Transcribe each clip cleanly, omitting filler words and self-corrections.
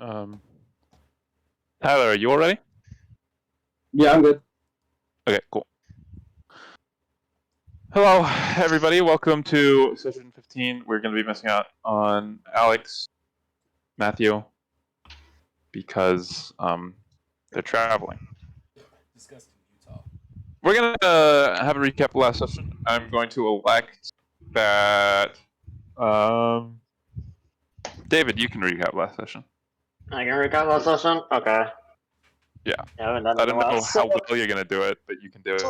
Tyler, are you all ready? Yeah, I'm good. Okay, cool. Hello, everybody. Welcome to session 15. We're going to be missing out on Alex, Matthew, because they're traveling. Disgusting Utah. We're going to have a recap of last session. I'm going to elect that... David, you can recap last session. I can recap last session? Okay. Yeah. I haven't done I it in don't a while. know how well you're going to do it, but you can do it.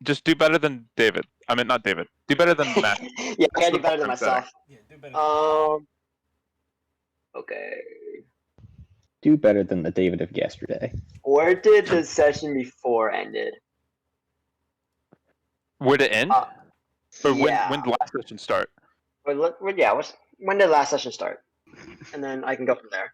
Just do better than David. I mean, not David. Do better than Matt. Yeah, I gotta do better than I'm saying. myself. Yeah, do better. Okay. Do better than the David of yesterday. Where did the session before ended? Where'd it end? Or yeah. when did last session start? When did last session start? And then I can go from there.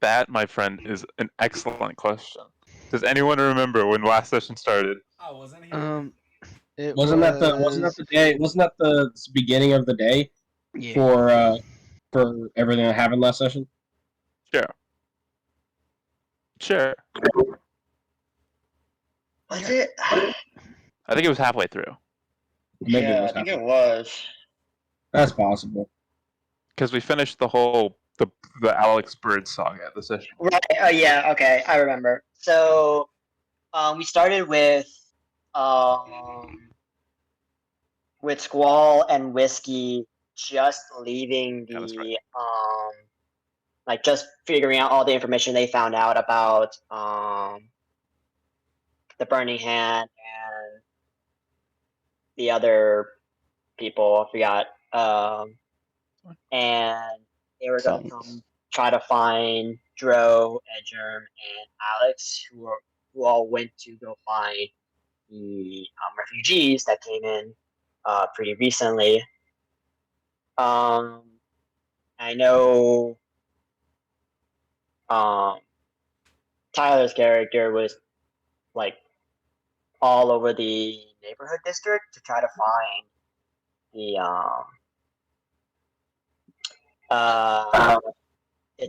That, my friend, is an excellent question. Does anyone remember when last session started? I wasn't here. Wasn't that the day? Wasn't that the beginning of the day for everything that happened last session? Sure. Was it? I think it was halfway through. Maybe it was I think halfway. it was. That's possible. Because we finished the whole the Alex Bird saga at the session. Right. Yeah. Okay. I remember. So, we started with Squall and Whiskey just leaving Yeah, that's the like just figuring out all the information they found out about the Burning Hand and the other people. I forgot. And they were going to come try to find Dro, Edgerm, and Alex, who all went to go find the refugees that came in pretty recently. I know Tyler's character was like all over the neighborhood district to try to find the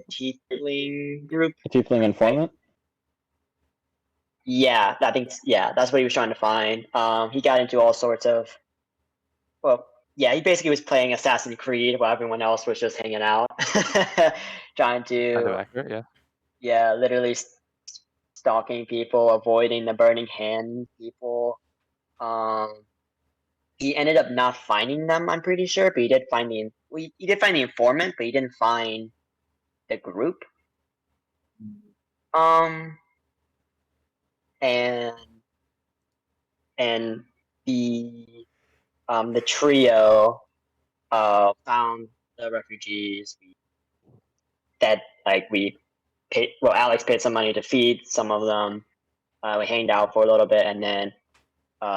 Tiefling group. A tiefling informant? Yeah, that's what he was trying to find. He got into all sorts of, he basically was playing Assassin's Creed while everyone else was just hanging out, trying Kind of to, accurate, yeah. literally stalking people, avoiding the Burning Hand people. He ended up not finding them, I'm pretty sure, but he did find the informant, but he didn't find the group. And the trio found the refugees that we paid. Well, Alex paid some money to feed some of them. We hanged out for a little bit, and then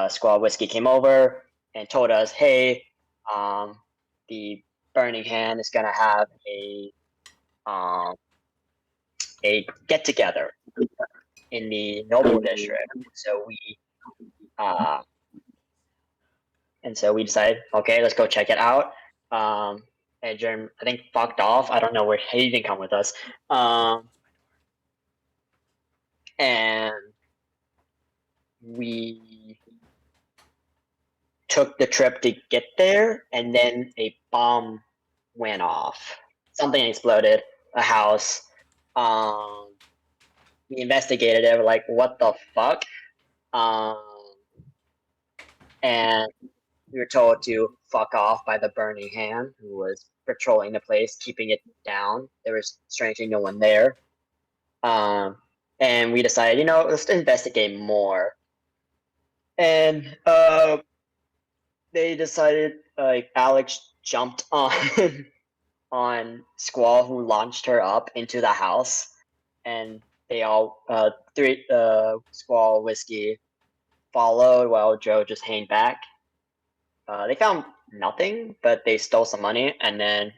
Squall Whiskey came over and told us, "Hey, the Burning Hand is gonna have a get together in the Noble District." So we decided, okay, let's go check it out. Edgerm, I think, fucked off. I don't know where he didn't come with us. And we took the trip to get there, and then a bomb went off. Something exploded, a house. We investigated it. We're like, what the fuck? And we were told to fuck off by the Burning Hand, who was patrolling the place, keeping it down. There was strangely no one there. And we decided, let's investigate more. And they decided, Alex jumped on Squall, who launched her up into the house, and they all Squall, Whiskey followed while Joe just hanged back. They found nothing, but they stole some money, and then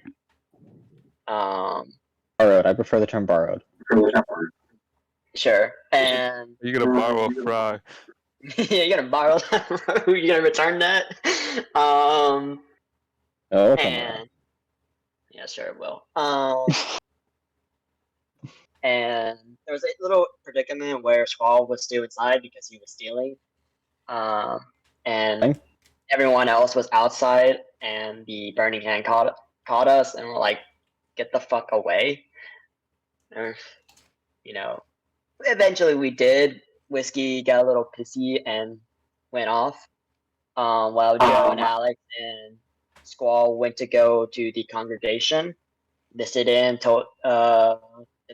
Borrowed. I prefer the term borrowed. Sure. And You're gonna borrow a fry. yeah, you're gonna borrow that. You're gonna return that. Oh, okay. sure it will. And there was a little predicament where Squall was still inside because he was stealing. And everyone else was outside, and the Burning Hand caught us, and we're like, "Get the fuck away!" You know. Eventually, we did. Whiskey got a little pissy and went off. While Joe and Alex and Squall went to go to the congregation, visited in, told the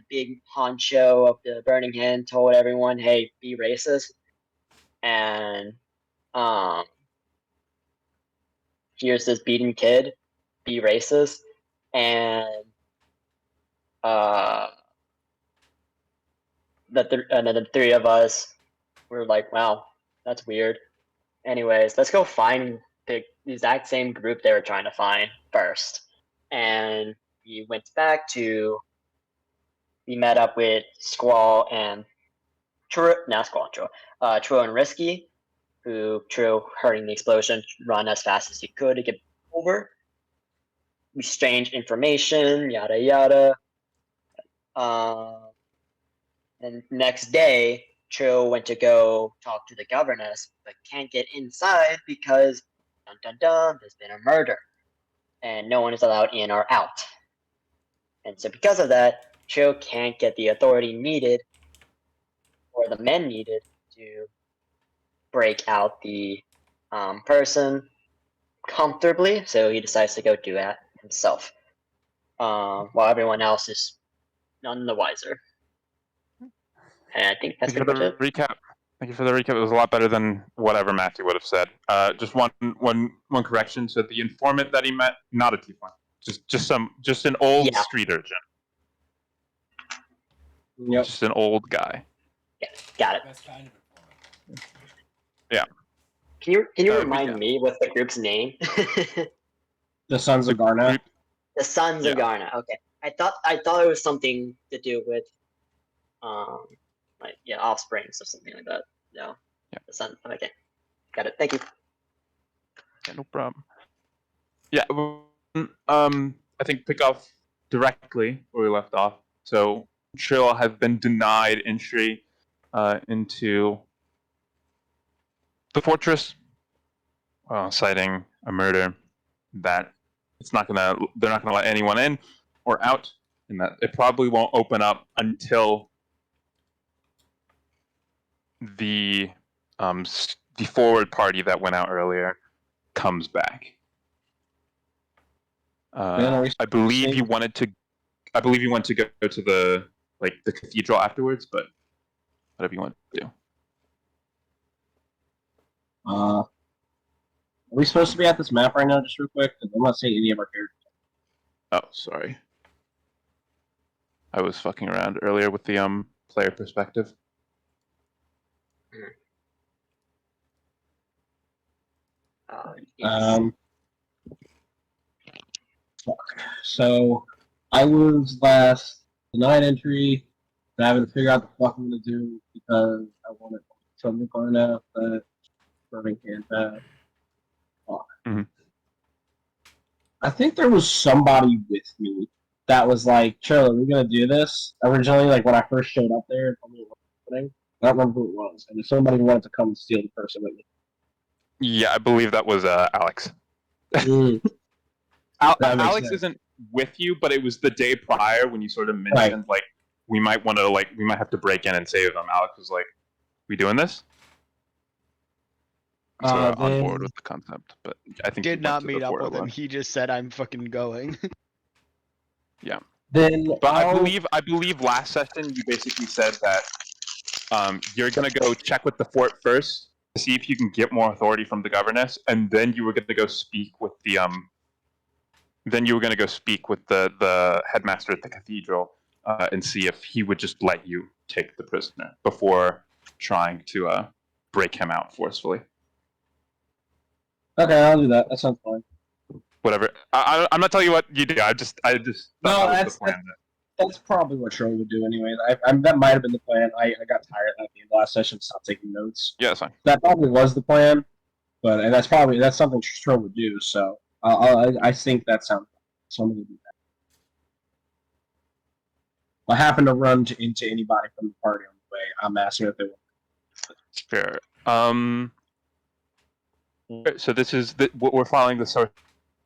big honcho of the Burning Hand told everyone, "Hey, be racist." And here's this beaten kid, be racist, and the three of us were like, "Wow, that's weird." Anyways, let's go find the exact same group they were trying to find first. And we went back to. We met up with Squall and True and Risky, who True, hearing the explosion, run as fast as he could to get over. We exchanged information, yada yada. And next day, True went to go talk to the governess, but can't get inside because, dun dun dun, there's been a murder, and no one is allowed in or out. And so because of that, True can't get the authority needed, or the men needed, to break out the person comfortably, so he decides to go do that himself, while everyone else is none the wiser. And I think that's Thank you pretty for much the recap. Thank you for the recap. It was a lot better than whatever Matthew would have said. Just one correction. So the informant that he met, not a Tiefling, just an old street urchin. Yep. Just an old guy. Yeah, got it. That's kind of important. Yeah. Can you remind me what's the group's name? The Sons of Garna. The Sons of Garna. Okay, I thought it was something to do with, offsprings or something like that. No. Yeah. The Sons. Okay, got it. Thank you. Yeah, no problem. Yeah. I think pick off directly where we left off. So Trill has been denied entry into the fortress, citing a murder that they're not gonna let anyone in or out, and that it probably won't open up until the forward party that went out earlier comes back. I believe you wanted to go to the cathedral afterwards, but whatever you want to do. Are we supposed to be at this map right now, just real quick? Because I'm not seeing any of our characters. Oh, sorry. I was fucking around earlier with the player perspective. Fuck. So I was last denied entry. I haven't figured out the fuck I'm gonna do because I wanted something going out that Burning Hand had. Mhm. I think there was somebody with me that was like, Charlie, we're gonna do this. Originally, like when I first showed up there and told me what was happening, I don't remember who it was. And if somebody wanted to come and steal the person with me. Yeah, I believe that was Alex. Alex isn't with you, but it was the day prior when you sort of mentioned we might have to break in and save them. Alex was like, "We doing this?" So on board with the concept, but I think Did not meet up with him. He just said, "I'm fucking going." Yeah. Then, but I believe last session you basically said that you're gonna go check with the fort first to see if you can get more authority from the governess, and then you were gonna go speak with the the headmaster at the cathedral and see if he would just let you take the prisoner before trying to break him out forcefully. Okay, I'll do that. That sounds fine. Whatever. I'm not telling you what you do. I just thought that was the plan. That's probably what Troy would do anyway. That might have been the plan. I got tired at the end of the last session, stopped taking notes. Yeah, that's fine. That probably was the plan, but that's something Troy would do. So I think that sounds. So I'm gonna do that. I happen to run into anybody from the party on the way, I'm asking if they want. Sure. So this is we're following the source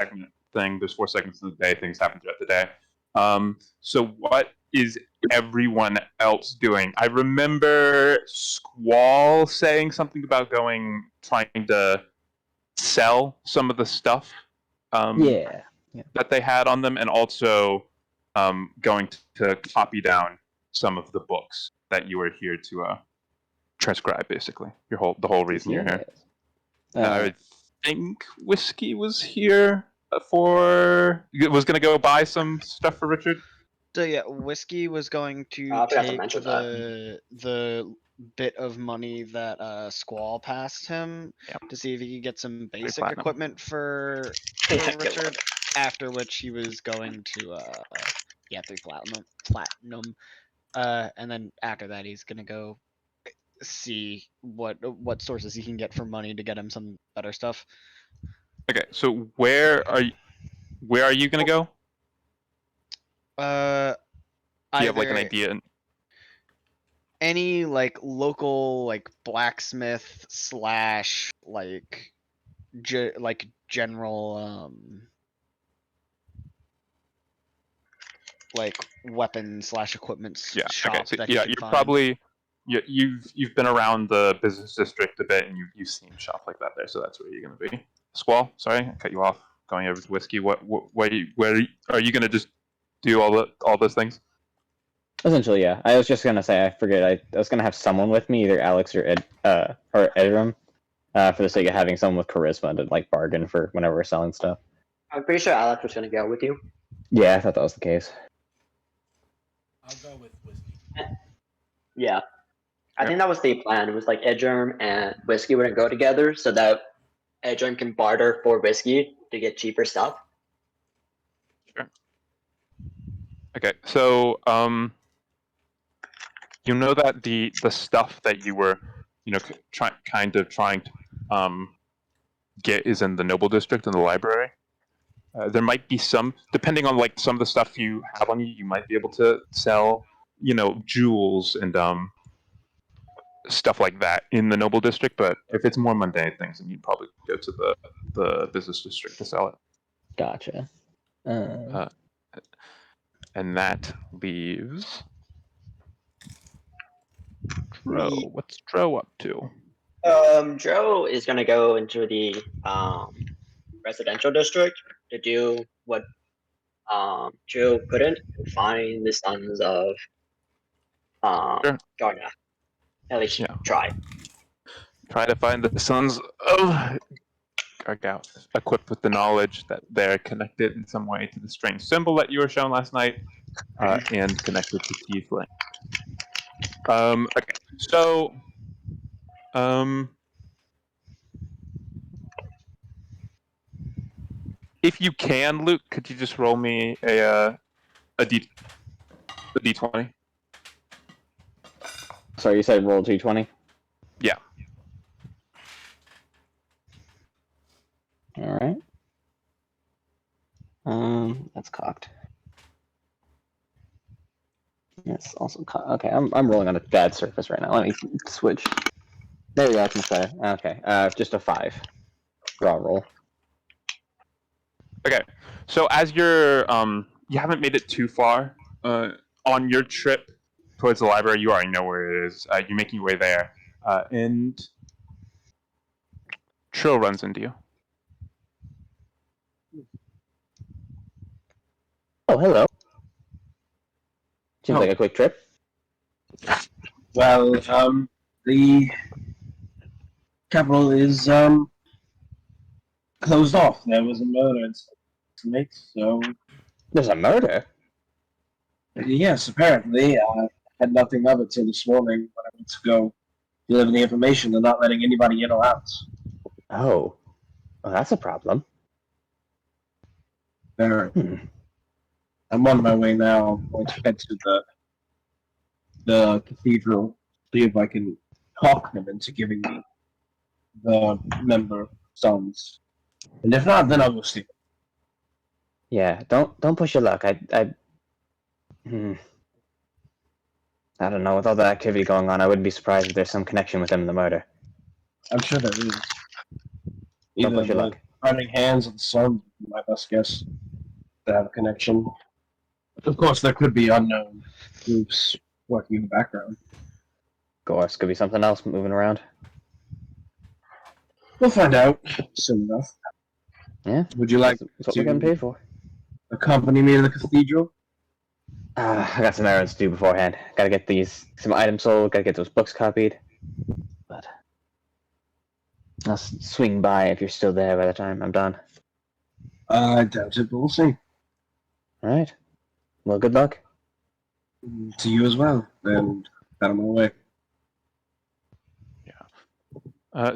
segment thing. There's 4 segments in the day. Things happen throughout the day. So what is everyone else doing? I remember Squall saying something about trying to sell some of the stuff Yeah. that they had on them, and also going to copy down some of the books that you were here to transcribe. Basically, the whole reason you're here. I think Whiskey was here was going to go buy some stuff for Richard. So yeah, Whiskey was going to I forgot to take mention the bit of money that Squall passed him Yep. to see if he could get some basic platinum. equipment for Yeah, Richard. After which he was going to 3 platinum. And then after that he's gonna go see what sources he can get for money to get him some better stuff. Okay, so where are you going to go? Do you have like an Either idea? any like local like blacksmith / like general like weapon / equipment shop Okay. So that yeah, he you're can find. probably you've been around the business district a bit, and you've seen shop like that there. So that's where you're going to be. Squall, sorry, I cut you off. Going over to Whiskey. Where are you going to just do all those things? Essentially, yeah. I was just gonna say, I forget. I was gonna have someone with me, either Alex or Edram, for the sake of having someone with charisma to like bargain for whenever we're selling stuff. I'm pretty sure Alex was gonna go with you. Yeah, I thought that was the case. I'll go with Whiskey. Yeah. I Yep. think that was the plan. It was like Edgerm and Whiskey wouldn't go together so that Edgerm can barter for Whiskey to get cheaper stuff. Okay, so you know that the stuff that you were, trying to get is in the Noble District in the library. There might be some, depending on like some of the stuff you have on you, you might be able to sell, jewels and stuff like that in the Noble District. But if it's more mundane things, then you'd probably go to the business district to sell it. Gotcha. And that leaves Dro. What's Dro up to? Dro is gonna go into the residential district to do what Dro couldn't, find the sons of Sure. Garna. At least Yeah. try. Try to find the sons of Gargouth, equipped with the knowledge that they're connected in some way to the strange symbol that you were shown last night, and connected to Tiefling. Okay, so if you can, Luke, could you just roll me a d20? Sorry, you said roll 220? Yeah. Alright. That's cocked. Yes, also cocked. Okay, I'm rolling on a bad surface right now. Let me switch. There we go, I can say. Okay, just a 5. Raw roll. Okay, so as you're you haven't made it too far on your trip towards the library. You already know where it is. You're making your way there, and Trill runs into you. Oh, hello. Seems Oh. like a quick trip. Well, the capital is closed off. There was a murder and stuff to make, so There's a murder? yes, apparently I had nothing of it till this morning when I went to go deliver the information and not letting anybody in or out. Oh. Well, that's a problem. There, Hmm. I'm on my way now. I'm going to head to the cathedral, see if I can talk them into giving me the member sons. And if not, then I'll go see them. Yeah, don't push your luck. I don't know. With all the activity going on, I wouldn't be surprised if there's some connection with him in the murder. I'm sure there is. Don't Either push your the luck. Burning Hands of the Sun would be my best guess to have a connection. Of course, there could be unknown groups working in the background. Of course, could be something else moving around. We'll find out soon enough. Yeah, Would you like that's what we're getting to paid for. accompany me to the cathedral? I got some errands to do beforehand. Gotta get some items sold. Gotta get those books copied. But I'll swing by if you're still there by the time I'm done. I doubt it, but we'll see. All right. Well, good luck. To you as well, and out of my way.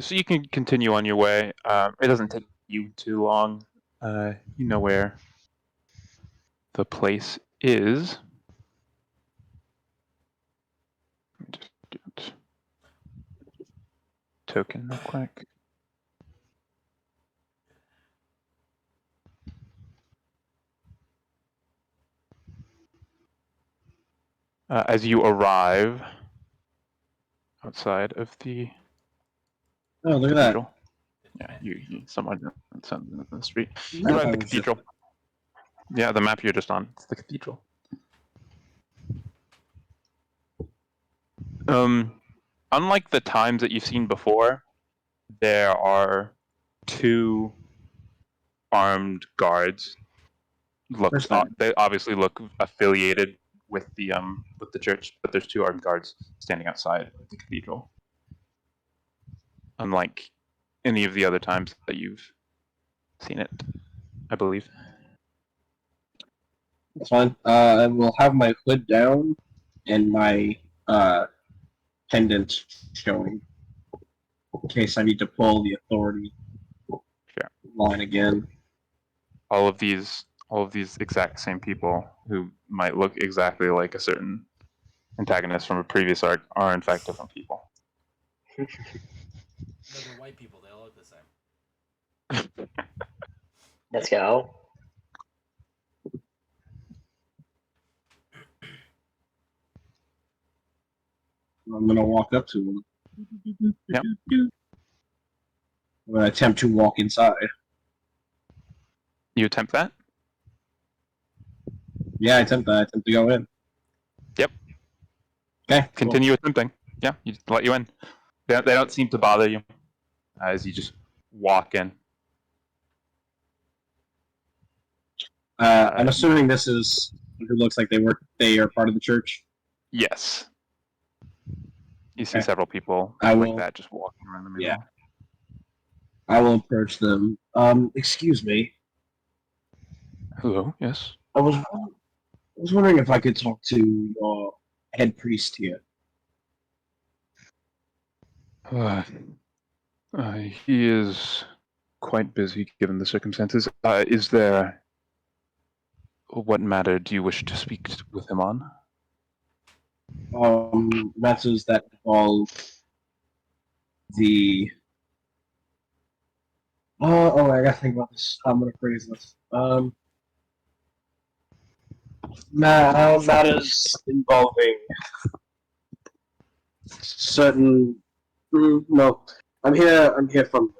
So you can continue on your way. It doesn't take you too long. You know where the place is. Let me just get token real quick. As you arrive outside of the Oh, look at that. cathedral. Yeah, you someone in the street. You Map arrive at I the was just- cathedral. Yeah, the map you're just on. It's the cathedral. Unlike the times that you've seen before, there are 2 armed guards. First time. They obviously look affiliated with the church, but there's 2 armed guards standing outside of the cathedral. Unlike any of the other times that you've seen it, I believe. That's fine. I will have my hood down and my pendant showing in case I need to pull the authority Sure. line again. All of these exact same people who might look exactly like a certain antagonist from a previous arc are in fact different people. No, they're white people. They all look the same. Let's go. I'm gonna walk up to him. Yep. I'm gonna attempt to walk inside. You attempt that? Yeah, I attempt that. I attempt to go in. Yep. Okay. cool. Continue attempting. Yeah, you just let you in. They don't seem to bother you as you just walk in. I'm assuming this is who looks like they are part of the church. Yes. You see Okay. several people I like will- that just walking around the middle. Yeah. I will approach them. Excuse me. Hello. Yes. I was wondering if I could talk to your head priest here. He is quite busy given the circumstances. Is there... What matter do you wish to speak with him on? Matters that involve the. Oh, I gotta think about this. How I'm gonna phrase this. Matters involving certain. No, I'm here. I'm here from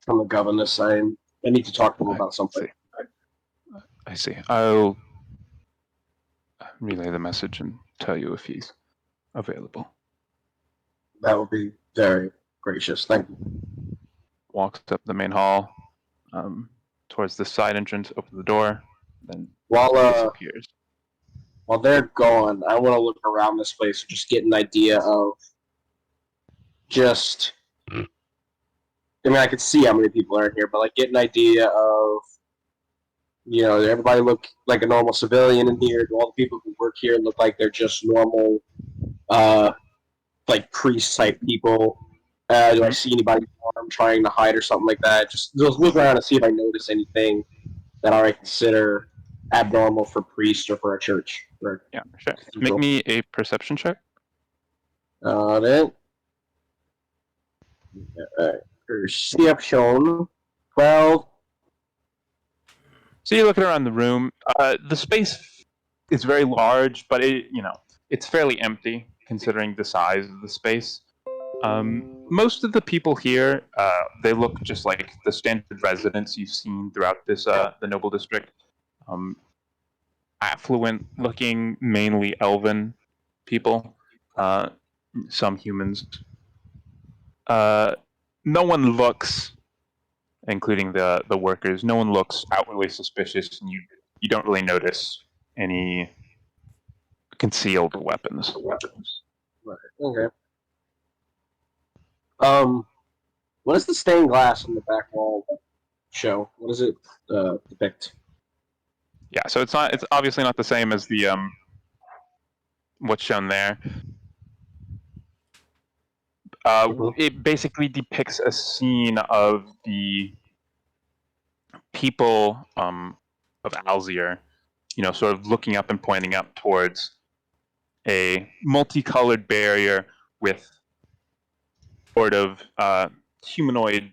the governor. I need to talk to him about something. I see. I'll relay the message and tell you if he's available. That would be very gracious. Thank you. Walks up the main hall, towards the side entrance, opens the door, then While disappears. while they're gone, I want to look around this place and just get an idea of just. I mean, I could see how many people are in here, but like get an idea of, does everybody look like a normal civilian in here? Do all the people who work here look like they're just normal, like priest type people? Do I see anybody armed trying to hide or something like that? Just look around and see if I notice anything that I consider abnormal for priests or for a church. Yeah, sure. Make me a perception check. Got it. Perception 12. So you're looking around the room. The space is very large, but it it's fairly empty considering the size of the space. Most of the people here, they look just like the standard residents you've seen throughout this the Noble District. Affluent looking, mainly elven people, some humans. No one looks, including the workers, no one looks outwardly suspicious, and you don't really notice any concealed weapons. Right. Okay. What does the stained glass on the back wall show? What does it depict? Yeah, so it's obviously not the same as the what's shown there. It basically depicts a scene of the people of Alzir, sort of looking up and pointing up towards a multicolored barrier with sort of humanoid,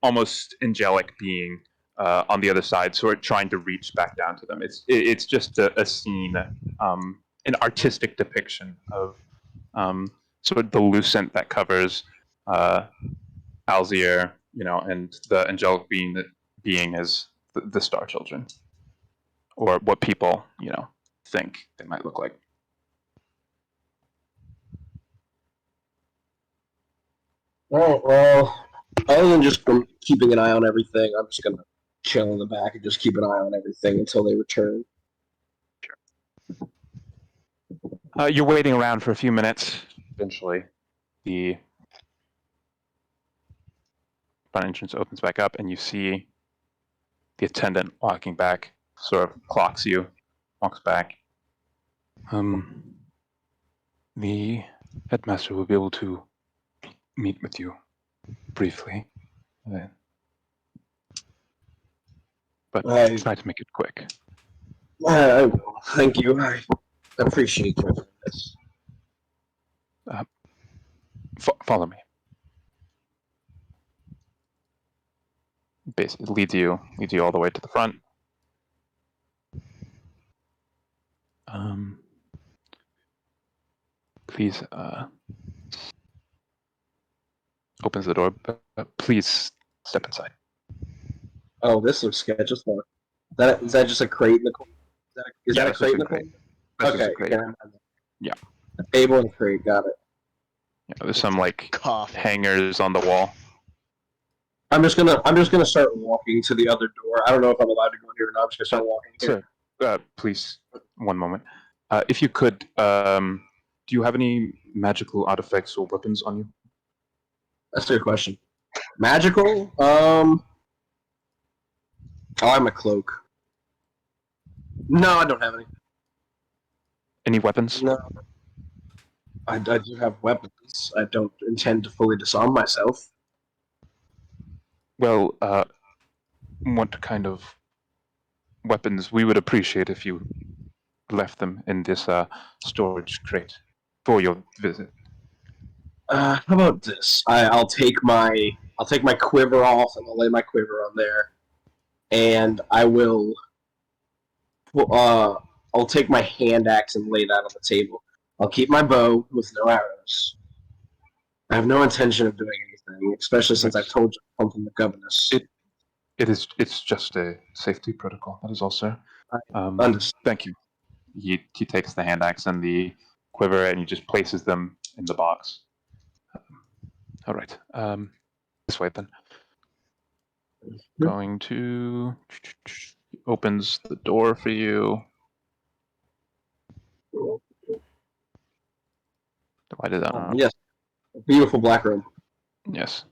almost angelic being on the other side, sort of trying to reach back down to them. It's just a scene, an artistic depiction of sort of the lucent that covers Alzir, and the angelic being as the Star Children, or what people, think they might look like. All right. Well, other than just keeping an eye on everything, I'm just gonna chill in the back and just keep an eye on everything until they return. You're waiting around for a few minutes. Eventually, the front entrance opens back up, and you see the attendant walking back, sort of clocks you, walks back. The headmaster will be able to meet with you briefly, but try to make it quick. I will. Thank you. I appreciate you for this. Follow me. Basically, leads you all the way to the front. Please, opens the door. Please step inside. Oh, this looks sketchy as fuck. Is that just a crate in the corner? Is that a that's just crate in the crate. corner? That's just Okay. a crate. Yeah. Yeah. Table and crate. Got it. Yeah, there's some like Cough. hangers on the wall. I'm just gonna start walking to the other door. I don't know if I'm allowed to go in here or not. I'm just gonna start walking here. Sir, please, one moment. If you could, do you have any magical artifacts or weapons on you? That's a good question. Magical? Oh, I'm a cloak. No, I don't have any. Any weapons? No. I do have weapons. I don't intend to fully disarm myself. Well, what kind of weapons? We would appreciate if you left them in this storage crate for your visit. How about this? I'll take my quiver off and I'll lay my quiver on there, and I will. I'll take my hand axe and lay that on the table. I'll keep my bow with no arrows. I have no intention of doing anything, especially since I've told you I come from the governess. It's just a safety protocol. That is all, sir. Understood. Thank you. He takes the hand axe and the quiver and he just places them in the box. All right. This way then. Going to opens the door for you. Why did that? Yes. A beautiful black room. Yes.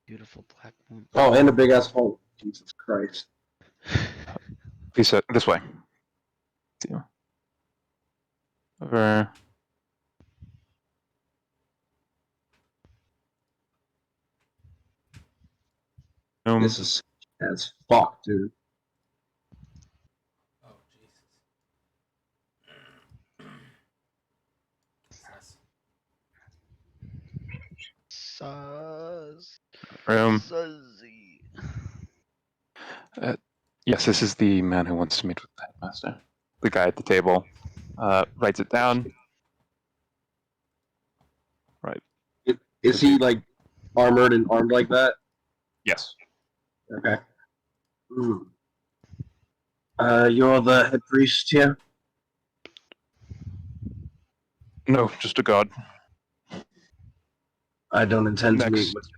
Beautiful black moon. Oh, and a big ass hole. Jesus Christ. Please, this way. Over. This is as fuck, dude. Oh, Jesus. Sus. Room. Suzzy. Yes, this is the man who wants to meet with the headmaster. The guy at the table writes it down. Is he like armored and armed like that? Yes. Okay. Mm. You're the head priest here? No, just a guard. I don't intend to Next. meet with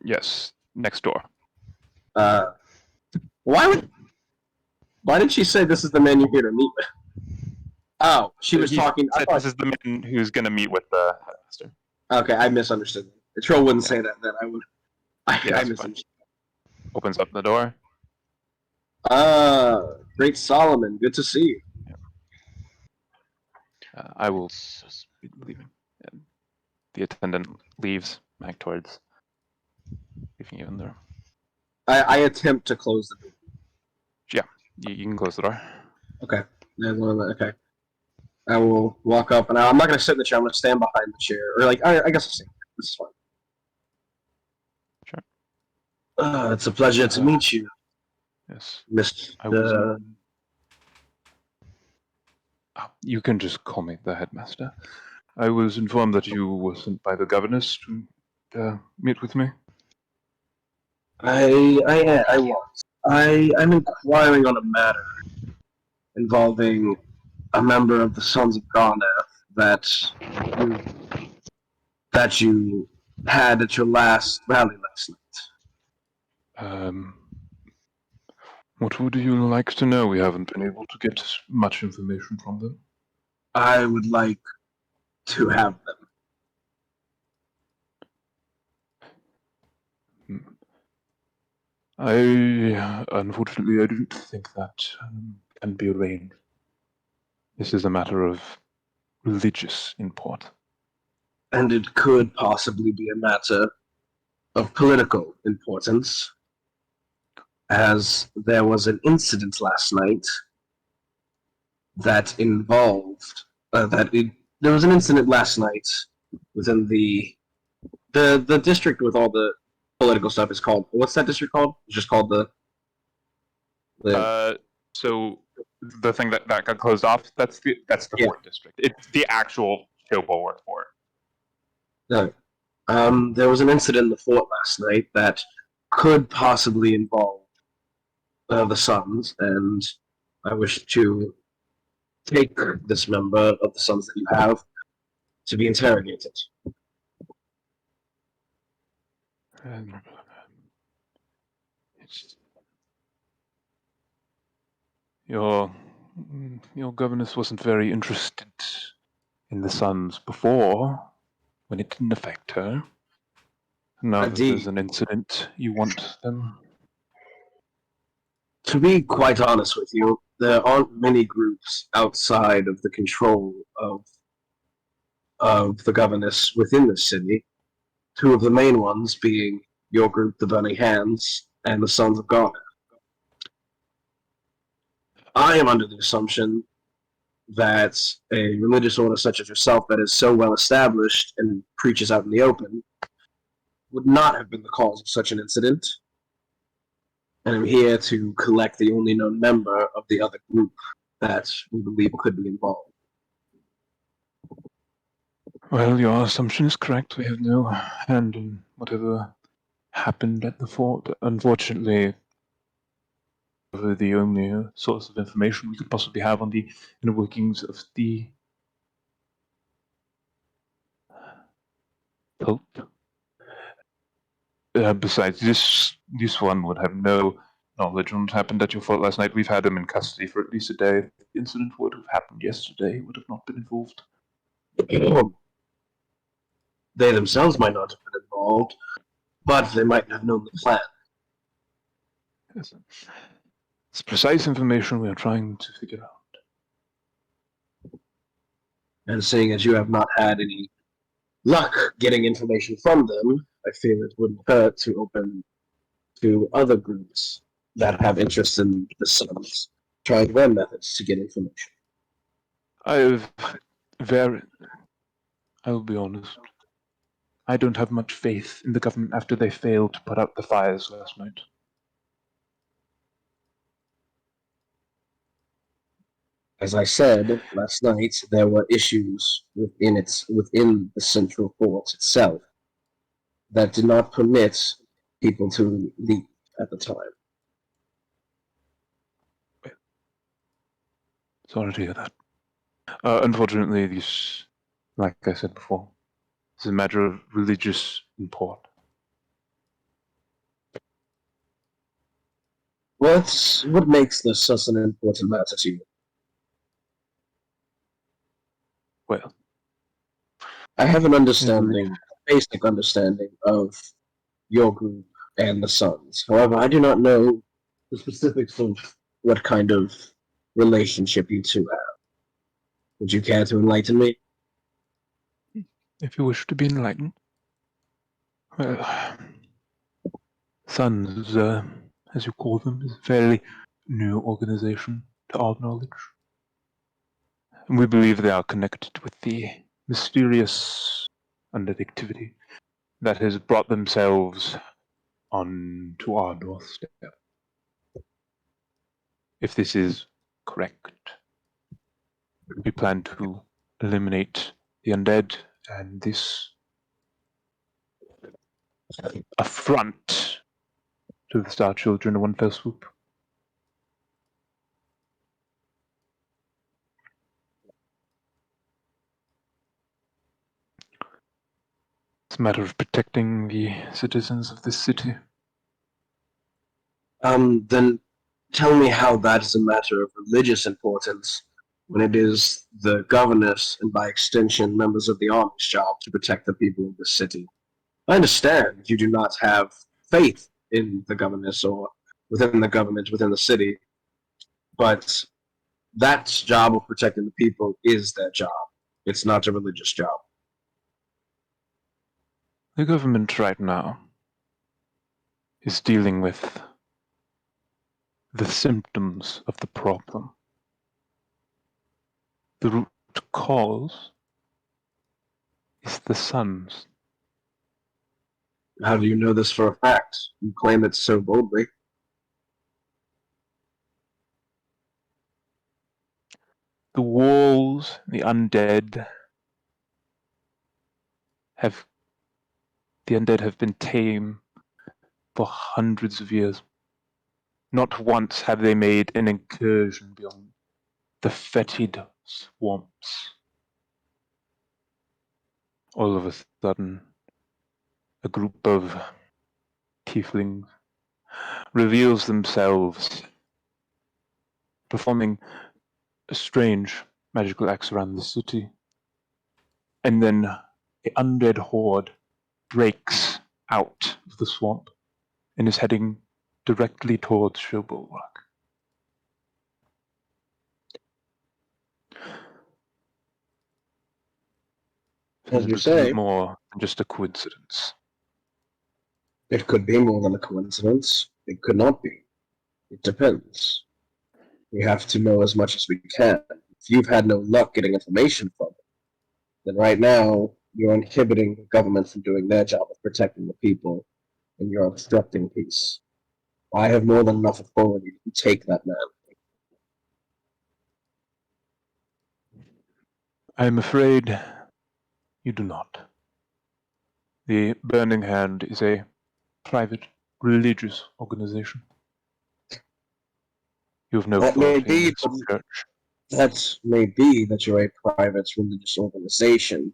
Yes, next door. Why did she say this is the man you're here to meet with? Oh, she was He talking. I said thought, this is the man who's going to meet with the headmaster. okay, I misunderstood. The troll wouldn't Yeah. say that. Then I would. Yeah, I that's fine. misunderstood. Opens up the door. Great Solomon. Good to see you. I will So s- be leaving. And the attendant leaves back towards leaving you in there. I attempt to close the door. You can close the door. Okay. There's one of the- okay. I will walk up, and I'm not going to sit in the chair. I'm going to stand behind the chair, or like I guess I'll stand. This is fine. Sure. It's a pleasure to meet you, Yes. Mr. I was. Oh, you can just call me the headmaster. I was informed that you were sent by the governess to meet with me. I was. I'm inquiring on a matter involving a member of the Sons of Garnath that you had at your last rally last night. What would you like to know? We haven't been able to get much information from them. I would like to have them. Unfortunately, I don't think that can be arranged. This is a matter of religious import. And it could possibly be a matter of political importance, as there was an incident last night that involved there was an incident last night within the district with all the political stuff is called, what's that district called? It's just called the So the thing that got closed off, that's the Yeah. Fort District. It's the actual Show Bulwark Fort. no. There was an incident in the fort last night that could possibly involve the Sons, and I wish to take this member of the Sons that you have to be interrogated. It's your governess wasn't very interested in the Sons before, when it didn't affect her. Now that there's an incident, you want them. To be quite honest with you, there aren't many groups outside of the control of the governess within the city. Two of the main ones being your group, the Burning Hands, and the Sons of God. I am under the assumption that a religious order such as yourself, that is so well established and preaches out in the open, would not have been the cause of such an incident. And I'm here to collect the only known member of the other group that we believe could be involved. Well, your assumption is correct. We have no hand in whatever happened at the fort. Unfortunately, the only source of information we could possibly have on the inner workings of the cult. Besides, this one would have no knowledge on what happened at your fort last night. We've had him in custody for at least a day. If the incident would have happened yesterday, he would have not been involved. They themselves might not have been involved, but they might have known the plan. Yes. It's precise information we are trying to figure out. And seeing as you have not had any luck getting information from them, I feel it wouldn't hurt to open to other groups that have interest in the Sons, trying their methods to get information. I will be honest. I don't have much faith in the government after they failed to put out the fires last night. As I said last night, there were issues within the central fort itself that did not permit people to leave at the time. Sorry to hear that. Unfortunately, this, like I said before, is a matter of religious import. What makes this such an important matter to you? Well, I have an understanding, basic understanding of your group and the Suns. However, I do not know the specifics of what kind of relationship you two have. Would you care to enlighten me? if you wish to be enlightened, well, Sons, as you call them, is a fairly new organization to our knowledge. And we believe they are connected with the mysterious undead activity that has brought themselves onto our doorstep. If this is correct, we plan to eliminate the undead and this affront to the Star Children in one fell swoop. It's a matter of protecting the citizens of this city. Then tell me how that is a matter of religious importance when it is the governess and by extension members of the army's job to protect the people of the city. I understand you do not have faith in the governess or within the government within the city, but that job of protecting the people is their job. It's not a religious job. The government right now is dealing with the symptoms of the problem. The root cause is the Suns. How do you know this for a fact? You claim it so boldly. The walls, the undead, have been tame for hundreds of years. Not once have they made an incursion beyond the fetid swamps. All of a sudden, a group of tieflings reveals themselves, performing strange magical acts around the city. And then the undead horde breaks out of the swamp and is heading directly towards Showbulwark. As you This say, is more than just a coincidence. it could be more than a coincidence. It could not be. It depends. We have to know as much as we can. If you've had no luck getting information from it, then right now you're inhibiting the government from doing their job of protecting the people, and you're obstructing peace. I have more than enough authority to take that man. I am afraid you do not. The Burning Hand is a private religious organization. You have no That may fault in be, this church. That may be that you're a private religious organization.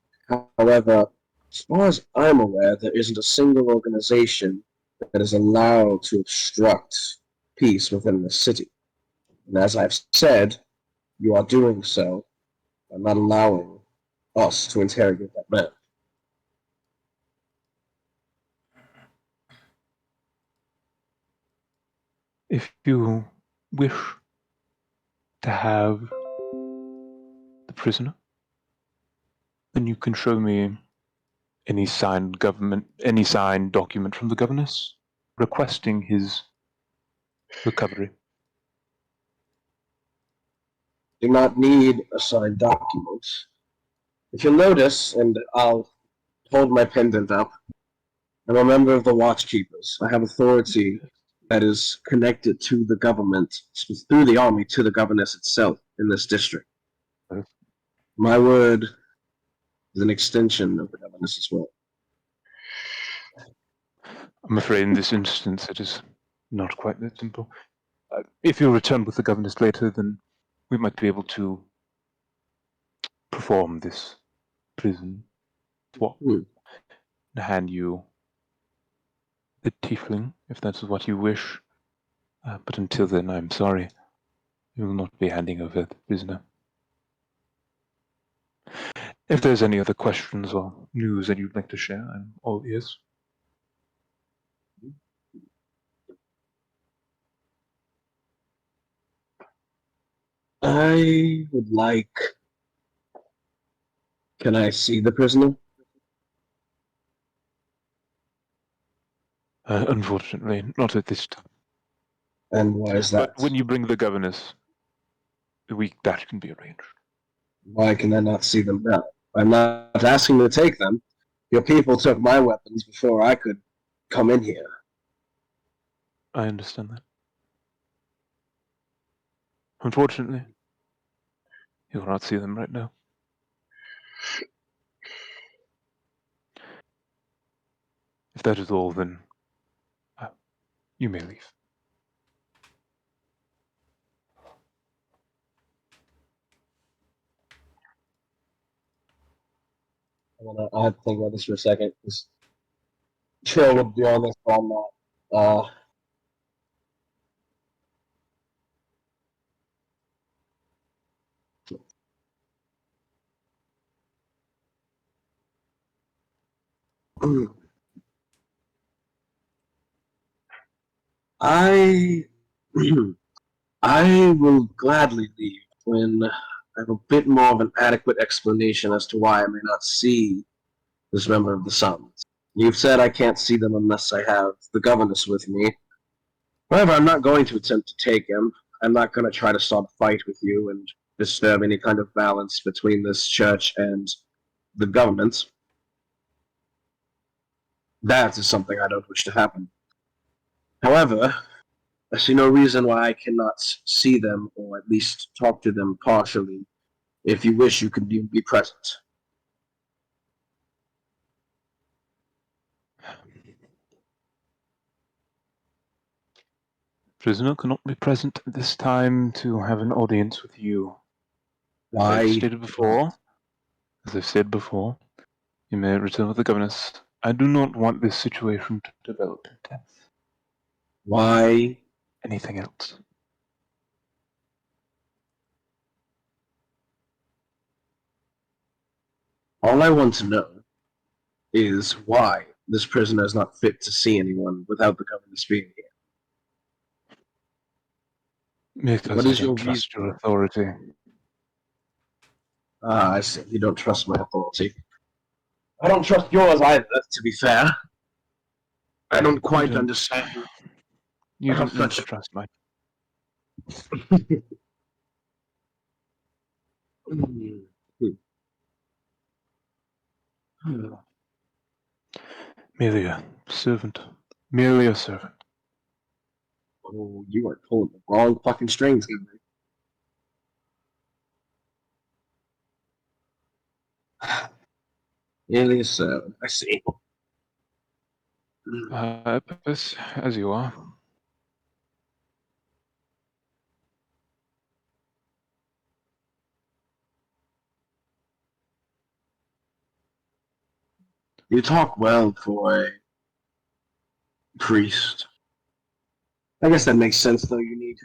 However, as far as I'm aware, there isn't a single organization that is allowed to obstruct peace within the city. And as I've said, you are doing so by not allowing us to interrogate that man. If you wish to have the prisoner, then you can show me any signed document from the governess requesting his recovery. Do not need a signed document. If you'll notice, and I'll hold my pendant up, I'm a member of the Watchkeepers. I have authority that is connected to the government, through the army, to the governess itself. in this district. Yes. My word is an extension of the governess as well. I'm afraid in this instance it is not quite that simple. If you return with the governess later, then we might be able to perform this prison swap and hand you the tiefling, if that is what you wish. But until then, I'm sorry. You will not be handing over the prisoner. If there's any other questions or news that you'd like to share, I'm all ears. I would like. Can I see the prisoner? Unfortunately, not at this time. And why is that? But when you bring the governess, that can be arranged. Why can I not see them now? I'm not asking to take them. Your people took my weapons before I could come in here. I understand that. Unfortunately, you will not see them right now. If that is all, then you may leave. I have to think about this for a second. Because Trill would be on this, but I'm not. I I will gladly leave when I have a bit more of an adequate explanation as to why I may not see this member of the Suns. You've said I can't see them unless I have the governess with me. However, I'm not going to attempt to take him. I'm not going to try to start a fight with you and disturb any kind of balance between this church and the government. That is something I don't wish to happen. However, I see no reason why I cannot see them, or at least talk to them partially. If you wish, you can be present. Prisoner cannot be present at this time to have an audience with you. Why? As I've said before, you may return with the governess. I do not want this situation to develop into Why? anything else. All I want to know is why this prisoner is not fit to see anyone without the governess being here. Because What I is your don't trust your authority. Ah, I see. You don't trust my authority. I don't trust yours either, to be fair. I don't quite don't- understand. You I don't need have to such- trust my. Merely a servant. Merely a servant. Oh, you are pulling the wrong fucking strings, Henry. Alias 7. I see. As you are. You talk well for a priest. I guess that makes sense, though. You need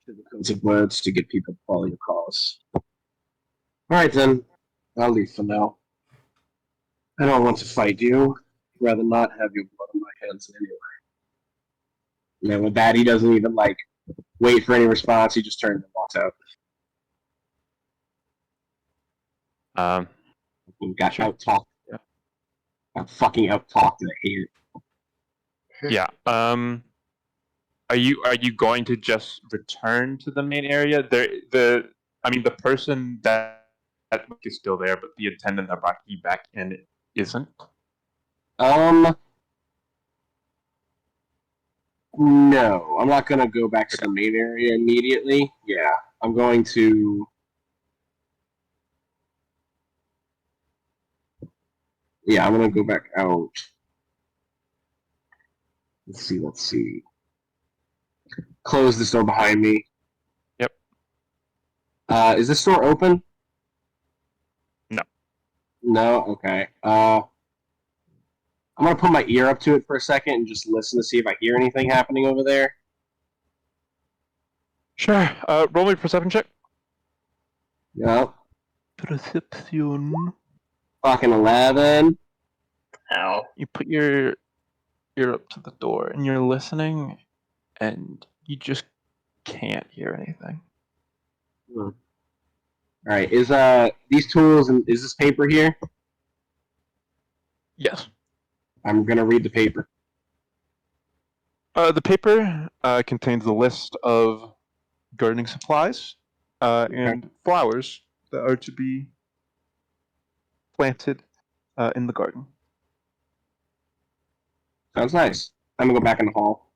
sugarcoated words to get people to follow your cause. Alright, then. I'll leave for now. I don't want to fight you. I'd rather not have your blood on my hands anyway. And with that, he doesn't even, wait for any response. He just turns and walks out. He got out-talked. Yeah. Got fucking out-talked, and I hate it. Yeah. Are you going to just return to the main area? The person that is still there, but the attendant that brought you back in isn't. No, I'm not gonna go back to the main area immediately. Yeah, I'm going to Yeah, I'm gonna go back out. Let's see. Close this door behind me. Yep. Is this door open? No. No? Okay. I'm gonna put my ear up to it for a second and just listen to see if I hear anything happening over there. Sure. Roll me a perception check. Yep. Perception. Fucking 11. Ow. You put your ear up to the door and you're listening, and you just can't hear anything. Alright, is these tools and is this paper here? Yes. I'm gonna read the paper. The paper contains a list of gardening supplies and flowers that are to be planted in the garden. Sounds nice. I'm gonna go back in the hall.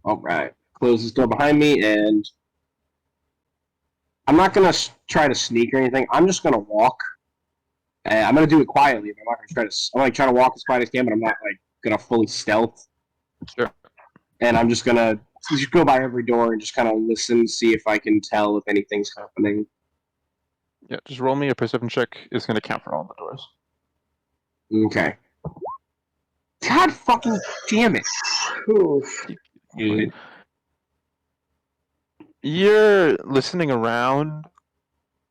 Alright. Close this door behind me, and I'm not gonna try to sneak or anything. I'm just gonna walk. And I'm gonna do it quietly. But I'm not gonna try to. I'm like trying to walk as quiet as I can, but I'm not like gonna fully stealth. Sure. And I'm just gonna just go by every door and just kind of listen, see if I can tell if anything's happening. Yeah, just roll me a perception check. It's going to count for all the doors. Okay. God fucking damn it! Oof. Good. You're listening around,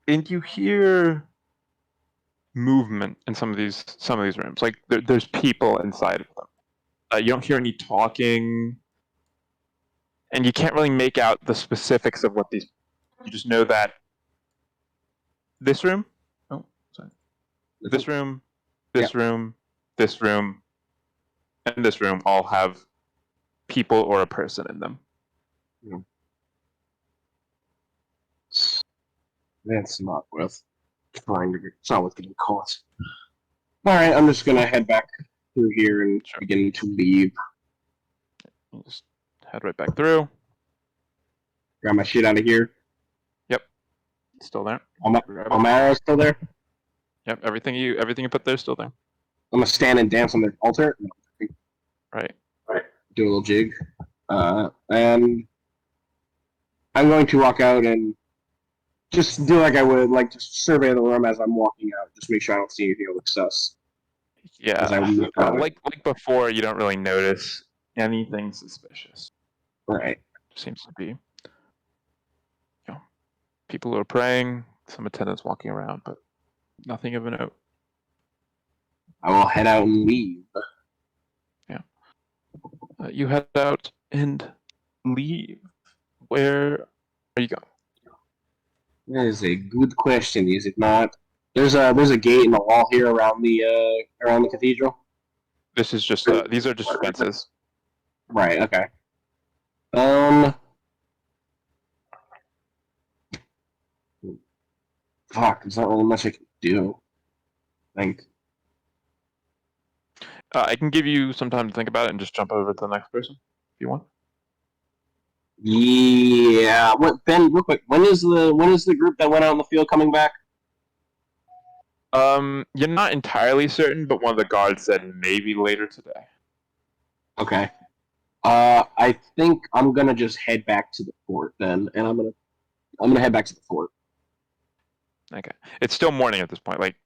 and you hear movement in some of these rooms. Like there's people inside of them. You don't hear any talking, and you can't really make out the specifics of what these. You just know that this room, this room, this room, this room, and this room all have people or a person in them. That's not worth trying to. It's not worth getting caught. All right, I'm just gonna head back through here and begin to leave. You just head right back through. Grab my shit out of here. Yep, it's still there. All my arrows still there. Yep, everything you put there is still there. I'm gonna stand and dance on the altar. Right. Do a little jig. And I'm going to walk out and just do like I would, like just survey the room as I'm walking out. Just make sure I don't see anything that looks sus. Yeah. As I look out. Like before, you don't really notice anything suspicious. Right. Seems to be, people who are praying, some attendants walking around, but nothing of a note. I will head out and leave. You head out and leave. Where are you going? That is a good question, is it not? There's a gate in the wall here around the cathedral. This is just these are just fences. Right. Okay. Fuck. There's not really much I can do. I think. I can give you some time to think about it and just jump over to the next person if you want. Yeah. What, Ben? Real quick. When is the group that went out in the field coming back? You're not entirely certain, but one of the guards said maybe later today. Okay. I think I'm gonna just head back to the fort then, and I'm gonna head back to the fort. Okay. It's still morning at this point. Like,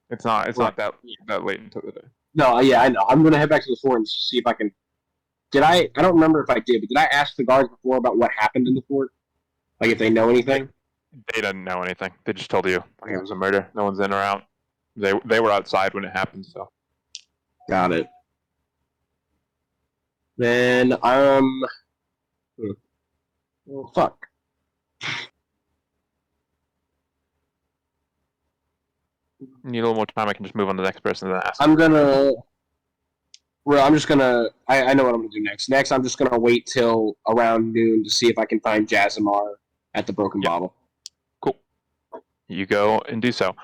it's not that late into the day. No, yeah, I know. I'm gonna head back to the fort and see if I can. I don't remember if I did, but did I ask the guards before about what happened in the fort? Like if they know anything? They didn't know anything. They just told you like it was a murder. No one's in or out. They were outside when it happened, so. Got it. Then well, fuck. Need a little more time. I can just move on to the next person and then ask. I'm just gonna. I know what I'm gonna do next. Next, I'm just gonna wait till around noon to see if I can find Jazimar at the Broken Bottle. Cool. You go and do so.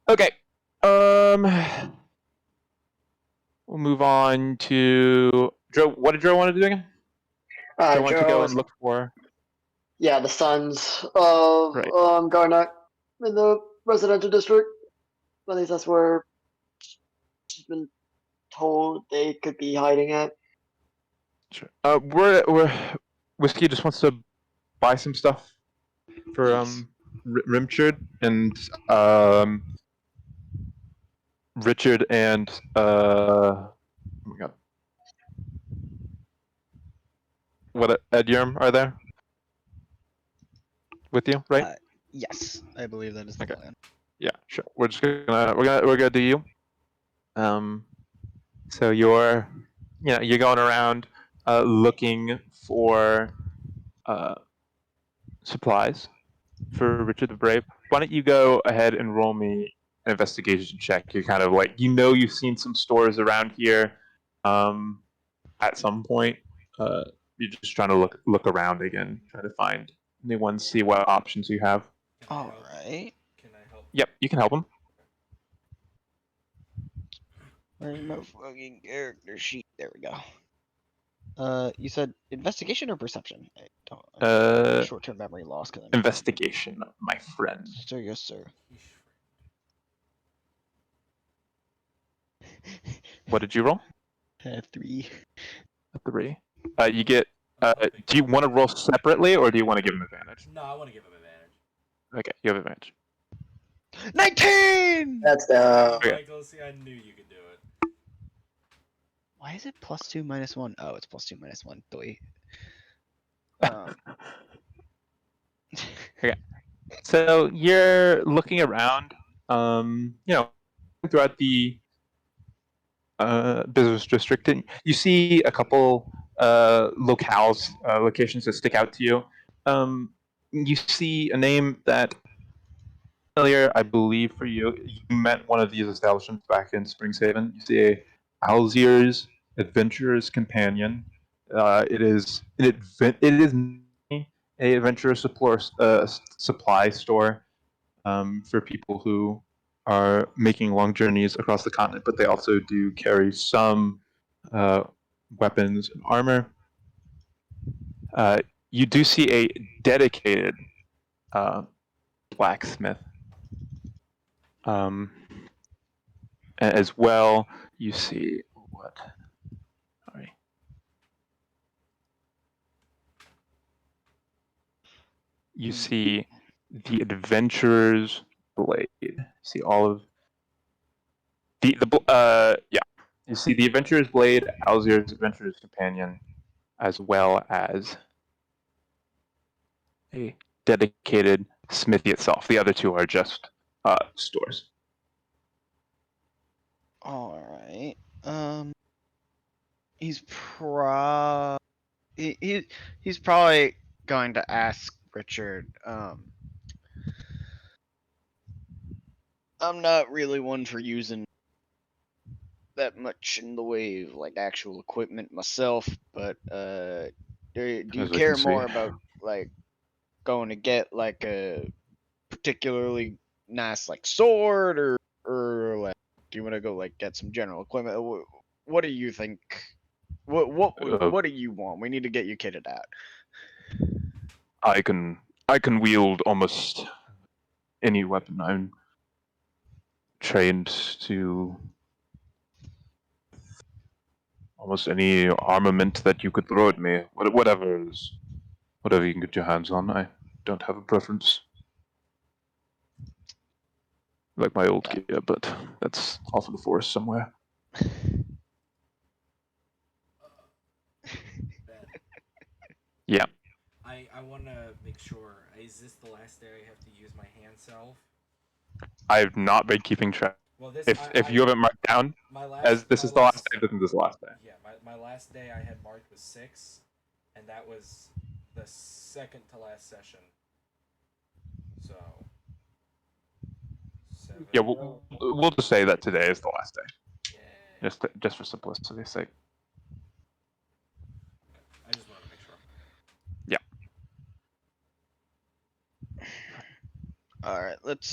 Okay. We'll move on to Joe, what did Joe want to do again? Joe wanted to go and look for. Yeah, the sons of Right. Garnock in the residential district. At least that's where she's been told they could be hiding at. Sure. We're Whiskey just wants to buy some stuff for Yes. Richard and Richard and oh my god, what Ed Yerm are there with you, right? Yes, I believe that is the Okay. plan. Yeah, sure. We're gonna do you. So you're going around looking for supplies for Richard the Brave. Why don't you go ahead and roll me an investigation check? You're kind of like you've seen some stores around here at some point. You're just trying to look around again, try to find new ones, see what options you have. Can I All help? right. Can I help? Yep, you can help them. Where's my fucking character sheet? There we go. You said investigation or perception? I don't. Short-term memory loss. Cause I'm Investigation, my friend. Sir, yes, sir. What did you roll? 3. A 3. You get. Do you want to roll separately, or do you want to give him advantage? No, I want to give him advantage. Okay, you have advantage. 19! That's the Okay. Michael, see, I knew you could do it. Why is it +2 -1? Oh, it's +2 -1. Doi. So you're looking around, throughout the business district, and you see a couple locations that stick out to you. You see a name that familiar, I believe, for you. You met one of these establishments back in Springhaven. You see a Alzier's Adventurer's Companion. It is an adventurous supply store for people who are making long journeys across the continent, but they also do carry some weapons and armor. You do see a dedicated blacksmith. As well, you see what? Sorry. You see the Adventurer's Blade. See all of yeah. You see the Adventurer's Blade, Alzier's Adventurer's Companion, as well as a dedicated smithy itself. The other two are just stores. All right. He's he's probably going to ask Richard. I'm not really one for using that much in the way of like actual equipment myself, but do you As I care can more see. about like going to get like a particularly nice like sword or like do you want to go like get some general equipment? What do you think? What do you want? We need to get you kitted out. I can wield almost any weapon. I'm trained to almost any armament that you could throw at me. Whatever you can get your hands on. I don't have a preference. Like my old gear, but that's off in the forest somewhere. Ben, Yeah. I want to make sure. Is this the last day I have to use my hand salve? I've not been keeping track. Well, this If you haven't marked down my last as this my is the last day, then this is the last day. Yeah, my last day I had marked was 6, and that was the second to last session. So. 7. Yeah, we'll just say that today is the last day, Yeah. just for simplicity's sake. I just wanted to make sure. All right, let's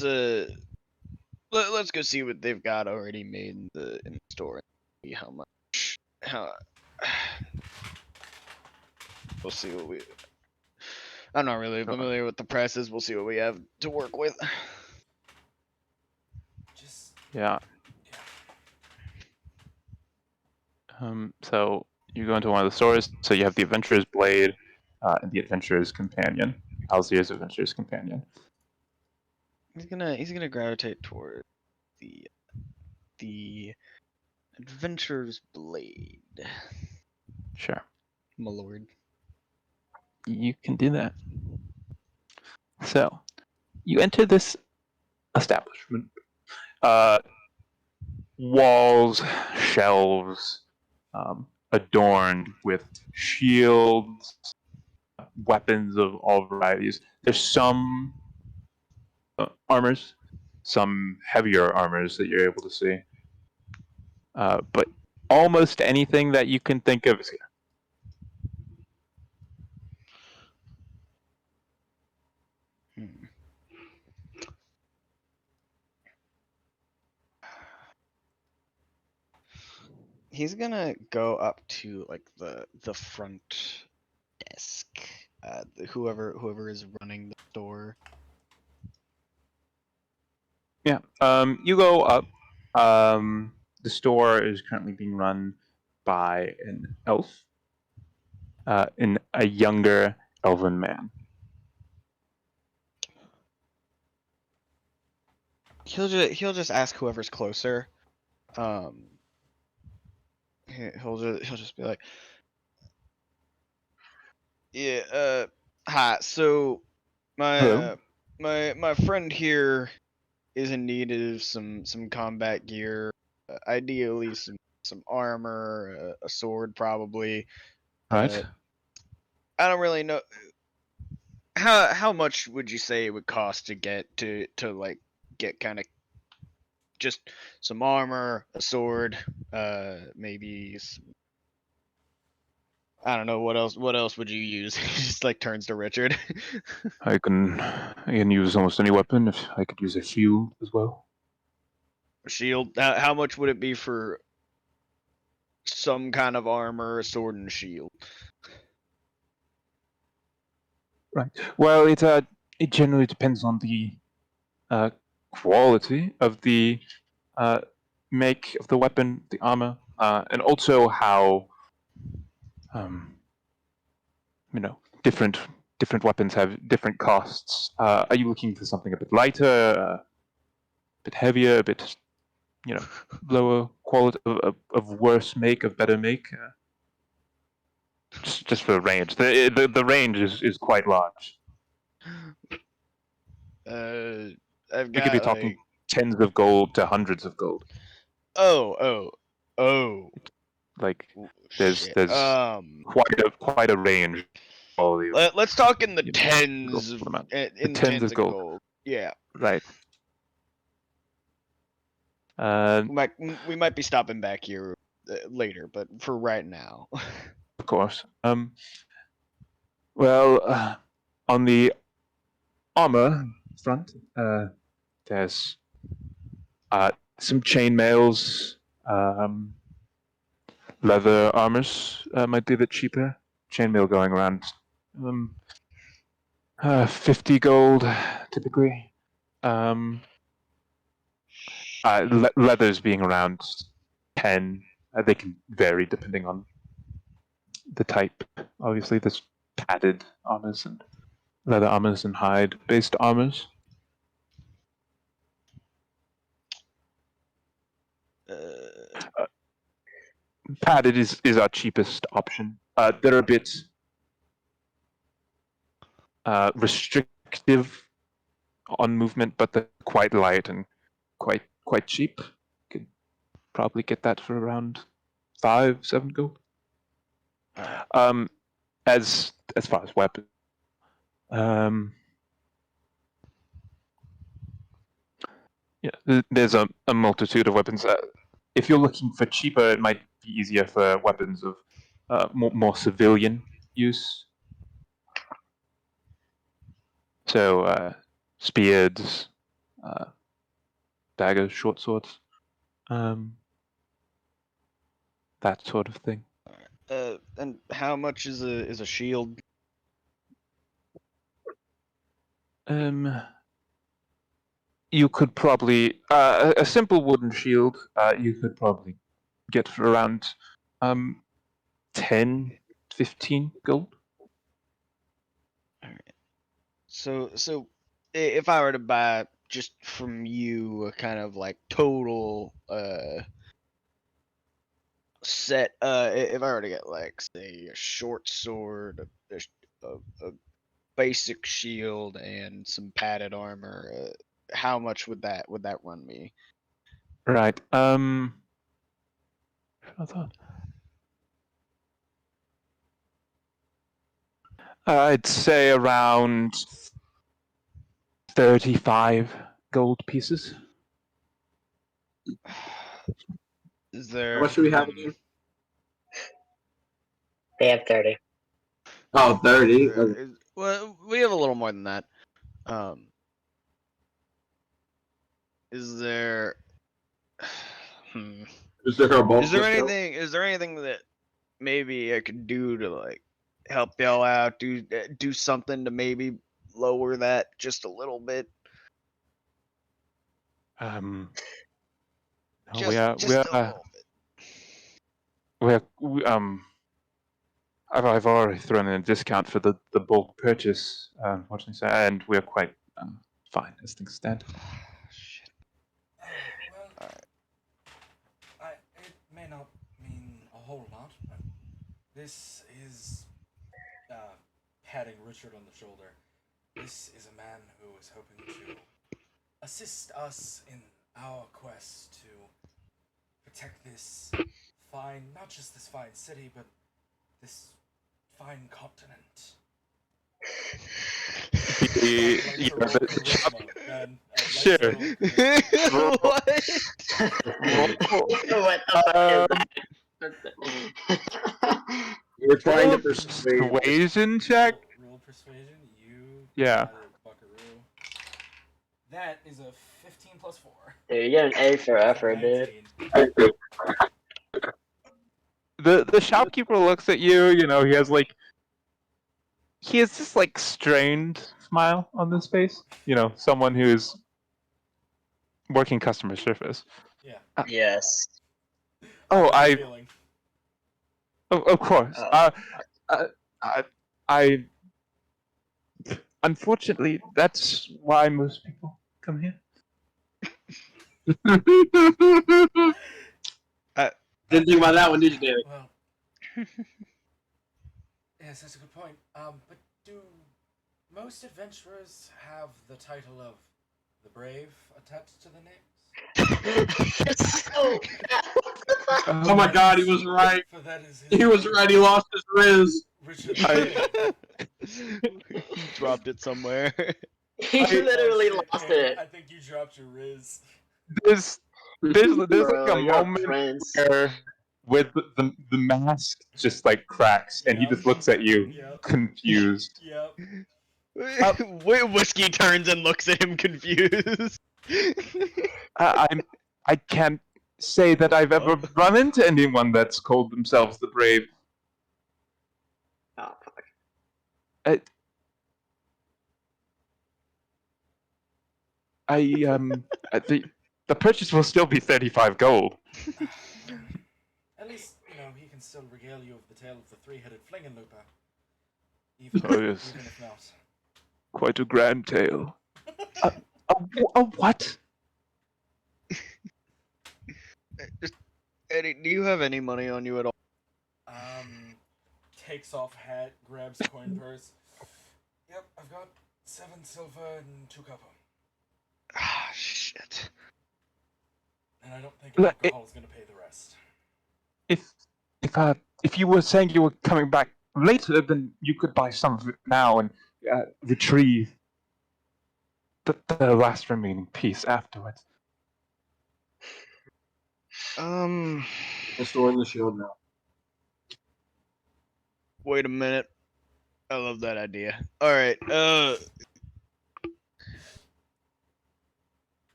go see what they've got already made in the store. And see how We'll see what we. I'm not really familiar with the presses. We'll see what we have to work with. Just Yeah. yeah. So you go into one of the stores. So you have the Adventurer's Blade and the Adventurer's Companion. Alzir's Adventurer's Companion. He's gonna gravitate toward the Adventurer's Blade, Sure. my lord. You can do that. So you enter this establishment. Walls, shelves, adorned with shields, weapons of all varieties. There's some armors, some heavier armors that you're able to see. But almost anything that you can think of is here. Hmm. He's gonna go up to like the front desk. Whoever is running the store. Yeah. You go up. The store is currently being run by an elf, a younger elven man. He'll just ask whoever's closer. He'll just be like, yeah, hi. So my Hello. my friend here is in need of some combat gear. Ideally some armor, a sword probably. Right. I don't really know how much would you say it would cost to get to like get kind of just some armor, a sword, maybe I don't know what else. What else would you use? He just like turns to Richard. I can use almost any weapon. If I could use a shield as well. Shield. How much would it be for some kind of armor, a sword, and a shield? Right. Well, it generally depends on the quality of the make of the weapon, the armor, and also how different weapons have different costs. Are you looking for something a bit lighter, a bit heavier, a bit lower quality, of worse make, of better make? Just for range. The range is quite large. I've We could be got talking like tens of gold to hundreds of gold. oh. Like there's Shit. quite a range. All these Let's talk in the you know, tens of gold amount. in the Tens tens of of gold. gold. Yeah. Right. We might be stopping back here later, but for right now. Of course. Well, on the armor front, there's some chainmails, leather armors might be a bit cheaper. Chainmail going around 50 gold typically. Leathers being around 10. They can vary depending on the type. Obviously, there's padded armors and leather armors and hide-based armors. Padded is our cheapest option. They're a bit restrictive on movement, but they're quite light and quite cheap. Could probably get that for around 5-7 gold. As far as weapons, there's a multitude of weapons. If you're looking for cheaper, it might be easier for weapons of more civilian use. So spears, daggers, short swords, that sort of thing. And how much is a shield? You could probably a simple wooden shield. You could probably get for around 10, 15 gold. So if I were to buy just from you a kind of like total set, if I were to get like say a short sword, a basic shield, and some padded armor, how much would that run me? Right. I thought. I'd say around 35 gold pieces. Is there? How much do we have again? They have 30. Oh, 30. Well, we have a little more than that. Is there? Is there a bulk Is there discount? anything? Is there anything that maybe I could do to like help y'all out? Do something to maybe lower that just a little bit? No, Just we are a little bit. I've already thrown in a discount for the bulk purchase, unfortunately, so, and we're quite fine as things stand. Shit. Well, it may not mean a whole lot, but this is patting Richard on the shoulder. This is a man who is hoping to assist us in our quest to protect this fine, not just this fine city, but this fine continent. I'd like to roll charisma, then. I'd like to roll charisma. What? What the fuck We're trying to Roll persuade. persuasion check. Roll persuasion. You Yeah. got it, buckaroo. That is a 15 plus 4. Dude, you get an A for effort, dude. 19. The shopkeeper looks at you. You know, he has this like strained smile on his face. You know, someone who is working customer service. Yeah. Yes. Oh, How are you feeling? of course. Oh. I unfortunately, that's why most people come here. Didn't think about that one, did you, David? Well, yes, that's a good point. But do most adventurers have the title of the Brave attached to the names? So, what the fuck? Oh my god, he was right. For that is his He was name, right, he lost his Riz. Richard I- Brave. He dropped it somewhere. He I- literally Oh, shit, lost Hannah, it. I think you dropped your Riz. There's like Bro, a you're a moment prince. where with the mask just like cracks and he Yeah. just looks at you Yep. confused. Yep. Whiskey turns and looks at him confused. I can't say that I've ever run into anyone that's called themselves the Brave. Oh, fuck. The purchase will still be 35 gold. At least, he can still regale you of the tale of the three-headed Flingenlooper. Even, Oh, yes. even if not. Quite a grand tale. What? Eddie, do you have any money on you at all? Takes off hat, grabs coin purse. Yep, I've got 7 silver and 2 copper. Ah, shit. And I don't think Look, alcohol is gonna pay the rest. If you were saying you were coming back later, then you could buy some of it now and retrieve the last remaining piece afterwards. Restoring the shield now. Wait a minute. I love that idea. Alright,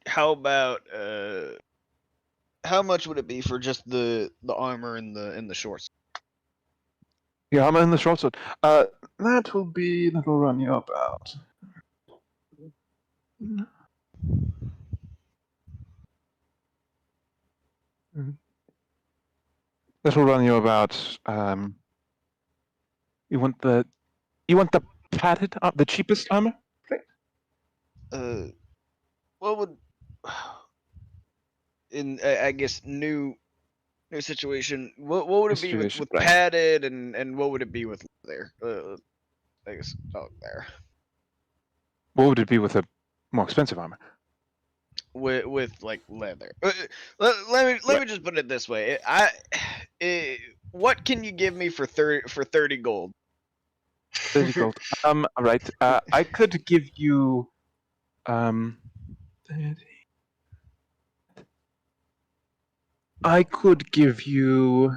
how about how much would it be for just the armor and the shorts? Yeah, I'm in the short sword. That'll run you about. That'll run you about. You want the padded, the cheapest armor? What would in I guess new situation? What would it be Situation, with right. padded and what would it be with leather? I guess there What would it be with a more expensive armor? with like leather. Let me just put it this way. What can you give me for 30 gold? 30 gold. All right. I could give you 30. I could give you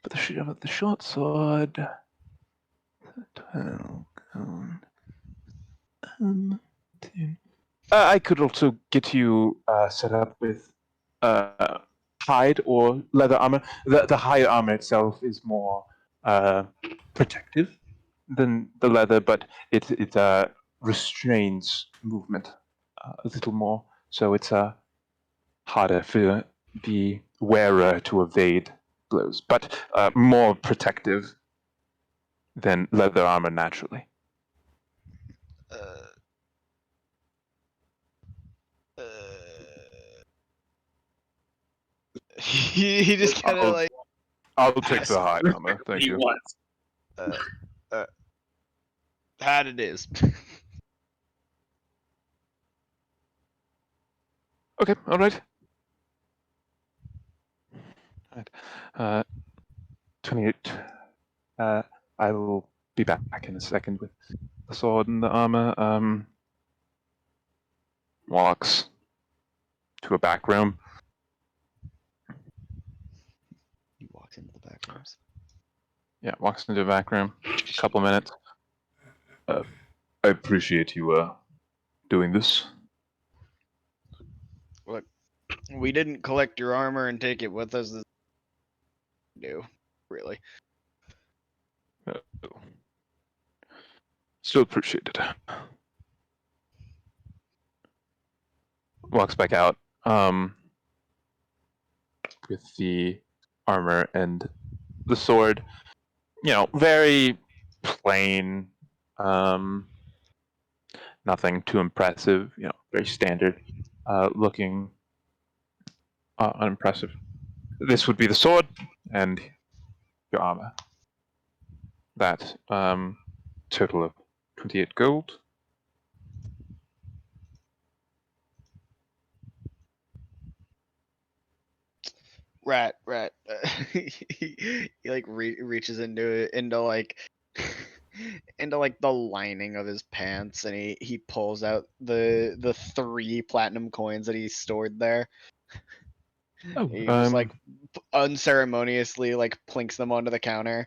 for the short sword 12 gold. 10. I could also get you set up with hide or leather armor. The hide armor itself is more protective than the leather, but it restrains movement a little more, so it's harder for the wearer to evade blows, but more protective than leather armor naturally. Uh, uh, he just kind of like I'll take the hide armor, thank He you. was. had it is. Okay, all right. All right. 28. I will be back in a second with the sword and the armor. Walks to a back room. He walks into the back rooms. Yeah, walks into a back room. A couple minutes. I appreciate you doing this. Look, we didn't collect your armor and take it with us. No, really. Still appreciate it. Walks back out with the armor and the sword. You know, very plain. Nothing too impressive. You know, very standard looking, unimpressive. This would be the sword and your armor. That total of 28 gold. Rat. He like reaches into like into like the lining of his pants, and he pulls out the 3 platinum coins that he stored there. Oh, He just like unceremoniously like plinks them onto the counter.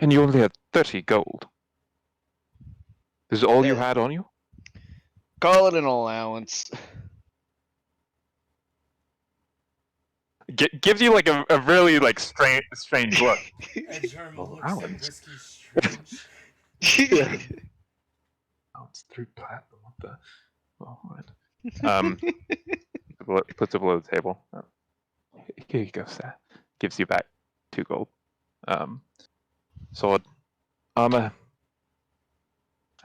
and you only had 30 gold. This is all you Yeah. had on you? Call it an allowance. Gives you like a really like strange look. And German Well, looks Alex. and Risky strange. Oh, it's 3 platinum. What the? Oh, right. Puts it below the table. Oh. Here you go, sir. Gives you back 2 gold. Sword, armor.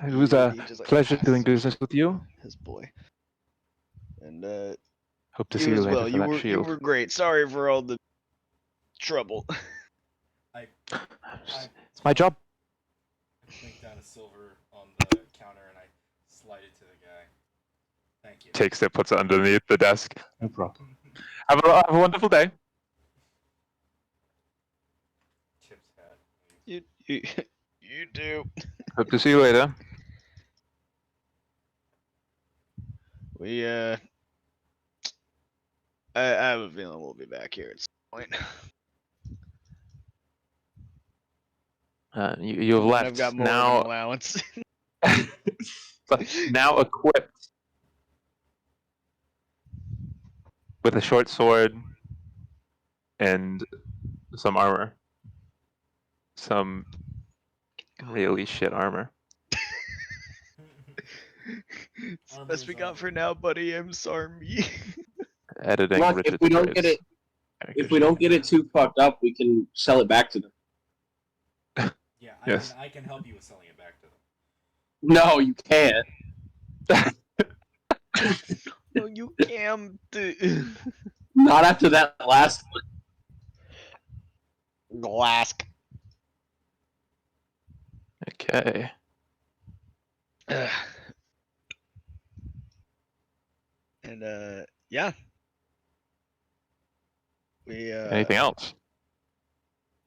It was a He just, like, pleasure passes doing it business with you. his boy. And Hope to you see you as later well. for You that were shield. great. Sorry for all the trouble. It's my job. I clink down a silver on the counter and I slide it to the guy. Thank you. Takes it, puts it underneath the desk. No problem. Have a wonderful day. Chip's hat. You do. Hope to see you later. We I have a feeling we'll be back here at some point. You've And left I've got more of now. an allowance. Now equipped with a short sword and some armor. Some really shit armor. It's the Armor best is we got armor. for now, buddy. I'm sorry. Editing Look, Richard if we don't get it, if we don't get it too fucked up, we can sell it back to them. Yeah, Yes. I can help you with selling it back to them. No, you can't. No, you can't. Not after that last one. Glask. Okay. Ugh. And yeah. We Anything else?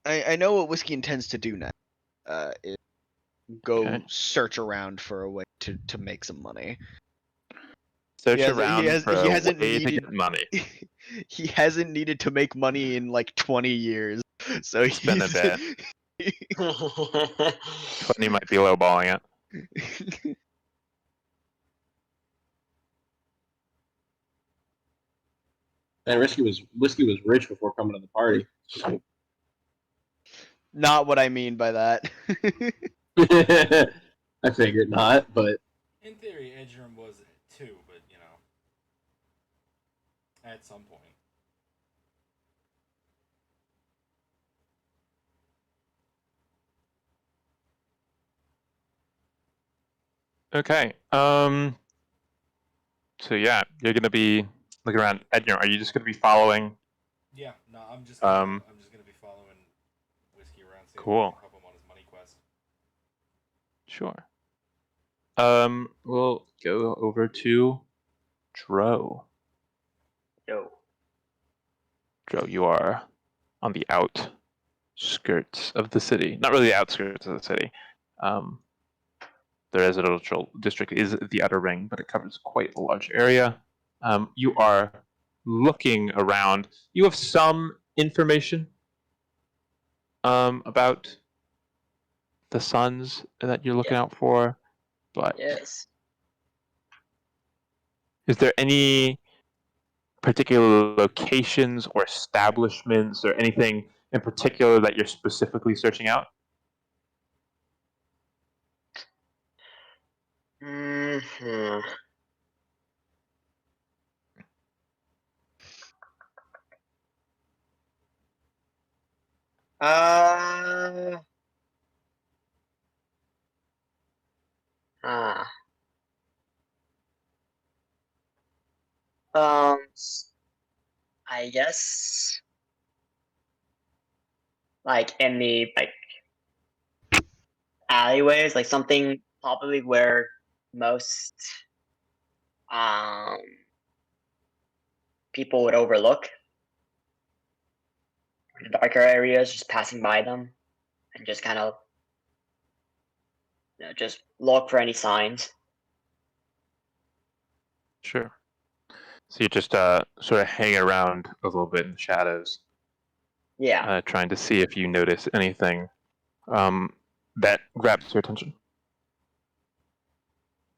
I know what Whiskey intends to do now. Is go Okay. search around for a way to make some money. Search has- he around has- for he a hasn't way to needed- get money. He hasn't needed to make money in like 20 years. So It's been a he's bit. 20 might be lowballing it. And Whiskey was rich before coming to the party. Not what I mean by that. I figured not, but In theory, Edgerum was too, but you know, at some point. Okay. So yeah, you're gonna be looking around. Edna, are you just gonna be following? Yeah, no, I'm just Um, gonna be following Whiskey around, see Cool. if I can help him on his money quest. Sure. We'll go over to Dro. Yo. Dro, you are on the outskirts of the city. Not really the outskirts of the city. The residential district is the outer ring, but it covers quite a large area. You are looking around. You have some information about the suns that you're looking out for, but Yes. is there any particular locations or establishments or anything in particular that you're specifically searching out? Hmm. Uh. Ah. I guess like in the like alleyways, like something probably where most um people would overlook the darker areas, just passing by them and just kind of just look for any signs. Sure. So you're just sort of hanging around a little bit in the shadows, Yeah. trying to see if you notice anything that grabs your attention.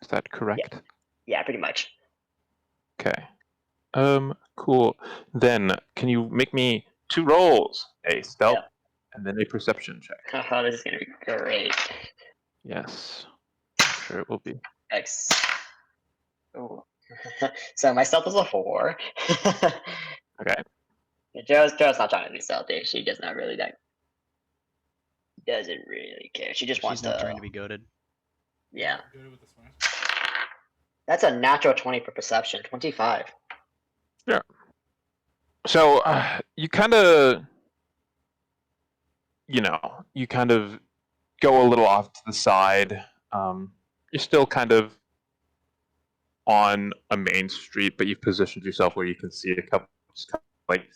Is that correct? Yeah, pretty much. Okay. Cool. Then can you make me 2 rolls? A stealth Yeah. and then a perception check. Oh, this is gonna be great. Yes. I'm sure it will be. X. Oh. So my stealth is a 4. Okay. Joe's not trying to be stealthy. She does not really doesn't really care. She just wants She's not to. trying to be goaded. Yeah. Go with the smash. That's a natural 20 for perception. 25. So you kind of, you kind of go a little off to the side. You're still kind of on a main street, but you've positioned yourself where you can see a couple, just kind of like,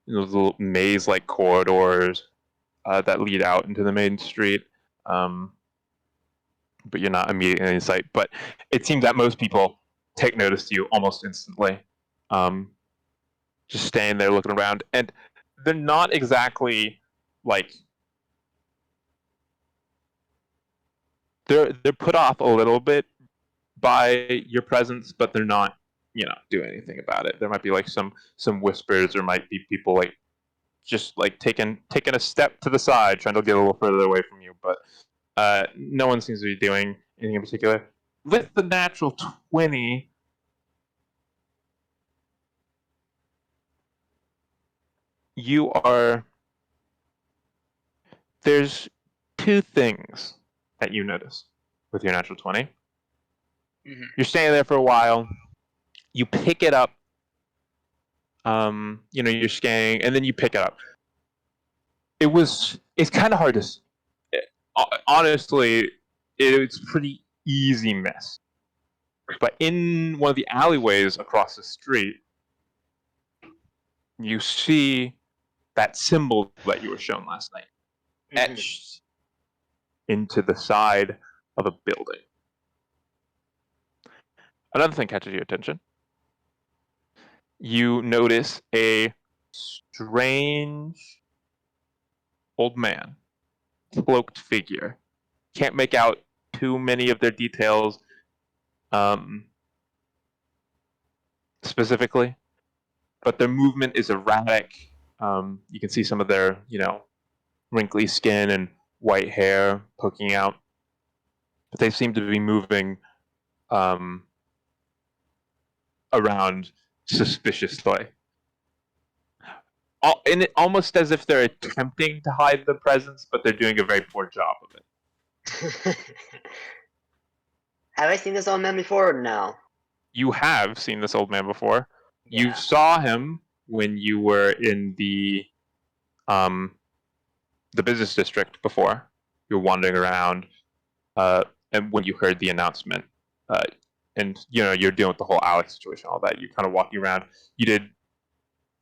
little maze-like corridors that lead out into the main street. But you're not immediately in sight. But it seems that most people take notice to you almost instantly. Just staying there looking around, and they're not exactly like they're put off a little bit by your presence, but they're not do anything about it. There might be like some whispers, or might be people like just like taking a step to the side, trying to get a little further away from you, but no one seems to be doing anything in particular. With the natural 20, there's two things that you notice with your natural 20. Mhm. You're standing there for a while, you pick it up, you're scanning, and then you pick it up. It's kind of hard to, honestly, it's pretty easy miss. But in one of the alleyways across the street, you see that symbol that you were shown last night Mhm. etched into the side of a building. Another thing catches your attention. You notice a strange old man, cloaked figure. Can't make out too many of their details specifically, but their movement is erratic. You can see some of their, wrinkly skin and white hair poking out, but they seem to be moving around suspiciously. Almost as if they're attempting to hide their presence, but they're doing a very poor job of it. Have I seen this old man before or no? You have seen this old man before. You Yeah. saw him when you were in the business district before. You were wandering around, and when you heard the announcement, and you're dealing with the whole Alex situation, all that. You're kind of walking around. You did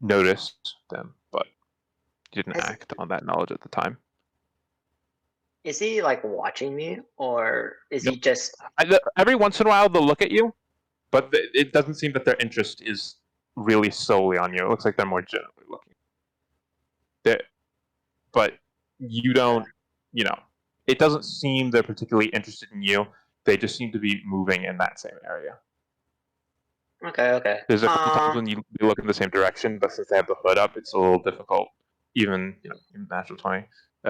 notice them, but you didn't Has- act on that knowledge at the time. Is he like watching me, or is he Nope. just? Every once in a while, they'll look at you, but it doesn't seem that their interest is really solely on you. It looks like they're more generally looking. But you don't, it doesn't seem they're particularly interested in you. They just seem to be moving in that same area. Okay, okay. There's a couple times when they look in the same direction, but since they have the hood up, it's a little difficult. Even in natural 20,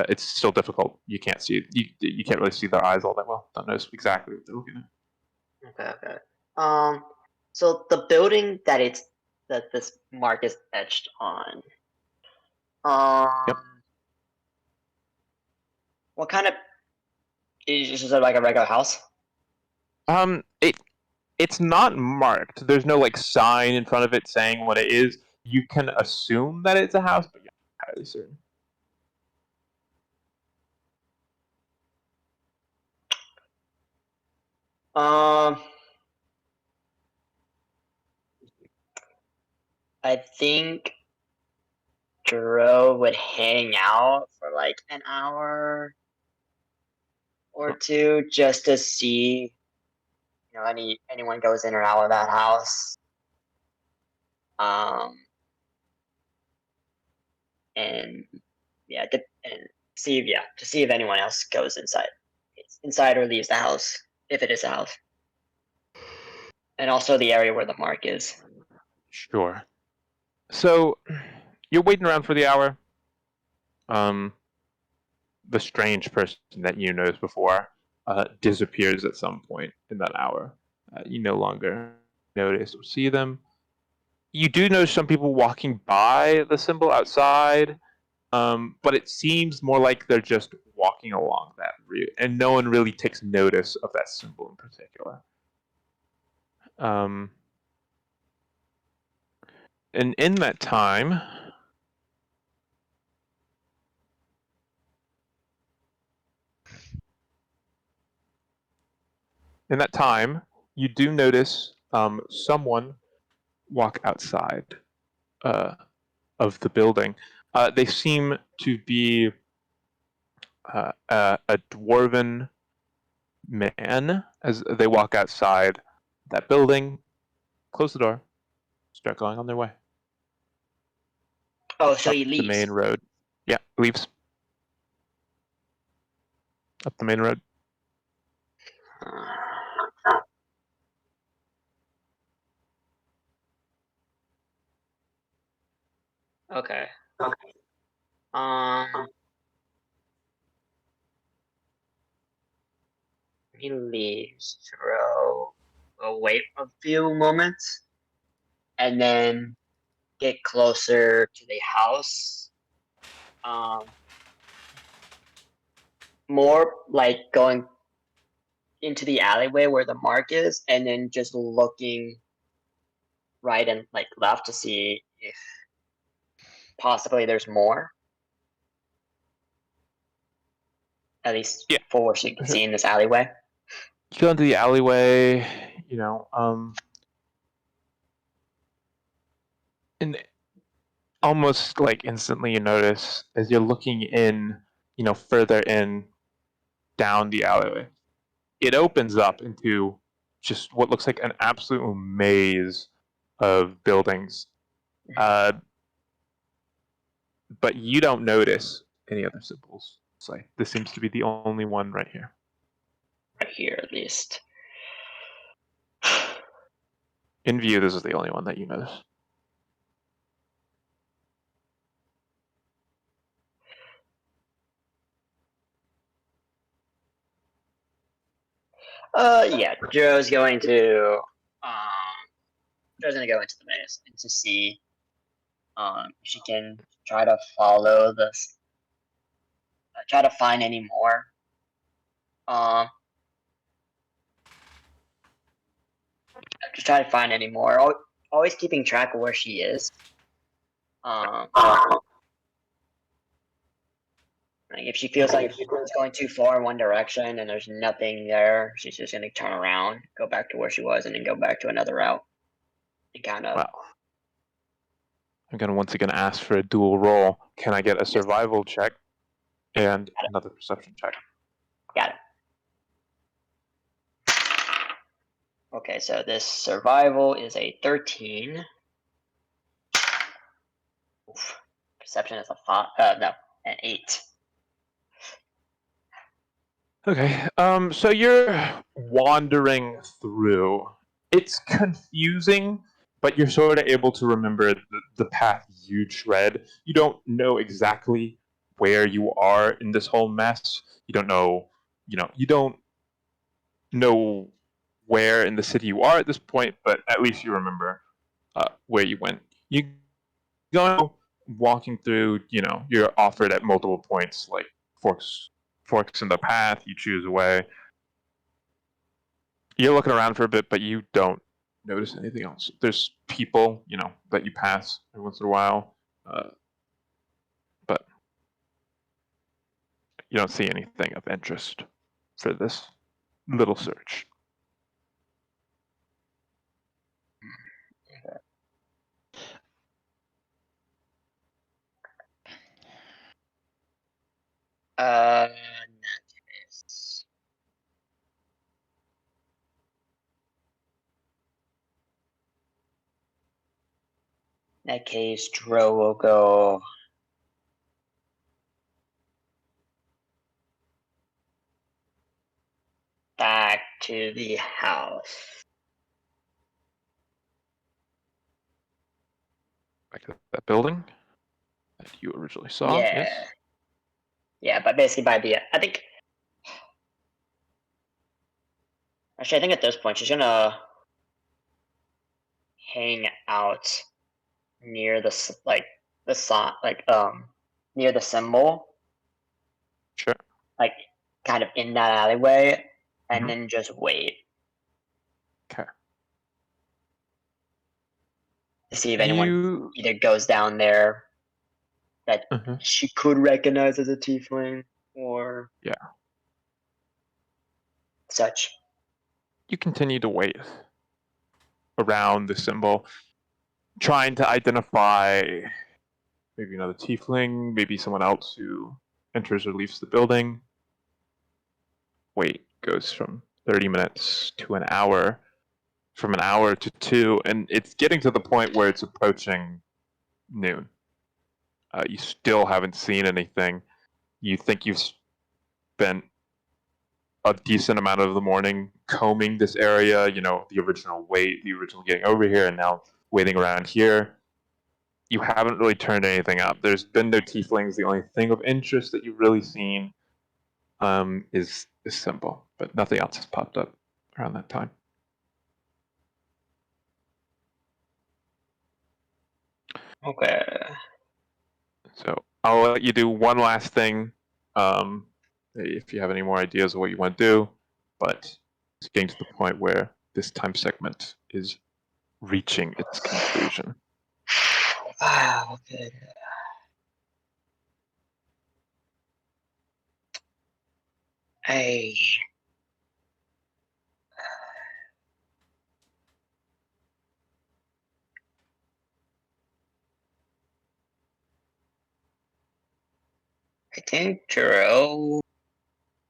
it's still difficult. You can't see you can't really see their eyes all that well. Don't notice exactly what they're looking at. Okay, okay. So the building that this mark is etched on. Yep. What kind of is it like a regular house? It's not marked. There's no like sign in front of it saying what it is. You can assume that it's a house, but you're not entirely certain. Um, I think Dro would hang out for like an hour or two just to see, anyone goes in or out of that house. And yeah, and to see if anyone else goes inside or leaves the house, if it is a house, and also the area where the mark is. Sure. So you're waiting around for the hour. The strange person that you noticed before disappears at some point in that hour. You no longer notice or see them. You do notice some people walking by the symbol outside, but it seems more like they're just walking along that route, and no one really takes notice of that symbol in particular. And in that time, you do notice someone walk outside of the building. They seem to be a dwarven man as they walk outside that building, close the door, start going on their way. Oh, so Up he the leaves. main road. Yeah, leaves. Up the main road. Okay. He leaves Dro. Will wait a few moments, and then get closer to the house. More like going into the alleyway where the mark is, and then just looking right and like left to see if possibly there's more. At least Yeah. for what you can see in this alleyway. You go into the alleyway, and almost like instantly you notice as you're looking in, further in down the alleyway, it opens up into just what looks like an absolute maze of buildings. But you don't notice any other symbols. It's like this seems to be the only one right here. Right here, at least. In view, this is the only one that you notice. Yeah, Joe's going to go into the maze and to see if she can try to follow this, try to find any more. Just try to find any more. Always keeping track of where she is. Like if she feels like it's going too far in one direction and there's nothing there, she's just gonna turn around, go back to where she was, and then go back to another route. And kind of. Well, I'm going to once again ask for a dual roll. Can I get a survival check and another perception check? Got it. Okay, so this survival is a 13. Oof. Perception is a 5. No, an 8. Okay, so you're wandering through. It's confusing, but you're sort of able to remember the path you tread. You don't know exactly where you are in this whole mess. You don't know, you don't know where in the city you are at this point, but at least you remember where you went. You go walking through, you're offered at multiple points, like forks in the path, you choose a way. You're looking around for a bit, but you don't notice anything else. There's people, that you pass every once in a while, but you don't see anything of interest for this little search. In that case. In that case, Dro will go. Back to the house. Back to that building that you originally saw. Yeah. Yes. Yeah, but basically by the I think actually I think at this point she's gonna hang out near the sign near the symbol, Sure. like kind of in that alleyway, and Mhm. then just wait Okay. to see if anyone You. either goes down there that Mhm. she could recognize as a tiefling or such. You continue to wait around the symbol, trying to identify maybe another tiefling, maybe someone else who enters or leaves the building. Wait goes from 30 minutes to an hour, from an hour to 2, and it's getting to the point where it's approaching noon. You still haven't seen anything. You think you've spent a decent amount of the morning combing this area, the original wait, the original getting over here, and now waiting around here. you haven't really turned anything up. There's been no tieflings. The only thing of interest that you've really seen is simple, but nothing else has popped up around that time. Okay. So I'll let you do one last thing, if you have any more ideas of what you want to do, but it's getting to the point where this time segment is reaching its conclusion. Okay. I I think Jarrell,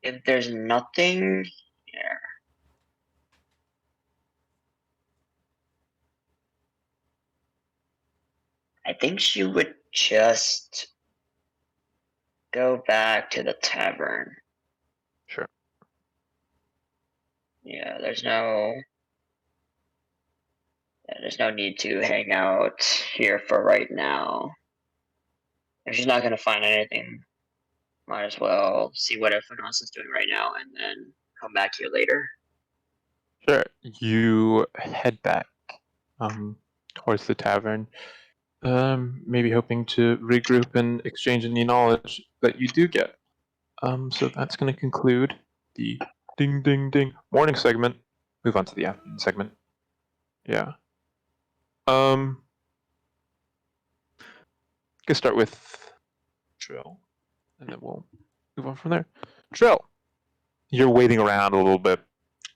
if there's nothing here, I think she would just go back to the tavern. Sure. Yeah, there's no need to hang out here for right now. If she's not gonna find anything, might as well see what everyone else is doing right now and then come back here later. Sure. You head back towards the tavern, maybe hoping to regroup and exchange any knowledge that you do get. So that's going to conclude the ding ding ding morning segment. Move on to the afternoon segment. Yeah. Gonna start with Drill, and then we'll move on from there. Drill, you're waiting around a little bit.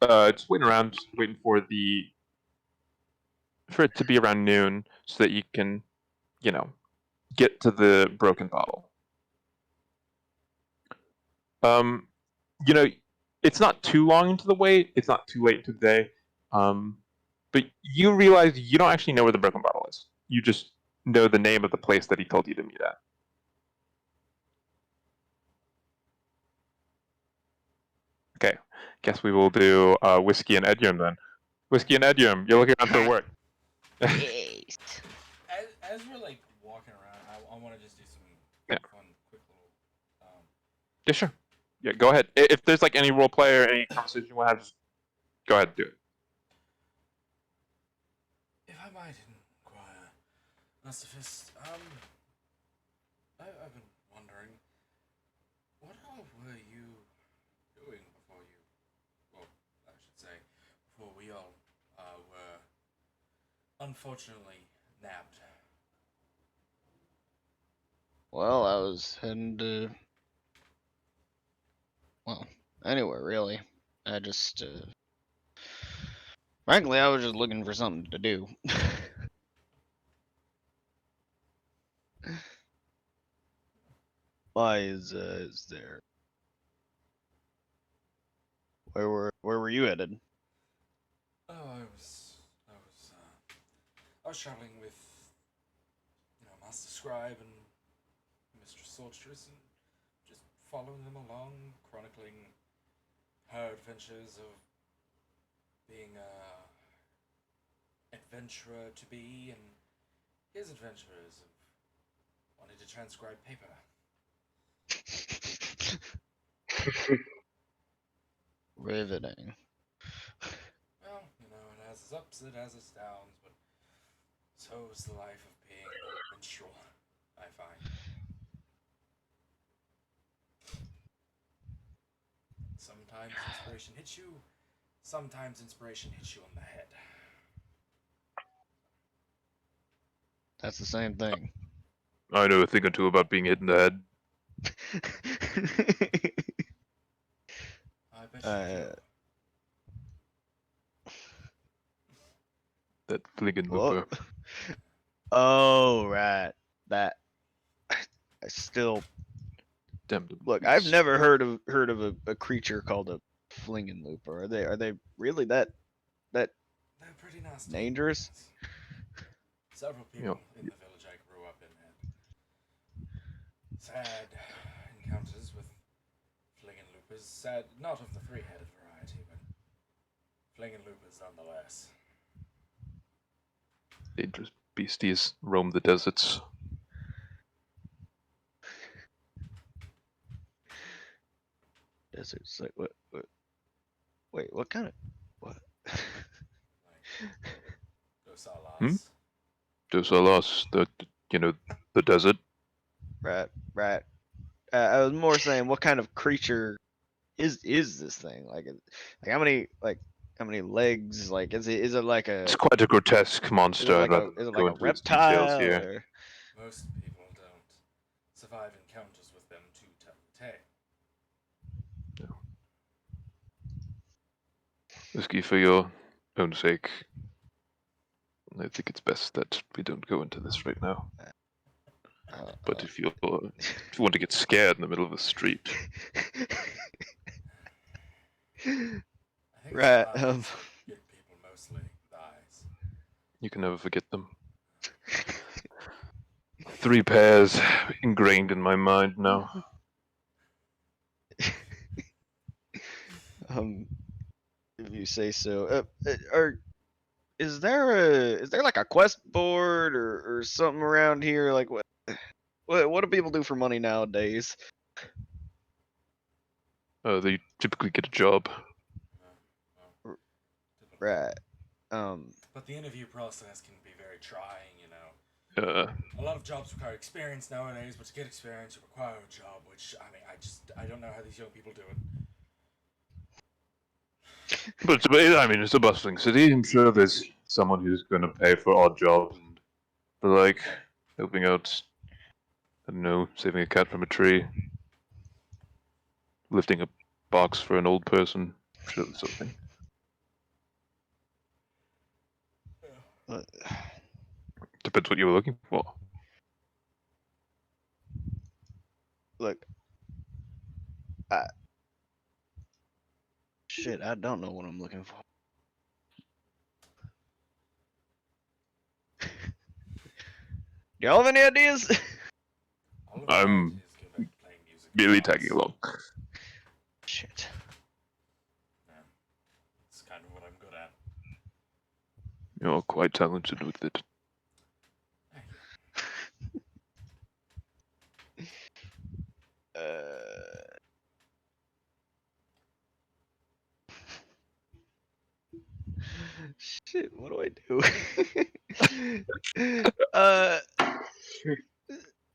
Just waiting around, just waiting for it to be around noon so that you can, get to the broken bottle. Um, you know, it's not too long into the wait. It's not too late into the day. But you realize you don't actually know where the broken bottle is. You just know the name of the place that he told you to meet at. Okay, guess we will do Whiskey and Edium then. Whiskey and Edium, you're looking around for work. Yes. As we're like walking around, I want to just do some Yeah. fun, quick little. Yeah, sure. Yeah, go ahead. If there's like any role play or any conversation you want to have, just go ahead and do it. If I might inquire, Master Fist, I've been wondering, what all were you doing before you, well, I should say, before we all were unfortunately nabbed? Well, I was heading to. Well, anywhere really. I just. Frankly, I was just looking for something to do. Why is there? Where were you headed? Oh, I was traveling with, Master Scribe and Mistress Sorceress, and just following them along, chronicling her adventures of being a adventurer to be, and his adventures of wanting to transcribe paper. Riveting. Well, it has its ups, it has its downs, but so is the life of being a minstrel, I find. Sometimes inspiration hits you, sometimes inspiration hits you on the head. That's the same thing. I know a thing or two about being hit in the head. I bet you do. That Fliggin What? Looper. Oh, right. That. I still Damn the look. I've beast. never heard of a creature called a flinging looper. Are they really that They're pretty nasty. dangerous? Several people in the village I grew up in had sad encounters with flinging loopers. Sad, not of the three-headed variety, but flinging loopers nonetheless. Dangerous beasties roam the deserts. Deserts, like what? Wait, what kind of what? Dos Alas. Hmm? Dos Alas, the desert. Right, right. I was more saying, what kind of creature is this thing? Like how many legs? Like, is it like a It's quite a grotesque monster. I'd rather is it go like a into its details reptile? here. Or... Most people don't survive encounters with them to tell the tale. Whiskey, for your own sake, I think it's best that we don't go into this right now. But if you want to get scared in the middle of the street, I think Right, spies get people mostly with eyes. you can never forget them. 3 pairs ingrained in my mind now. If you say so. Is there like a quest board or something around here? Like what do people do for money nowadays? They typically get a job. Right. But the interview process can be very trying, you know. A lot of jobs require experience nowadays, but to get experience, you require a job, which, I mean, I don't know how these young people do it. But I mean, it's a bustling city. I'm sure there's someone who's going to pay for odd jobs and for like helping out. I don't know, saving a cat from a tree, lifting a box for an old person. I'm sure there's something. Depends what you were looking for. Look. Shit, I don't know what I'm looking for. Do y'all have any ideas? All of my I'm ideas go back to playing music and Really dance. tagging along. Shit. Yeah. It's kind of what I'm good at. You're quite talented with it. Thank you. Shit, what do I do?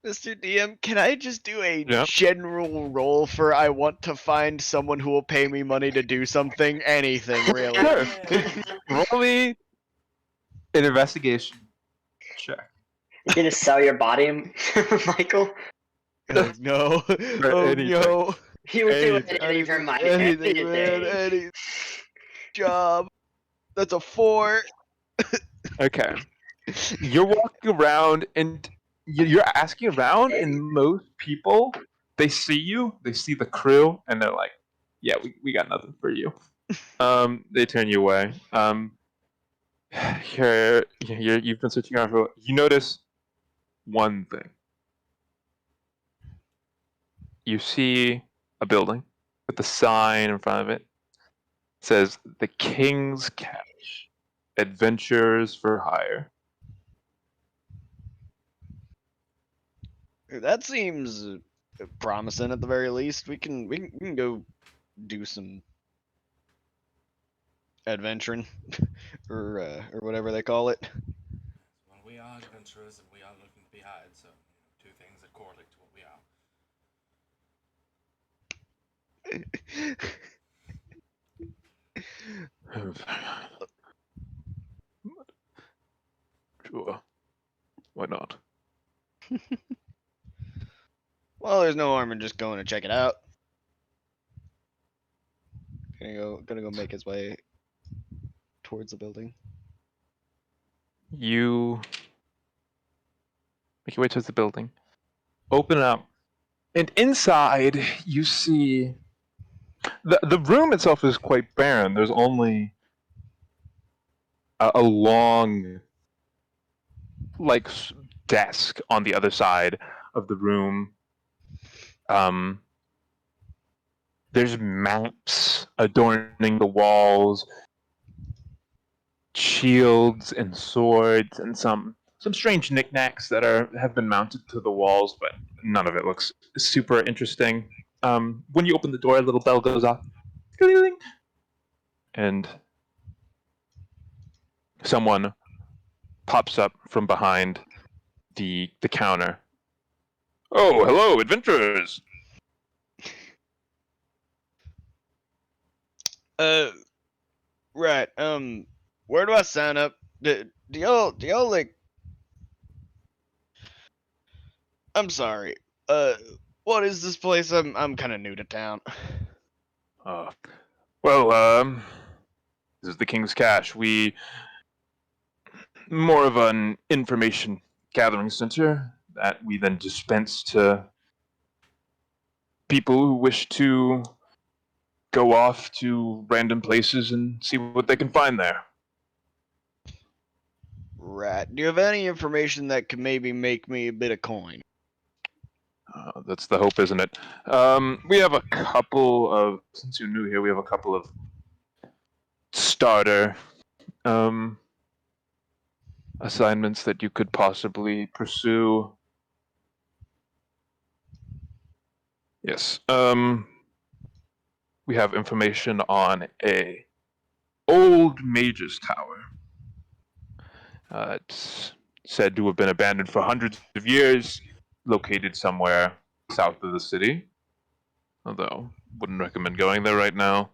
Mr. DM, can I just do a Yep. general roll for I want to find someone who will pay me money to do something? Anything, really. Sure. Yeah. Roll me an investigation check. You gonna sell your body, Michael? Oh, no. Oh, anything. no. He would do Anything. anything for money. Anything, man. Any job. That's a 4. Okay. You're walking around and you're asking around, and most people, they see you, they see the crew, and they're like, "Yeah, we got nothing for you." They turn you away. You've been searching around for. You notice one thing. You see a building with a sign in front of it. It says "The King's Cache, Adventures for Hire." That seems promising at the very least. We can go do some adventuring or whatever they call it. Well, we are adventurers and we are looking to be hired, so two things that correlate to what we are. Sure. Why not? Well, there's no harm in just going to check it out. Gonna go make his way towards the building. You make your way towards the building, open it up, and inside you see the room itself is quite barren. There's only a long desk on the other side of the room. There's maps adorning the walls, shields and swords, and some some strange knickknacks that have been mounted to the walls, but none of it looks super interesting. When you open the door, a little bell goes off, and someone pops up from behind the counter. Oh, hello, adventurers! Right. Where do I sign up? Do y'all like? I'm sorry. What is this place? I'm kind of new to town. Well, this is the King's Cache. We more of an information gathering center that we then dispense to people who wish to go off to random places and see what they can find there. Right. Do you have any information that could maybe make me a bit of coin? That's the hope, isn't it? We have a couple of, since you're new here, we have a couple of starter assignments that you could possibly pursue. Yes. We have information on a old mage's tower. It's said to have been abandoned for hundreds of years, located somewhere south of the city. Although, wouldn't recommend going there right now.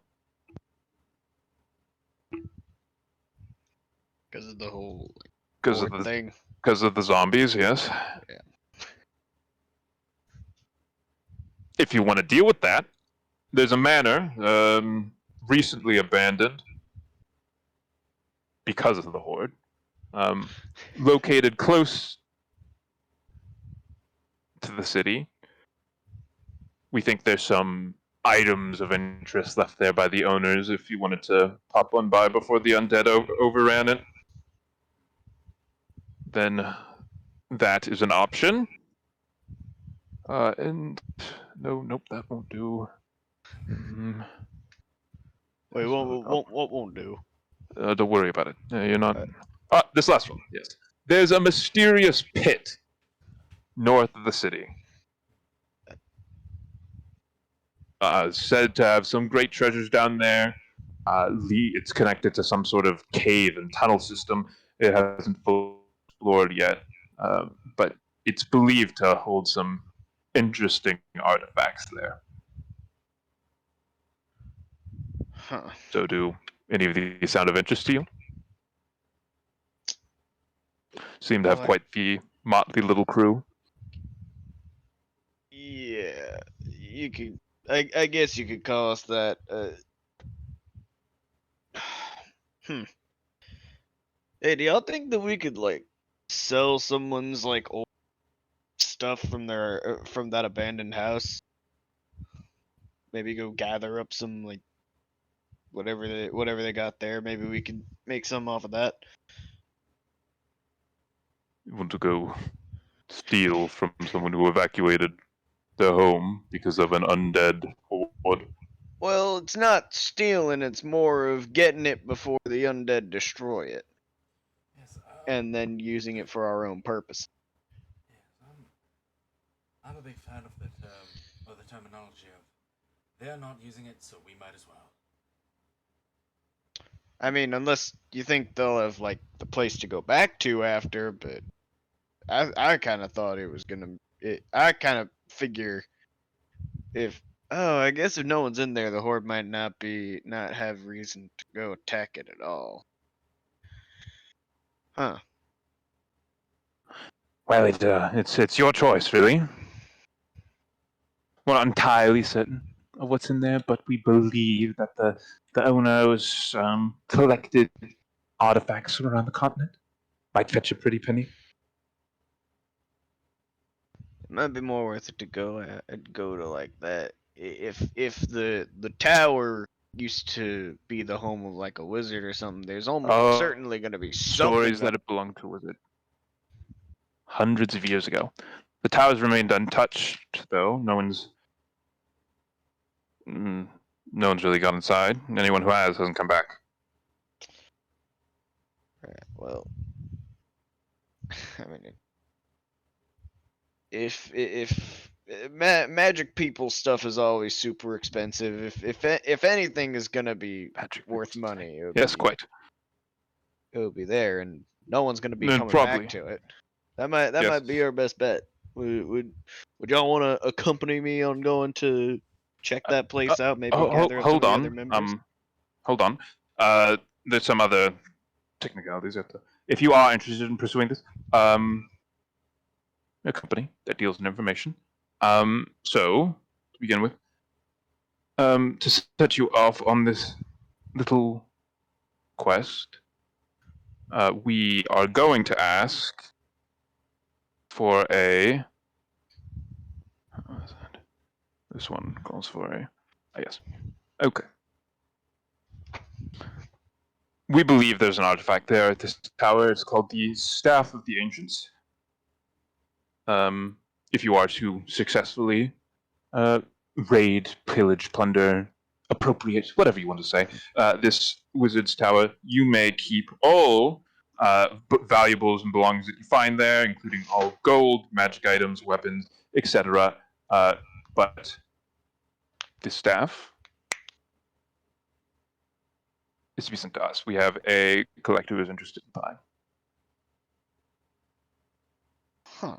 Because of the whole Because of horde the thing. because of the zombies, yes. Yeah. If you want to deal with that, there's a manor recently abandoned because of the horde, located close to the city. We think there's some items of interest left there by the owners if you wanted to pop one by before the undead overran it. Then that is an option. And nope, that won't do. Wait, There's another couple. what won't do? Don't worry about it. You're not. This last one, yes. There's a mysterious pit north of the city. Said to have some great treasures down there. It's connected to some sort of cave and tunnel system. It hasn't fully explored yet, but it's believed to hold some interesting artifacts there. Huh. So, do any of these sound of interest to you? Seem to have Well, quite the motley little crew. Yeah, you could. I guess you could call us that. Hey, do y'all think that we could like sell someone's like old stuff from their from that abandoned house? Maybe go gather up some like whatever they got there. Maybe we could make some off of that. You want to go steal from someone who evacuated their home because of an undead horde? Well, it's not stealing, it's more of getting it before the undead destroy it, Yes, and then using it for our own purpose. yes, I'm a big fan of the term, or the terminology of, they're not using it, so we might as well. I mean, unless you think they'll have like the place to go back to after, but I kind of thought it was gonna. I kind of figure if I guess if no one's in there, the horde might not have reason to go attack it at all. Huh. Well, it's your choice, really. We're not entirely certain of what's in there, but we believe that the owners collected artifacts from around the continent. Might fetch a pretty penny. It might be more worth it to go to like that. If the tower used to be the home of like a wizard or something, there's almost certainly gonna be Stories something. that it belonged to a wizard. Hundreds of years ago. The towers remained untouched, though. No one's really gone inside. Anyone who hasn't come back. Right, well, I mean, if magic people stuff is always super expensive. If anything is gonna be Patrick, worth money, yes, quite. it'll be there, and no one's gonna be Then coming probably. back to it. That might Yes. be our best bet. Would y'all want to accompany me on going to check that place out? Maybe gather up some Hold of the on. other members. Hold on. There's some other technicalities. If you are interested in pursuing this, a company that deals in information. So to begin with, to set you off on this little quest, we are going to ask for a. This one calls for a. Yes. Okay. We believe there's an artifact there at this tower. It's called the Staff of the Ancients. If you are to successfully raid, pillage, plunder, appropriate, whatever you want to say, this wizard's tower, you may keep all valuables and belongings that you find there, including all gold, magic items, weapons, etc. But the staff is to be sent to us. We have a collector who is interested in buying. Huh.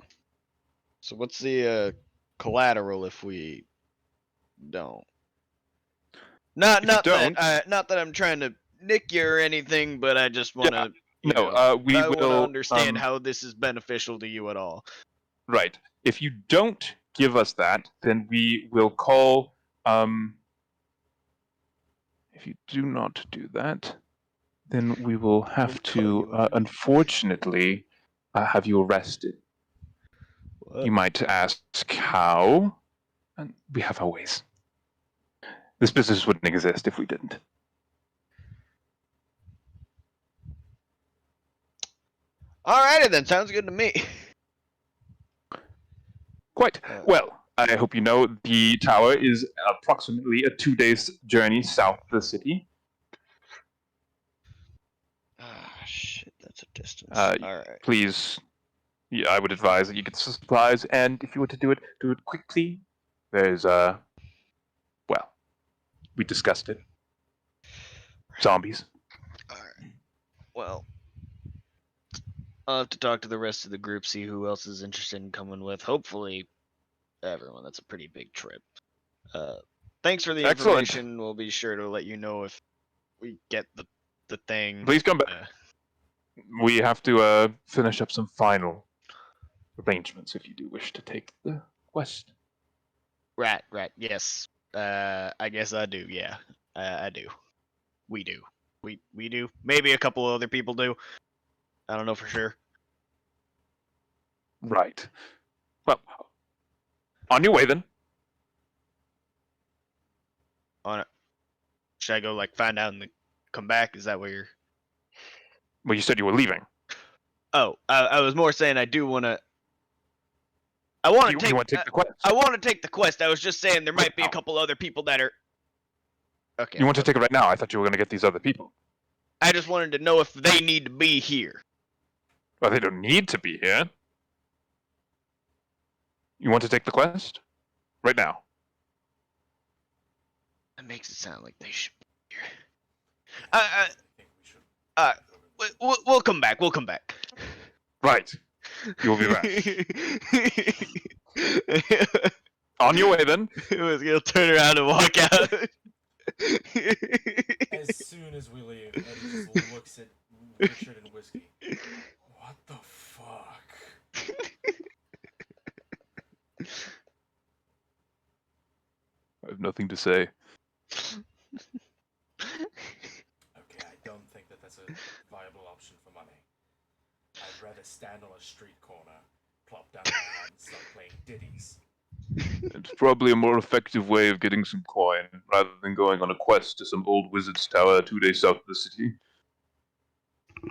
So what's the collateral if we don't? Not If you that I'm trying to nick you or anything, but I just want to. We I want to will understand how this is beneficial to you at all. Right. If you don't give us that, then we will call. If you do not do that, then we will have to, unfortunately, have you arrested. What? You might ask how, and we have our ways. This business wouldn't exist if we didn't. Alrighty then, sounds good to me. Quite. Well, I hope you know the tower is approximately a 2 days journey south of the city. Ah, shit, that's a distance. Uh, Alright. Please, yeah, I would advise that you get supplies, and if you were to do it quickly. There's, well, we discussed it. Zombies. Alright. Well, I'll have to talk to the rest of the group, see who else is interested in coming with. Hopefully, everyone. That's a pretty big trip. Thanks for the Excellent. information. We'll be sure to let you know if we get the thing. Please come back. We have to finish up some final arrangements if you do wish to take the quest. Right. Yes. I guess I do. Yeah. I do. We do. We do. Maybe a couple other people do. I don't know for sure. Right. Well, on your way then. On it. Should I go like find out and then come back? Is that where you're? Well, you said you were leaving. Oh, I was more saying I do want to. I want to You take. want to take the quest? I want to take the quest. I was just saying there might be a now. couple other people that are. Okay. You want to take it right now? I thought you were going to get these other people. I just wanted to know if they need to be here. Well, they don't need to be here. You want to take the quest? Right now. That makes it sound like they should be here. I think we should. We'll come back. We'll come back. Right. You'll be back. On your way then. He'll turn around and walk out. As soon as we leave, Eddie just looks at Richard and Whiskey. What the fuck? I have nothing to say. Okay, I don't think that that's a viable option for money. I'd rather stand on a street corner, plop down my hat and start playing ditties. It's probably a more effective way of getting some coin, rather than going on a quest to some old wizard's tower 2 days south of the city.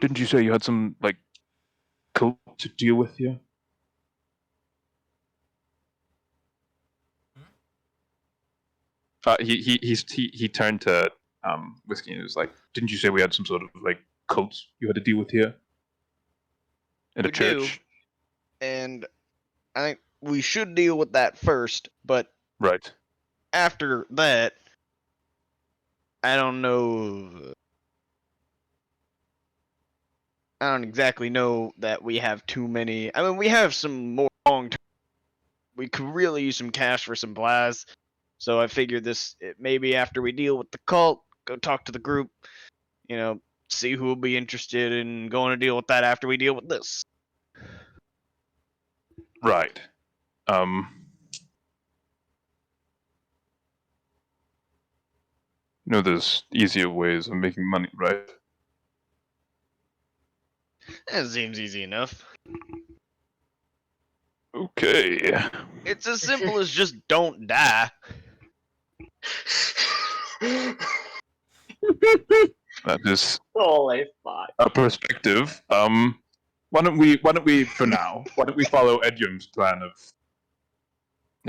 Didn't you say you had some, like, cult to deal with here? He turned to Whiskey and was like, "Didn't you say we had some sort of like cult you had to deal with here in a We do. church?" and I think we should deal with that first. But Right. after that, I don't know. I don't exactly know that we have too many. I mean, we have some more long term. We could really use some cash for some blasts. So I figured maybe after we deal with the cult, go talk to the group, see who will be interested in going to deal with that after we deal with this. Right. There's easier ways of making money, right? That seems easy enough. Okay. It's as simple as just don't die. That is Holy fuck. a perspective. Why don't we for now? Why don't we follow Edgum's plan of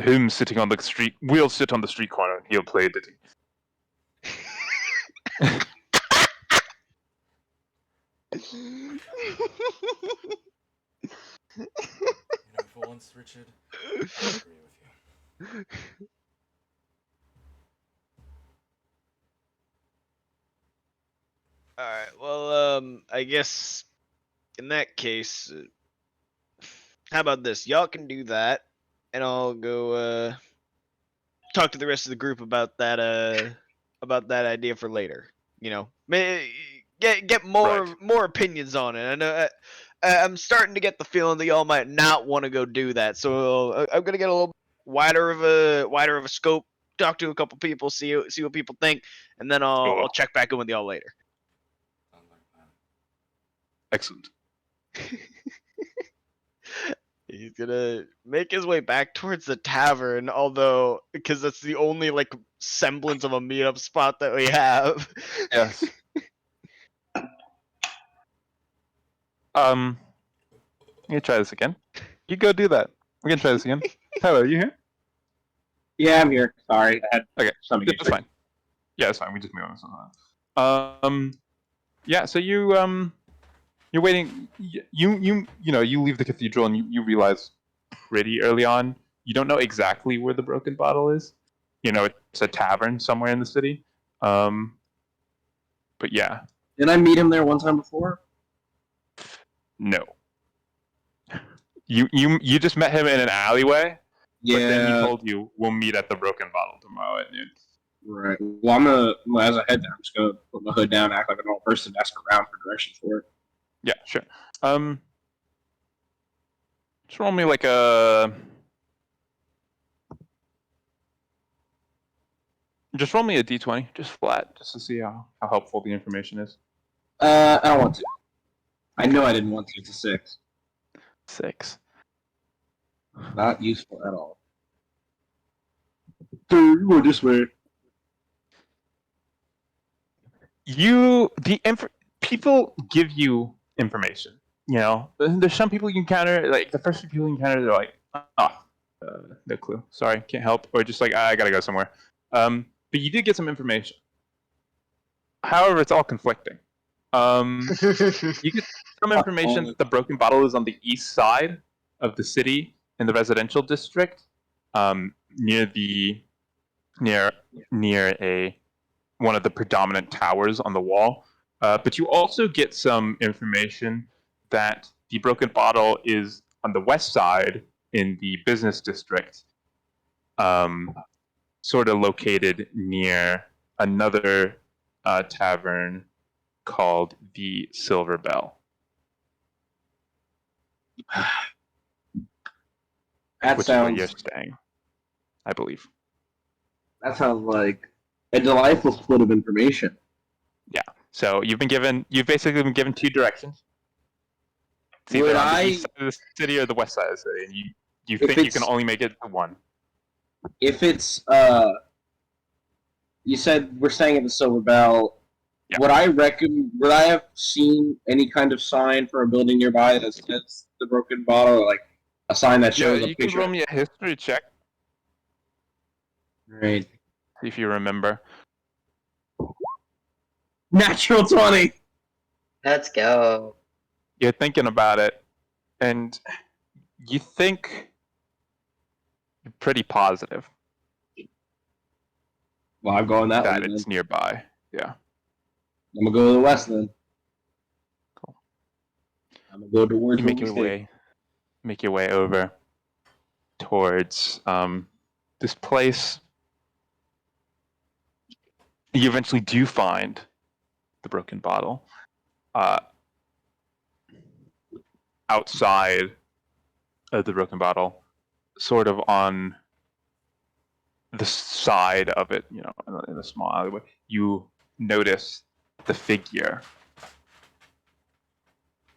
him sitting on the street? We'll sit on the street corner and he'll play Diddy. For once, Richard, I agree with you. Alright, well, I guess in that case, how about this? Y'all can do that, and I'll go, talk to the rest of the group about that idea for later. Get more Right. more opinions on it. I know I'm starting to get the feeling that y'all might not want to go do that, so I'm gonna get a little wider of a scope. Talk to a couple people, see what people think, and then I'll check back in with y'all later. Sounds like a plan. Excellent. He's gonna make his way back towards the tavern, although because that's the only semblance of a meetup spot that we have. Yes. I'm gonna try this again. You go do that. We're gonna try this again. Hello, you here? Yeah, I'm here. Sorry, I had Okay, something. that's fine. Yeah, it's fine. We just move on. Yeah. So you're waiting. You leave the cathedral and you realize pretty early on you don't know exactly where the broken bottle is. It's a tavern somewhere in the city. But yeah, Did I meet him there one time before? no. You just met him in an alleyway. But then he told you we'll meet at the broken bottle tomorrow at noon. Right. Well, as I head down, I'm just gonna put my hood down, act like a normal person, ask around for directions for it. Yeah, sure. Just roll me like a. Just roll me a d20, just flat, just to see how helpful the information is. I don't want to. I know I didn't want to. It's a 6. 6. Not useful at all. Dude, you go this way. People give you information. There's some people you encounter, like the first few people you encounter, they're like, no clue. Sorry, can't help, or just like I gotta go somewhere. But you did get some information. However, it's all conflicting. You get some information that the broken bottle is on the east side of the city in the residential district, near one of the predominant towers on the wall. But you also get some information that the broken bottle is on the west side in the business district, sort of located near another tavern called the Silver Bell. That which is where you're sounds. staying, I believe. That sounds like a delightful split of information. So you've basically been given 2 directions. It's either Would on the I- east side of the city or the west side of the city, and you If think you it's- can only make it to one. If it's you said we're staying at the Silver Bell. Yeah. Would I have seen any kind of sign for a building nearby that says the broken bottle, or like a sign that Yeah, shows a you can picture? roll me a history check, Great. see if you remember. Natural 20. Let's go. You're thinking about it, and You think you're pretty positive Well, I'm going that way that then. it's nearby. Yeah. I'm gonna go to the west then. Cool. I'm gonna go towards You where we stay. make your way over towards this place. You eventually do find the broken bottle outside of the broken bottle, sort of on the side of it, you know, in a small alleyway. You notice the figure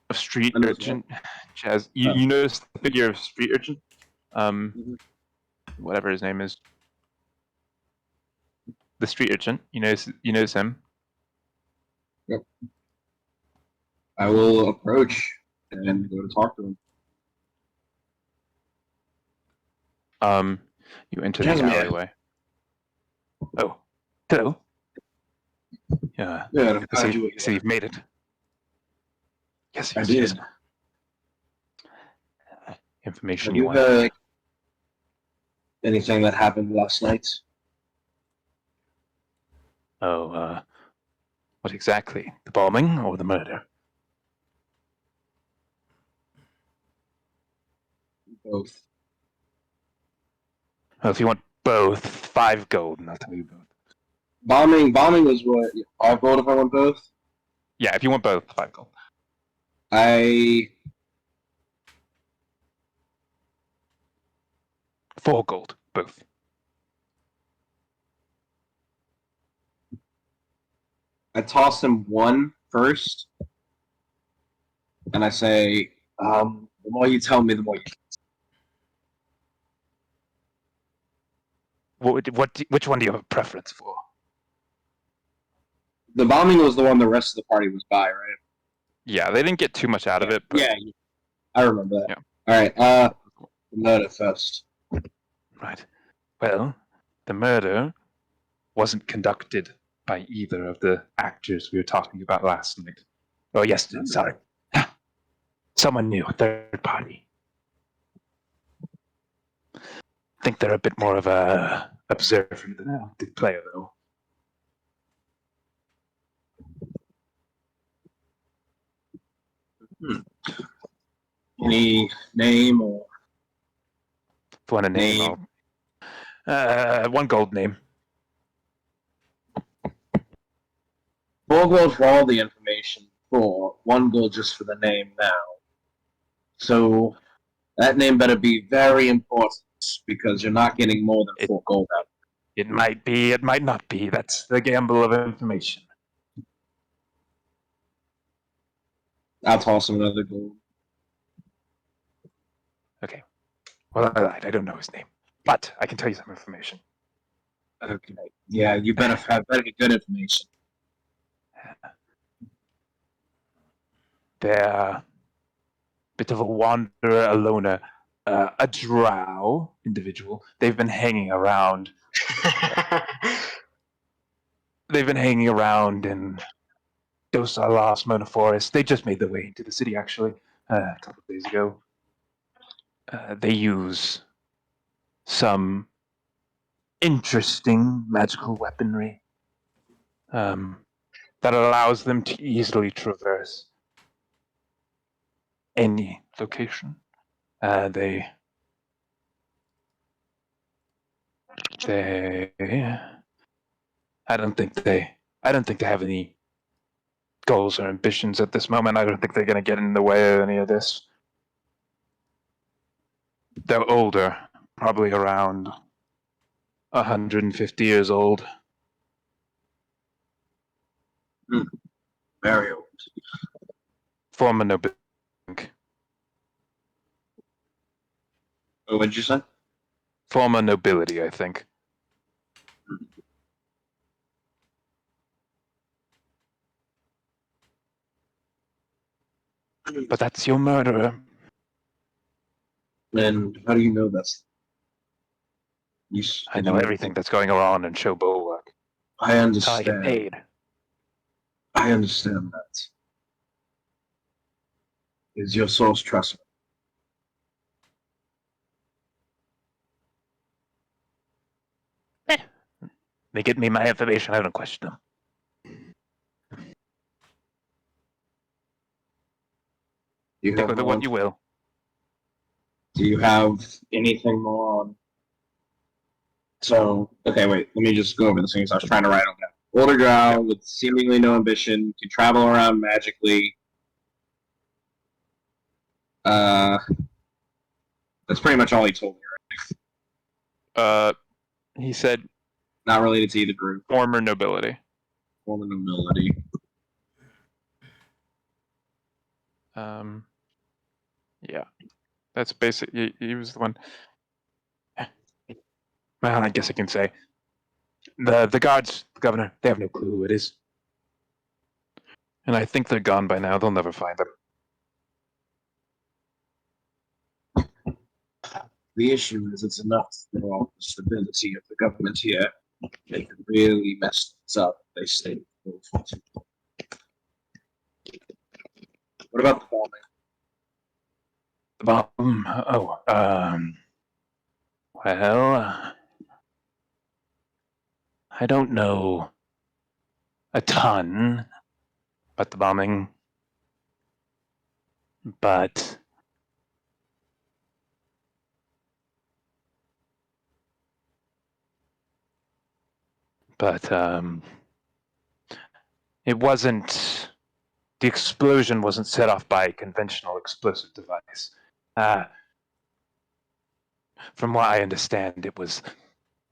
of street I notice urchin. Chaz, you notice the figure of street urchin, whatever his name is. The street urchin. You notice him. I will approach and go to talk to him. You enter the Jasmine. alleyway. Oh, hello. Yeah. Yeah, I see you've made it. Yes, I yes, did. yes. Information Have you you want. heard anything that happened last night? Oh, what exactly? The bombing or the murder? Both. Well, if you want both, 5 gold, and I'll tell you both. Bombing was what? 5 gold if I want both? Yeah, if you want both, 5 gold. I 4 gold, both. toss him one first, and I say, the more you tell me, the more you. Which one do you have a preference for? The bombing was the one the rest of the party was by, right? Yeah, they didn't get too much out of it, but Yeah, I remember that. Yeah. All right, the murder first. right. Well, the murder wasn't conducted by either of the actors we were talking about last night. Oh, yesterday, sorry. Someone new, a third party. I think they're a bit more of a observer than an active player, though. Any name or If you want a name, I'll... 1 gold name. 4 gold for all the information, 1 gold just for the name now. So that name better be very important because you're not getting more than 4 gold out. It might be, it might not be. That's the gamble of information. I'll toss him another gold. Okay. Well, I don't know his name, but I can tell you some information. Okay. Yeah, you better get good information. They're a bit of a wanderer, a loner, a drow individual. They've been hanging around. They've been hanging around in Dos Alas Mona Forest. They just made their way into the city, actually, a couple of days ago. They use some interesting magical weaponry that allows them to easily traverse any location. They I don't think they have any goals or ambitions at this moment. I don't think they're going to get in the way of any of this. They're older, probably around 150 years old. Very old. Former nobility. What did you say? Former nobility, I think. But that's your murderer. And how do you know that's? I know everything that's going on in Show Bulwark. I That's how I get understand. paid. I understand that. Is your source trustworthy? They get me my information. I don't question them. Do you Take have with it more, what you will. do you have anything more on? So, okay, wait. Let me just go over the things I was trying to write on down. Older drow with seemingly no ambition can travel around magically. That's pretty much all he told me. Right? He said Not related to either group. former nobility. Former nobility. Yeah, that's basic. He was the one. Well, I guess I can say the guards, the governor, they have no clue who it is, and I think they're gone by now. They'll never find them. The issue is it's enough to throw off the stability of the government here. They could really mess things up if they stay. What about the bombing? The bomb. Oh, well, I don't know a ton about the bombing, but it wasn't. The explosion wasn't set off by a conventional explosive device. From what I understand, it was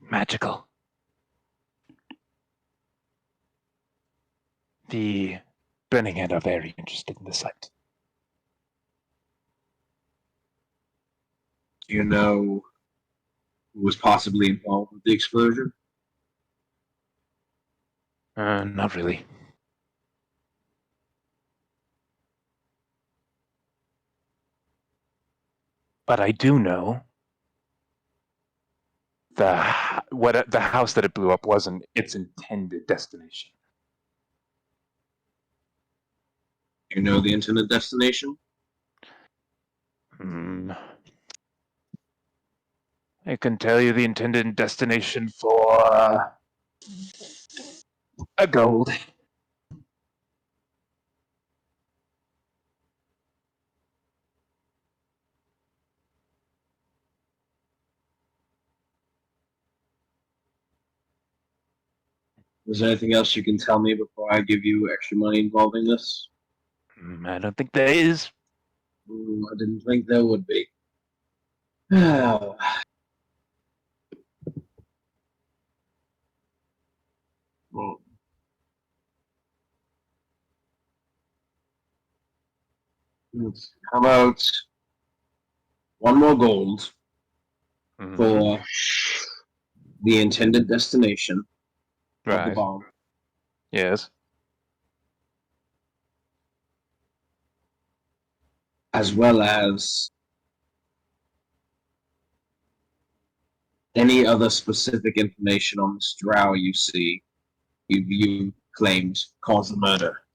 magical. The Burning Hand are very interested in the site. Do you know who was possibly involved with the explosion? Not really. But I do know the house that it blew up wasn't its intended destination. Do you know the intended destination? I can tell you the intended destination for a gold. Is there anything else you can tell me before I give you extra money involving this? I don't think there is. I didn't think there would be. Well, how about one more gold for the intended destination of the Right. bomb, Yes. as well as any other specific information on this drow you see you claimed caused the murder.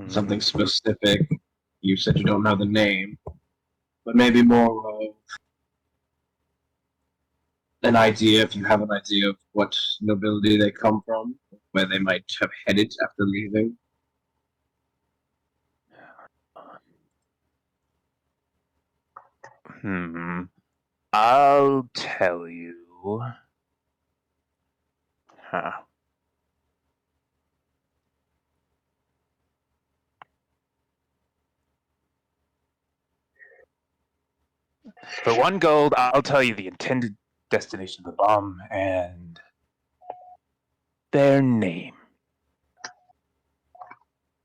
Something specific. You said you don't know the name, but maybe more of an idea, if you have an idea of what nobility they come from, where they might have headed after leaving. I'll tell you. Huh. For one gold, I'll tell you the intended destination of the bomb and their name.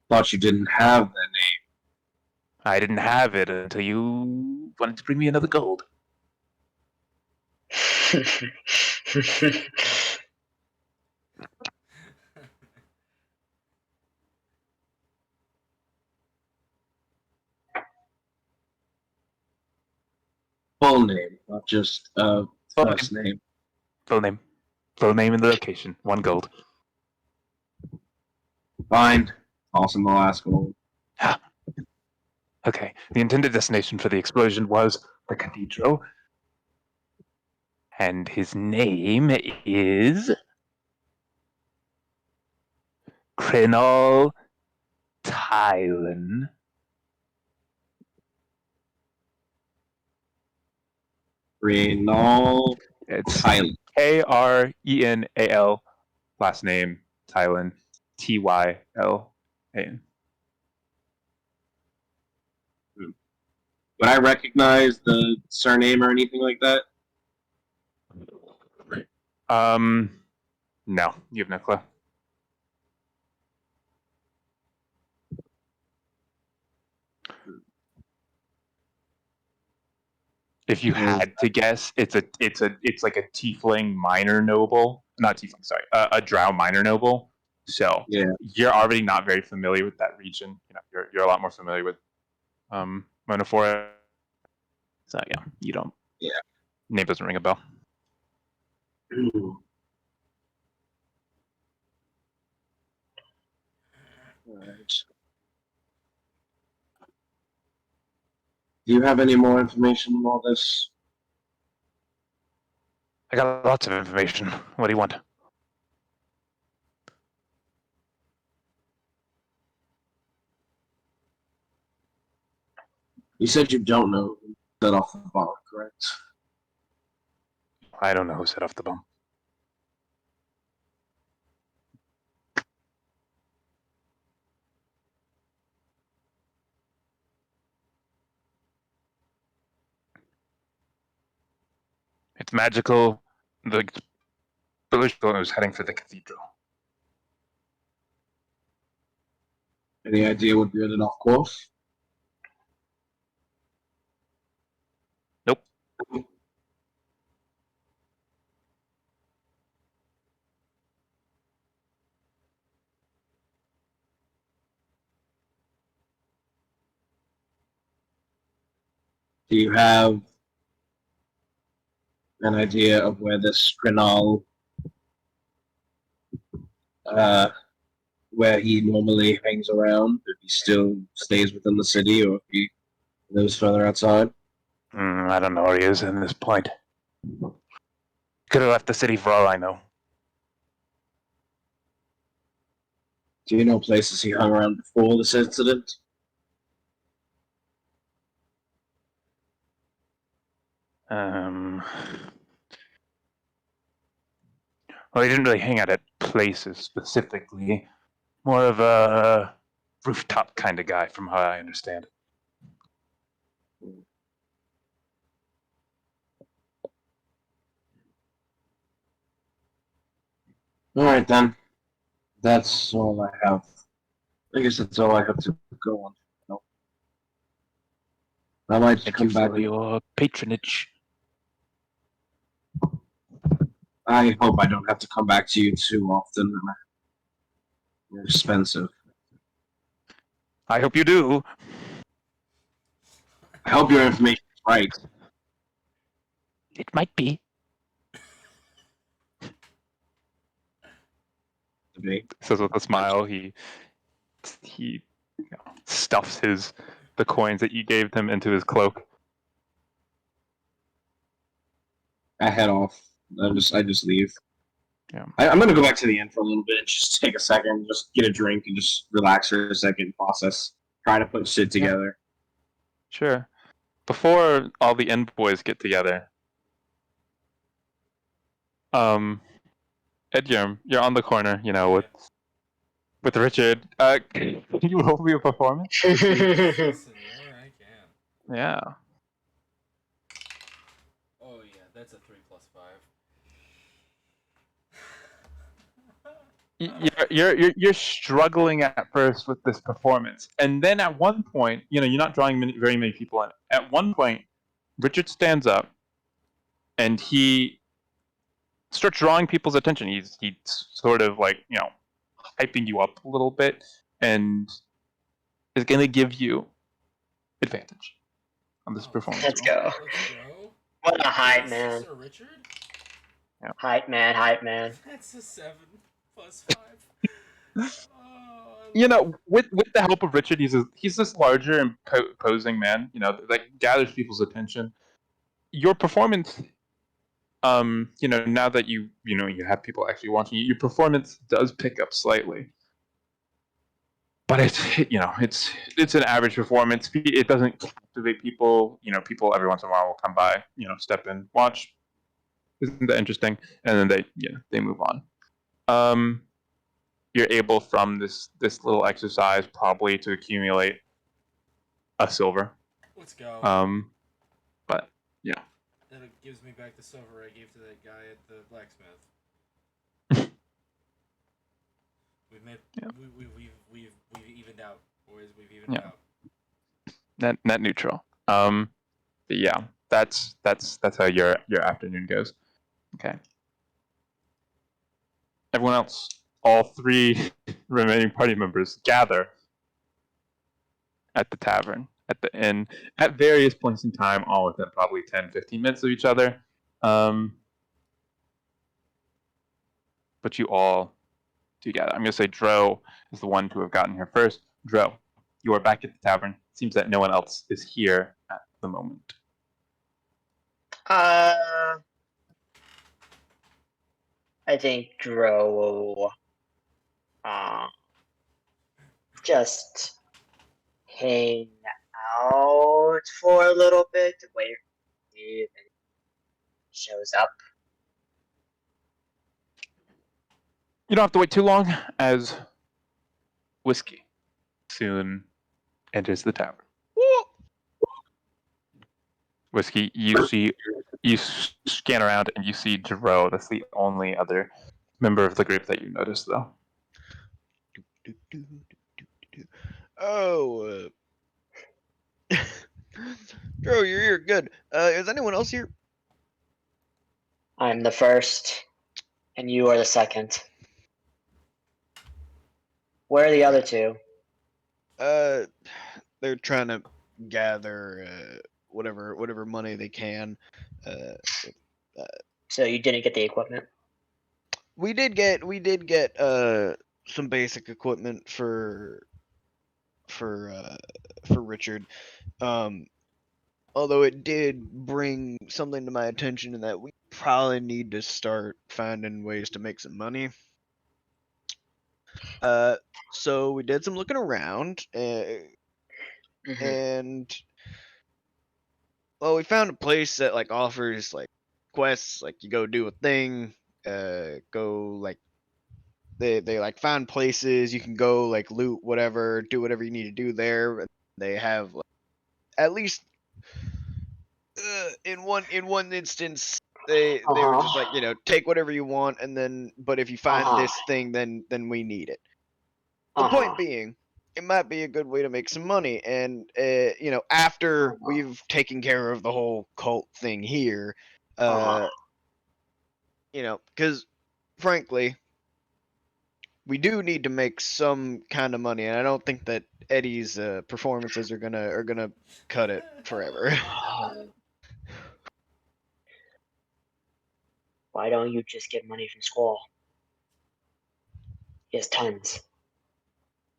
Thought you didn't have their name. I didn't have it until you wanted to bring me another gold. Full name, not just first name. Full name. Full name and the location. One gold. Fine. Also the last gold. Okay. The intended destination for the explosion was the cathedral. And his name is Crinal Tylen. Renal It's Tylen. Krenal. Last name Tylen. Tylan. Would I recognize the surname or anything like that? No, you have no clue. If you had to guess, it's like a tiefling minor noble, not tiefling, sorry, a drow minor noble. So Yeah. you're already not very familiar with that region. You know, you're a lot more familiar with Monophora. So yeah, you don't. Yeah. Name doesn't ring a bell. Alright. Do you have any more information on all this? I got lots of information. What do you want? You said you don't know who set off the bomb, correct? I don't know who set off the bomb. It's magical. The village was heading for the cathedral. Any idea what veered it off course? Nope. Do you have an idea of where this Crinal, where he normally hangs around, if he still stays within the city or if he lives further outside? I don't know where he is at this point. Could have left the city for all I know. Do you know places he hung around before this incident? Well, he didn't really hang out at places specifically. More of a rooftop kind of guy, from how I understand. Alright then. That's all I have. I guess that's all I have to go on. No. I might Thank come you back. for your patronage. I hope I don't have to come back to you too often. You're expensive. I hope you do. I hope your information is right. It might be. To be. Says with a smile. He stuffs the coins that you gave him into his cloak. I head off. I just leave. Yeah. I'm gonna go back to the inn for a little bit and just take a second, just get a drink and just relax for a second, process, try to put shit together. Sure. Before all the end boys get together, Edgerm, you're on the corner, you know, with Richard. Can you roll me a performance? Listen, yeah, I can. Yeah. Oh yeah, that's a 3 + 5. You're struggling at first with this performance, and then at one point, you know, you're not drawing very many people in. At one point, Richard stands up, and he starts drawing people's attention. He's sort of like, you know, hyping you up a little bit, and is going to give you advantage on this performance. Let's roll. go. Let's go. What a hype, Yes, man. Sir Richard? Hype man, hype man. That's a 7 + 5. You know, with the help of Richard, he's this larger and posing man, you know, that gathers people's attention. Your performance now that you have people actually watching you, your performance does pick up slightly. But it's an average performance. It doesn't captivate people. People every once in a while will come by, step in, watch. Isn't that interesting? And then they move on. You're able from this little exercise probably to accumulate a silver. Let's go. But yeah. Then it gives me back the silver I gave to that guy at the blacksmith. We've made Yeah. we've evened out, boys. We've evened Yeah. out. Net neutral. But yeah, that's how your afternoon goes. Okay. Everyone else, all 3 remaining party members gather at the tavern, at the inn, at various points in time, all within probably 10-15 minutes of each other. But you all together. I'm going to say Dro is the one to have gotten here first. Dro, you are back at the tavern. Seems that no one else is here at the moment. I think Dro will just hang out for a little bit, wait for Steve and shows up. You don't have to wait too long, as Whiskey soon enters the tavern. Whiskey, you scan around and you see Dro. That's the only other member of the group that you notice, though. Oh, Dro, you're here. Good. Is anyone else here? I'm the first, and you are the second. Where are the other 2? They're trying to gather whatever money they can. So you didn't get the equipment? We did get some basic equipment for Richard. Although it did bring something to my attention in that we probably need to start finding ways to make some money. So we did some looking around, and well, we found a place that like offers like quests, like you go do a thing, go like they like find places you can go like loot whatever, do whatever you need to do there. They have like, at least in one instance they were just like, take whatever you want, and then but if you find this thing, then we need it. The point being, it might be a good way to make some money, and after we've taken care of the whole cult thing here, because frankly, we do need to make some kind of money, and I don't think that Eddie's performances are gonna cut it forever. Why don't you just get money from Squall? He has tons.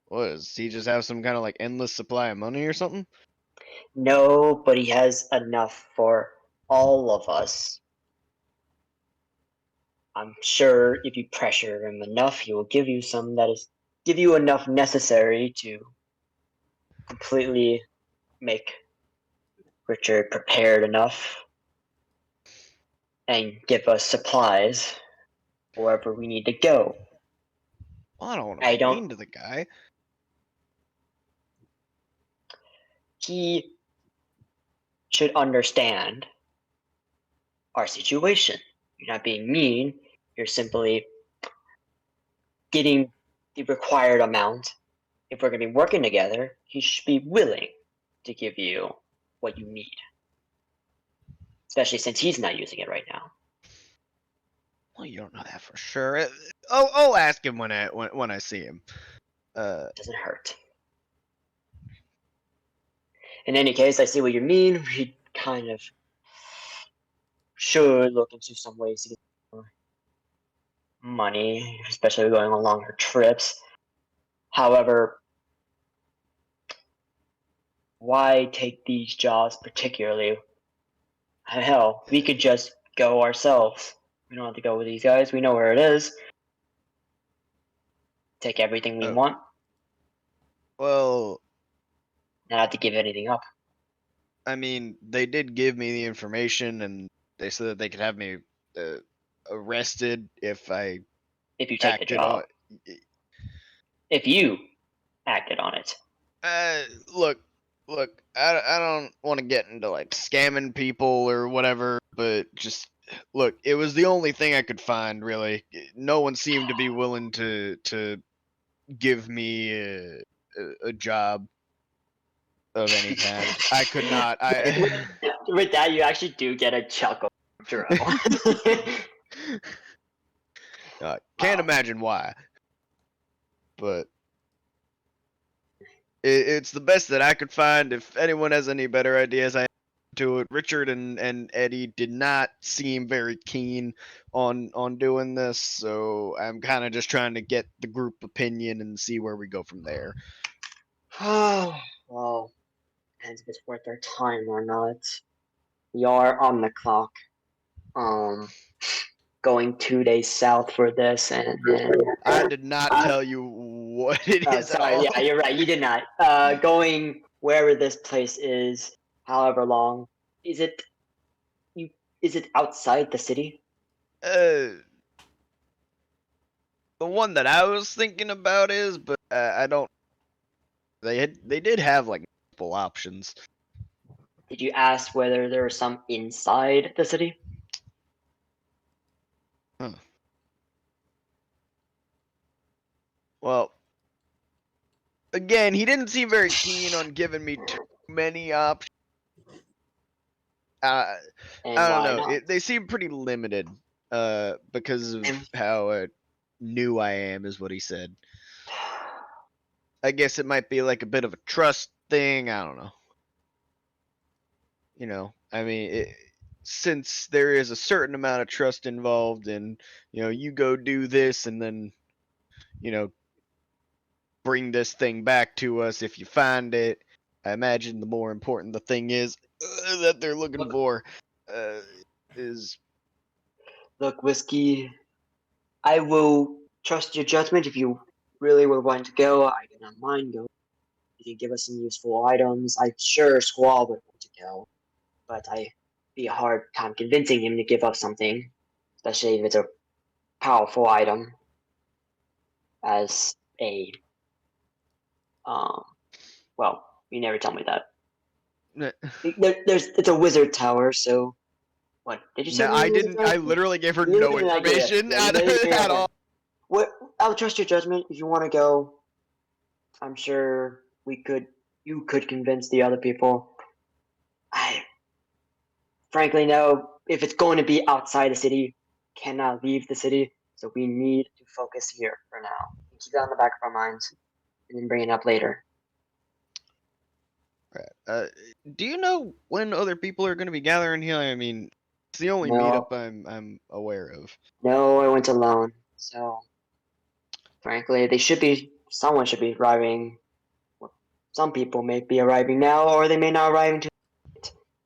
What, does he just have some kind of like endless supply of money or something? No, but he has enough for all of us. I'm sure if you pressure him enough, he will give you give you enough necessary to completely make Richard prepared enough and give us supplies wherever we need to go. Well, I don't want to be mean to the guy. He should understand our situation. You're not being mean. You're simply getting the required amount. If we're going to be working together, he should be willing to give you what you need. Especially since he's not using it right now. Well, you don't know that for sure. I'll ask him when I see him. It doesn't hurt. In any case, I see what you mean. We kind of should look into some ways to get more money, especially going on longer trips. However, why take these jobs particularly? Hell, we could just go ourselves. We don't have to go with these guys. We know where it is. Take everything we Oh. want. Well, Not have to give anything up. I mean, they did give me the information, and they said that they could have me arrested if I If you take the acted job. on. If you acted on it. Look, I don't want to get into like scamming people or whatever, but just look, it was the only thing I could find really. No one seemed to be willing to give me a job of any kind. I could not. With that, you actually do get a chuckle, Jerome. Can't Wow. imagine why, but it's the best that I could find. If anyone has any better ideas, I to it. Richard and Eddie did not seem very keen on doing this, so I'm kind of just trying to get the group opinion and see where we go from there. Well, depends if it's worth their time or not. We are on the clock. Going 2 days south for this, and I did not tell you what it oh, is at sorry, all. yeah, you're right. You did not. Going wherever this place is, however long, is it? Is it outside the city? The one that I was thinking about is, but I don't. They did have like multiple options. Did you ask whether there are some inside the city? Well, again, he didn't seem very keen on giving me too many options. And I don't why know. not? They seem pretty limited. Because of And- how new I am, is what he said. I guess it might be like a bit of a trust thing. I don't know. You know, I mean, since there is a certain amount of trust involved, and you go do this, and then, bring this thing back to us if you find it. I imagine the more important the thing is that they're looking for is. Look, Whiskey, I will trust your judgment. If you really would want to go, I do not mind going. You can give us some useful items. I'm sure Squall would want to go, but I be a hard time convincing him to give up something, especially if it's a powerful item as a well, you never tell me that. It's a wizard tower, so what did you say? No, it was a I wizard didn't. tower? I literally gave her You no didn't like it, information yeah, you didn't give me at that. all. What? I'll trust your judgment. If you want to go, I'm sure we could. You could convince the other people. I frankly know if it's going to be outside the city, cannot leave the city. So we need to focus here for now. Keep that on the back of our minds, and then bring it up later. Right. Do you know when other people are going to be gathering here? I mean, it's the only No. meetup I'm aware of. No, I went alone. So frankly, they should be. Someone should be arriving. Well, some people may be arriving now, or they may not arrive until.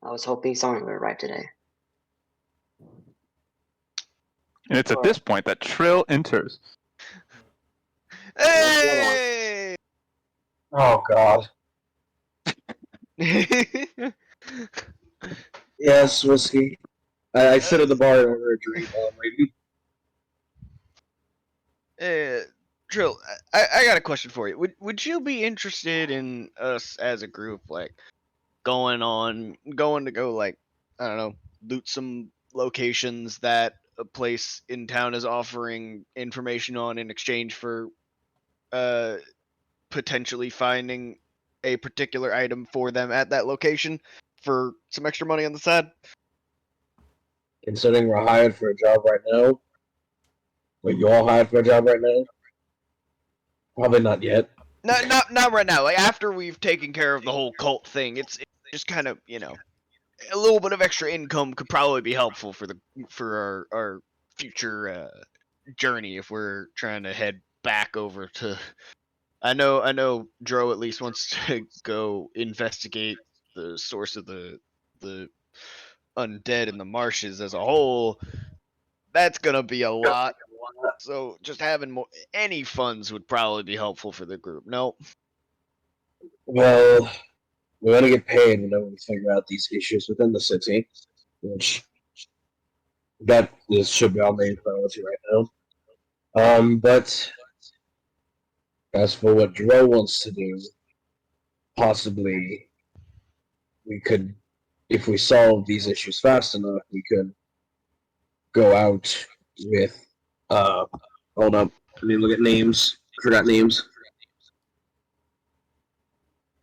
I was hoping someone would arrive today. And it's at this point that Trill enters. Hey! Oh God. Yes, Whiskey. I sit at the bar and order a drink while I'm waiting. Drill, I got a question for you. Would you be interested in us as a group, like going to go, like, I don't know, loot some locations that a place in town is offering information on in exchange for potentially finding a particular item for them at that location for some extra money on the side? Considering we're hired for a job right now, but you all hired for a job right now? Probably not yet. Not right now. Like after we've taken care of the whole cult thing, it's just kind of, a little bit of extra income could probably be helpful for our future journey if we're trying to head back over to. I know Dro at least wants to go investigate the source of the undead in the marshes as a whole, that's gonna be a lot. So just having any funds would probably be helpful for the group. No. Well, we're gonna get paid whenever we figure out these issues within the city, which should be our main priority right now. But as for what Dro wants to do, possibly we could, if we solve these issues fast enough, we could go out with. Hold up. Let me look at names. Forgot names.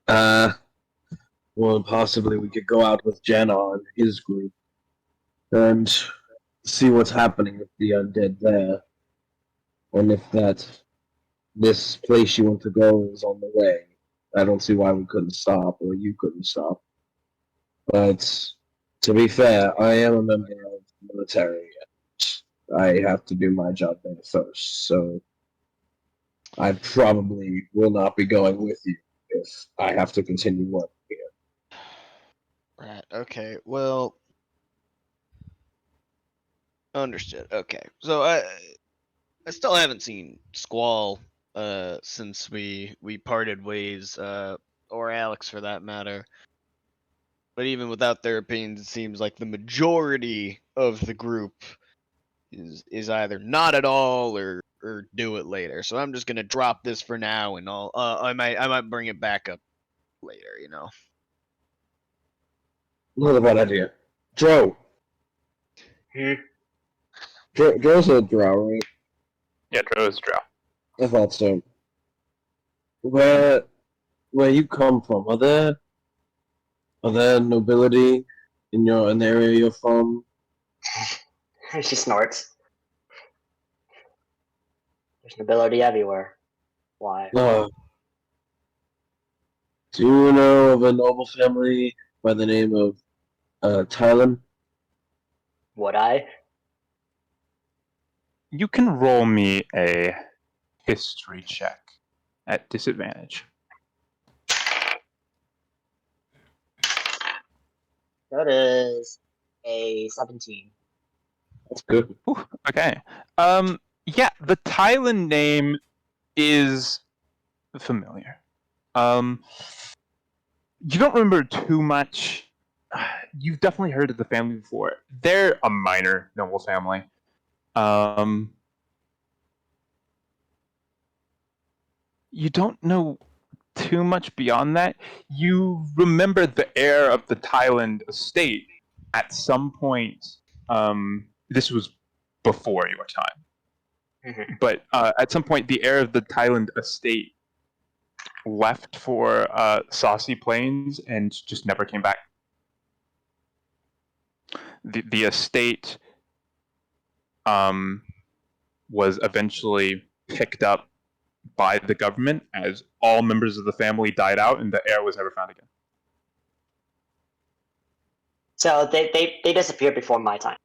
Well, possibly we could go out with Jenna and his group and see what's happening with the undead there, and if this place you want to go is on the way. I don't see why we couldn't stop, or you couldn't stop. But to be fair, I am a member of the military. And I have to do my job there first, so I probably will not be going with you if I have to continue working here. Right. Okay. Well, understood. Okay. So I still haven't seen Squall since we parted ways, or Alex for that matter. But even without their opinions, it seems like the majority of the group is either not at all or do it later. So I'm just gonna drop this for now, and I might bring it back up later. You know. Not a bad idea. Joe. Hmm? Joe's a drow, right? Yeah, Dro is Drow. I thought so. Where you come from? Are there nobility in the area you're from? She snorts. There's nobility everywhere. Why? Do you know of a noble family by the name of Tylen? Would I? You can roll me a history check at disadvantage. That is a 17. That's good. Ooh, okay. Yeah, the Thailand name is familiar. You don't remember too much. You've definitely heard of the family before. They're a minor noble family. You don't know too much beyond that. You remember the heir of the Thailand estate at some point. This was before your time. But at some point, the heir of the Thailand estate left for Saucy Plains and just never came back. The estate was eventually picked up by the government as all members of the family died out and the heir was never found again. So they disappeared before my time.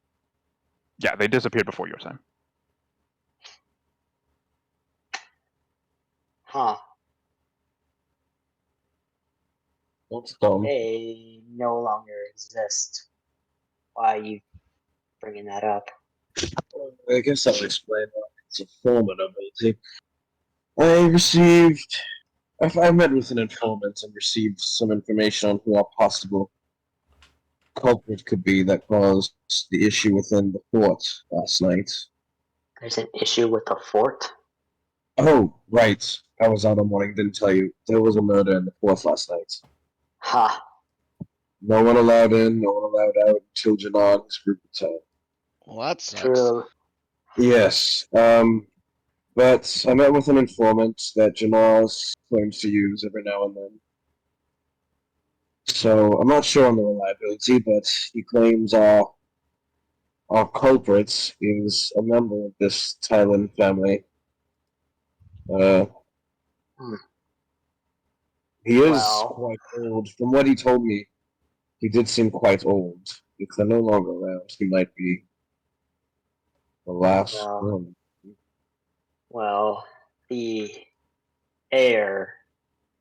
Yeah, they disappeared before your time. Huh. That's dumb. They no longer exist. Why are you bringing that up? I guess I'll explain why it's a form of nobility. I met with an informant and received some information on who our possible culprit could be that caused the issue within the fort last night. There's an issue with the fort? Oh, right. I was out all morning, didn't tell you. There was a murder in the fort last night. Ha. No one allowed in, no one allowed out until Janard and his group returned. Well, that sucks. True. Yes, but I met with an informant that Janars claims to use every now and then. So I'm not sure on the reliability, but he claims our culprit is a member of this Thailand family. He is Well. quite old. From what he told me, he did seem quite old. If they're no longer around, he might be the last one. Well, the heir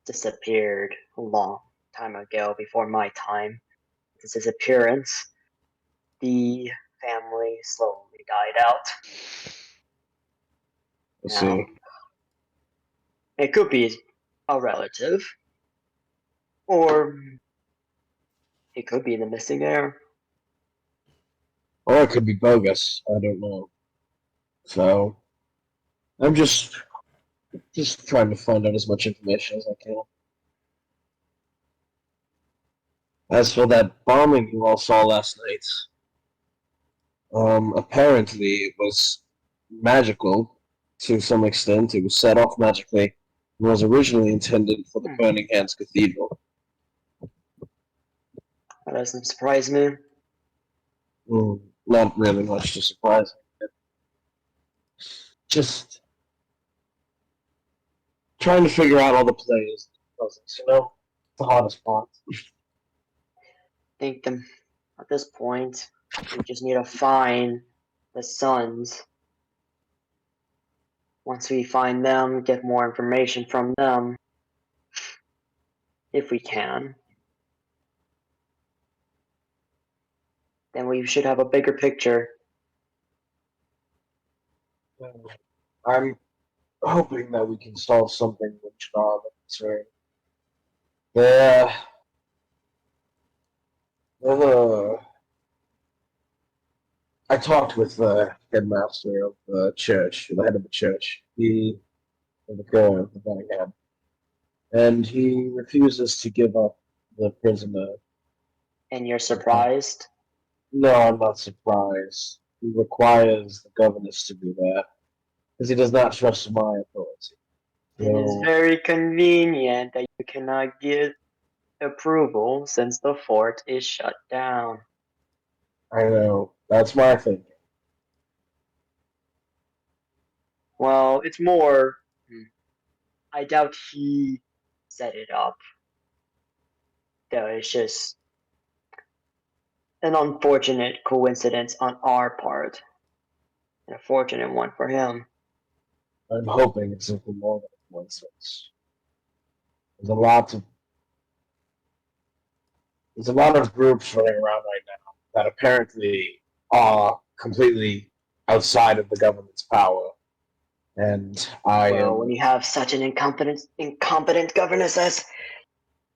disappeared a long time ago before my time. His disappearance the family slowly died out. Let's Now, see. it could be a relative, or it could be the missing heir. Or it could be bogus. I don't know. So I'm just trying to find out as much information as I can. As for that bombing you all saw last night, apparently it was magical to some extent. It was set off magically and was originally intended for the Burning Hands Cathedral. That doesn't surprise me. Not really much to surprise me. Just trying to figure out all the plays, puzzles, you know? The hardest part. Think them at this point, we just need to find the sons. Once we find them, get more information from them, if we can, then we should have a bigger picture. I'm hoping that we can solve something with Janab and concern. I talked with the headmaster of the church, the head of the church, of the Birmingham, and he refuses to give up the prisoner. And you're surprised? No, I'm not surprised. He requires the governess to be there because he does not trust my authority. It is very convenient that you cannot give approval since the fort is shut down. I know. That's my thinking. Well, it's more. I doubt he set it up. Though it's just an unfortunate coincidence on our part. And a fortunate one for him. I'm hoping it's something more than a coincidence. There's a lot of groups running around right now that apparently are completely outside of the government's power. And when you have such an incompetent governess as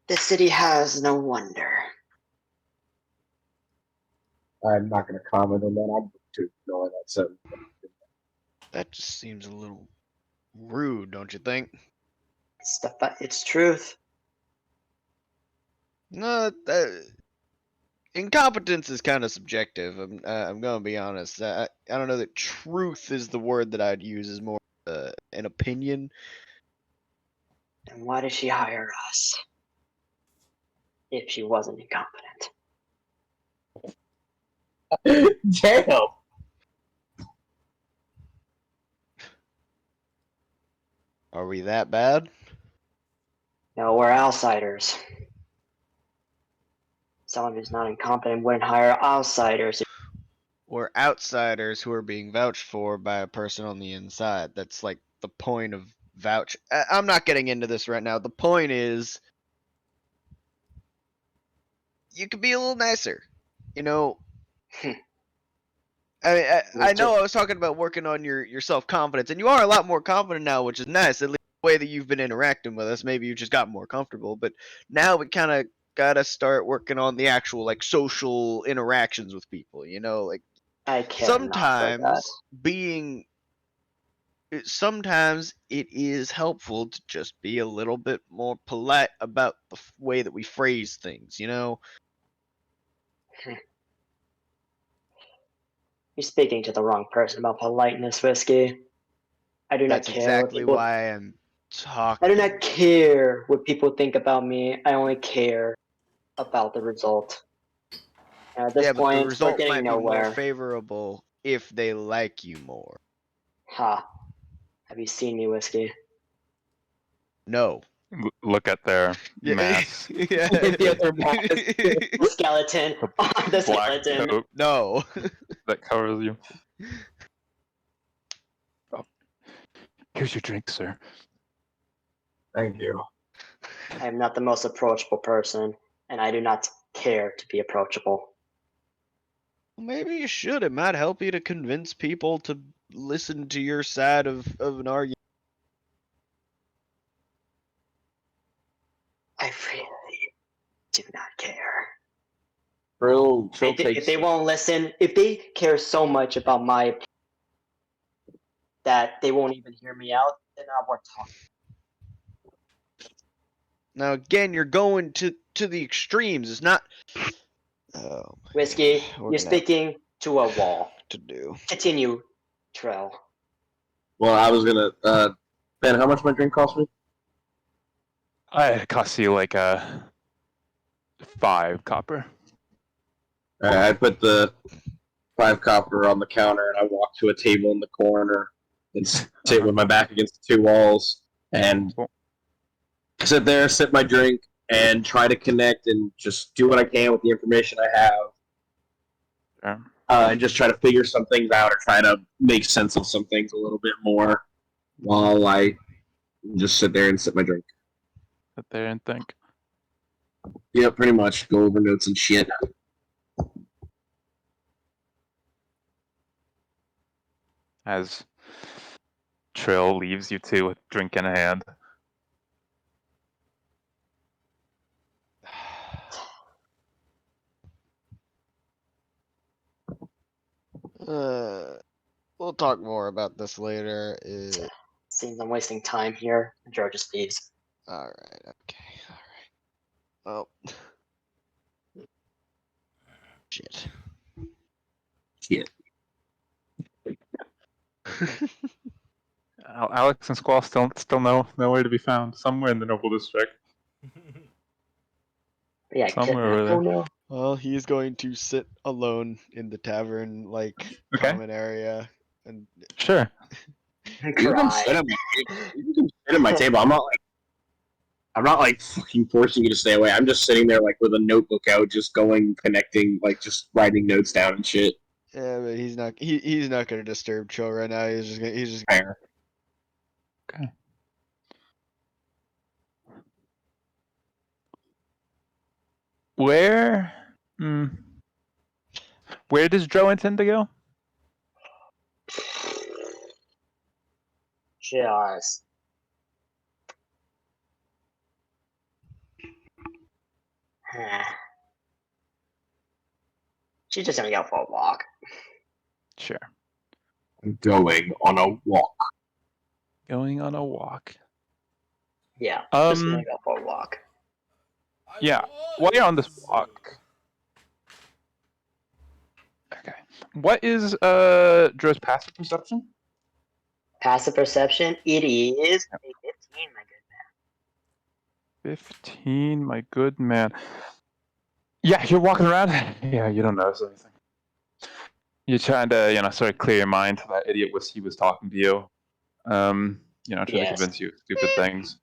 the city has, no wonder. I'm not going to comment on that. I'm too knowing that. So That just seems a little rude, don't you think? It's truth. No, incompetence is kind of subjective. I'm gonna be honest. I don't know that truth is the word that I'd use. Is more an opinion. And why did she hire us? If she wasn't incompetent. damn. Are we that bad? No, we're outsiders. Someone who's not incompetent wouldn't hire outsiders. We're outsiders who are being vouched for by a person on the inside. That's like the point of vouch. I'm not getting into this right now. The point is, you could be a little nicer. You know, I know I was talking about working on your self-confidence, and you are a lot more confident now, which is nice. At least the way that you've been interacting with us, maybe you just got more comfortable. But now we kind of gotta start working on the actual like social interactions with people. You know, like I care not for that. Sometimes it is helpful to just be a little bit more polite about the way that we phrase things. You know. You're speaking to the wrong person about politeness, Whiskey. I do not That's care exactly why I'm talking. I do not care what people think about me. I only care about the result. And at this Yeah, but the point, we're result getting might be nowhere. more favorable if they like you more. Ha. Have you seen me, Whiskey? No. Look at their mask. Yeah. The other mask. Skeleton. The Black skeleton. coat No. that covers you. Oh. Here's your drink, sir. Thank you. I am not the most approachable person, and I do not care to be approachable. Maybe you should. It might help you to convince people to listen to your side of an argument. I really do not care. Trill If they, takes. if they won't listen, if they care so much about my opinion that they won't even hear me out, then not worth talking. Now again, you're going to the extremes. It's not. Oh, Whiskey, we're you're gonna have speaking to a wall. to do. Continue, Trell. Well, I was gonna. Ben, how much my drink cost me? It costs you like 5 copper. I put the 5 copper on the counter, and I walk to a table in the corner and sit with my back against the 2 walls, and Cool. sit there, sip my drink, and try to connect and just do what I can with the information I have. Sure. And just try to figure some things out or try to make sense of some things a little bit more while I just sit there and sip my drink. Sit there and think. Yeah, pretty much. Go over notes and shit. As Trill leaves you two with drink in hand. We'll talk more about this later. Seems I'm wasting time here. George just leaves. All right. Okay. All right. Well. Shit. Shit. Alex and Squall still nowhere to be found. Somewhere in the Noble District. Yeah, Somewhere over oh there. no. Well, he's going to sit alone in the tavern, like Okay. common area, and Sure. You can sit Cry. at my table. I'm not like fucking forcing you to stay away. I'm just sitting there like with a notebook out, just going, connecting, like just writing notes down and shit. yeah, but he's not. He's not going to disturb Cho right now. He's just. Fair. Okay. Where? Where does Joe intend to go? Just. She's just gonna go for a walk. Sure. I'm going on a walk. Going on a walk. Yeah, just Um. gonna go for a walk. Yeah. While you're on this walk. Okay. What is Joe's passive perception? Passive perception, it is a 15, my good man. 15, my good man. Yeah, you're walking around. Yeah, you don't notice anything. You're trying to, sort of clear your mind to that idiot whiskey was talking to you. Trying to Yes. convince you of stupid things.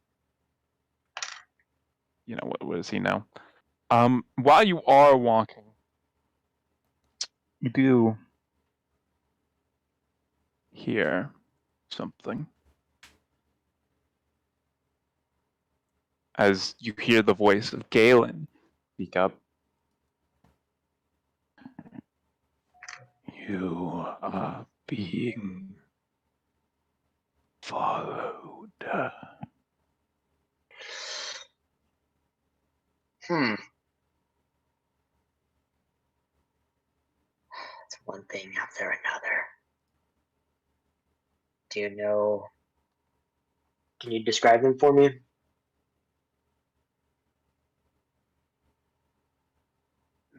What does he know? While you are walking, you do hear something. As you hear the voice of Galen speak up. You are being followed. It's one thing after another. Do you know? Can you describe them for me?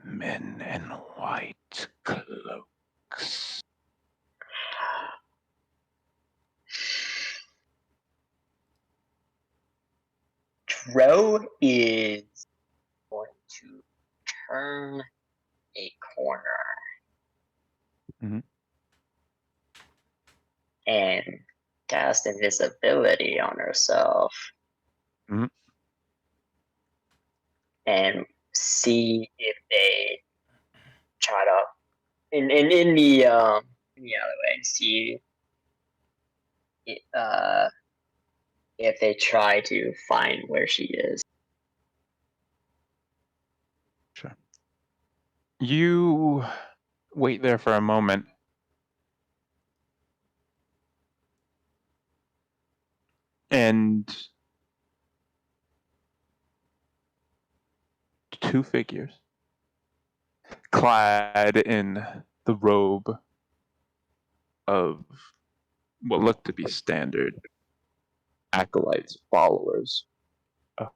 Men in white cloaks. Dro is going to turn a corner. Mhm. And cast invisibility on herself. Mhm. And see if they try to in the alleyway, see if they try to find where she is. Sure. You wait there for a moment. And two figures clad in the robe of what looked to be standard acolytes, followers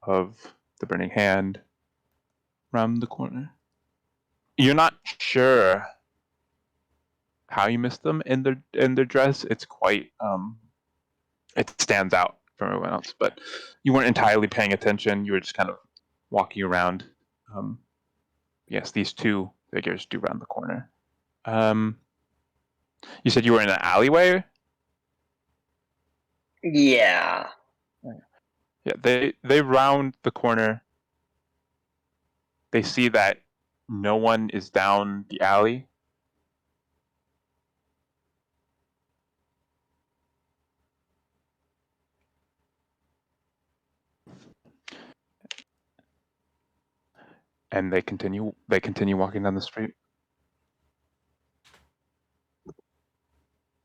of the Burning Hand, round the corner. You're not sure how you missed them in their dress. It's quite it stands out from everyone else, but you weren't entirely paying attention. You were just kind of walking around. Yes, these two figures do round the corner. You said you were in an alleyway? Yeah. Yeah, they round the corner. They see that no one is down the alley. And they continue walking down the street.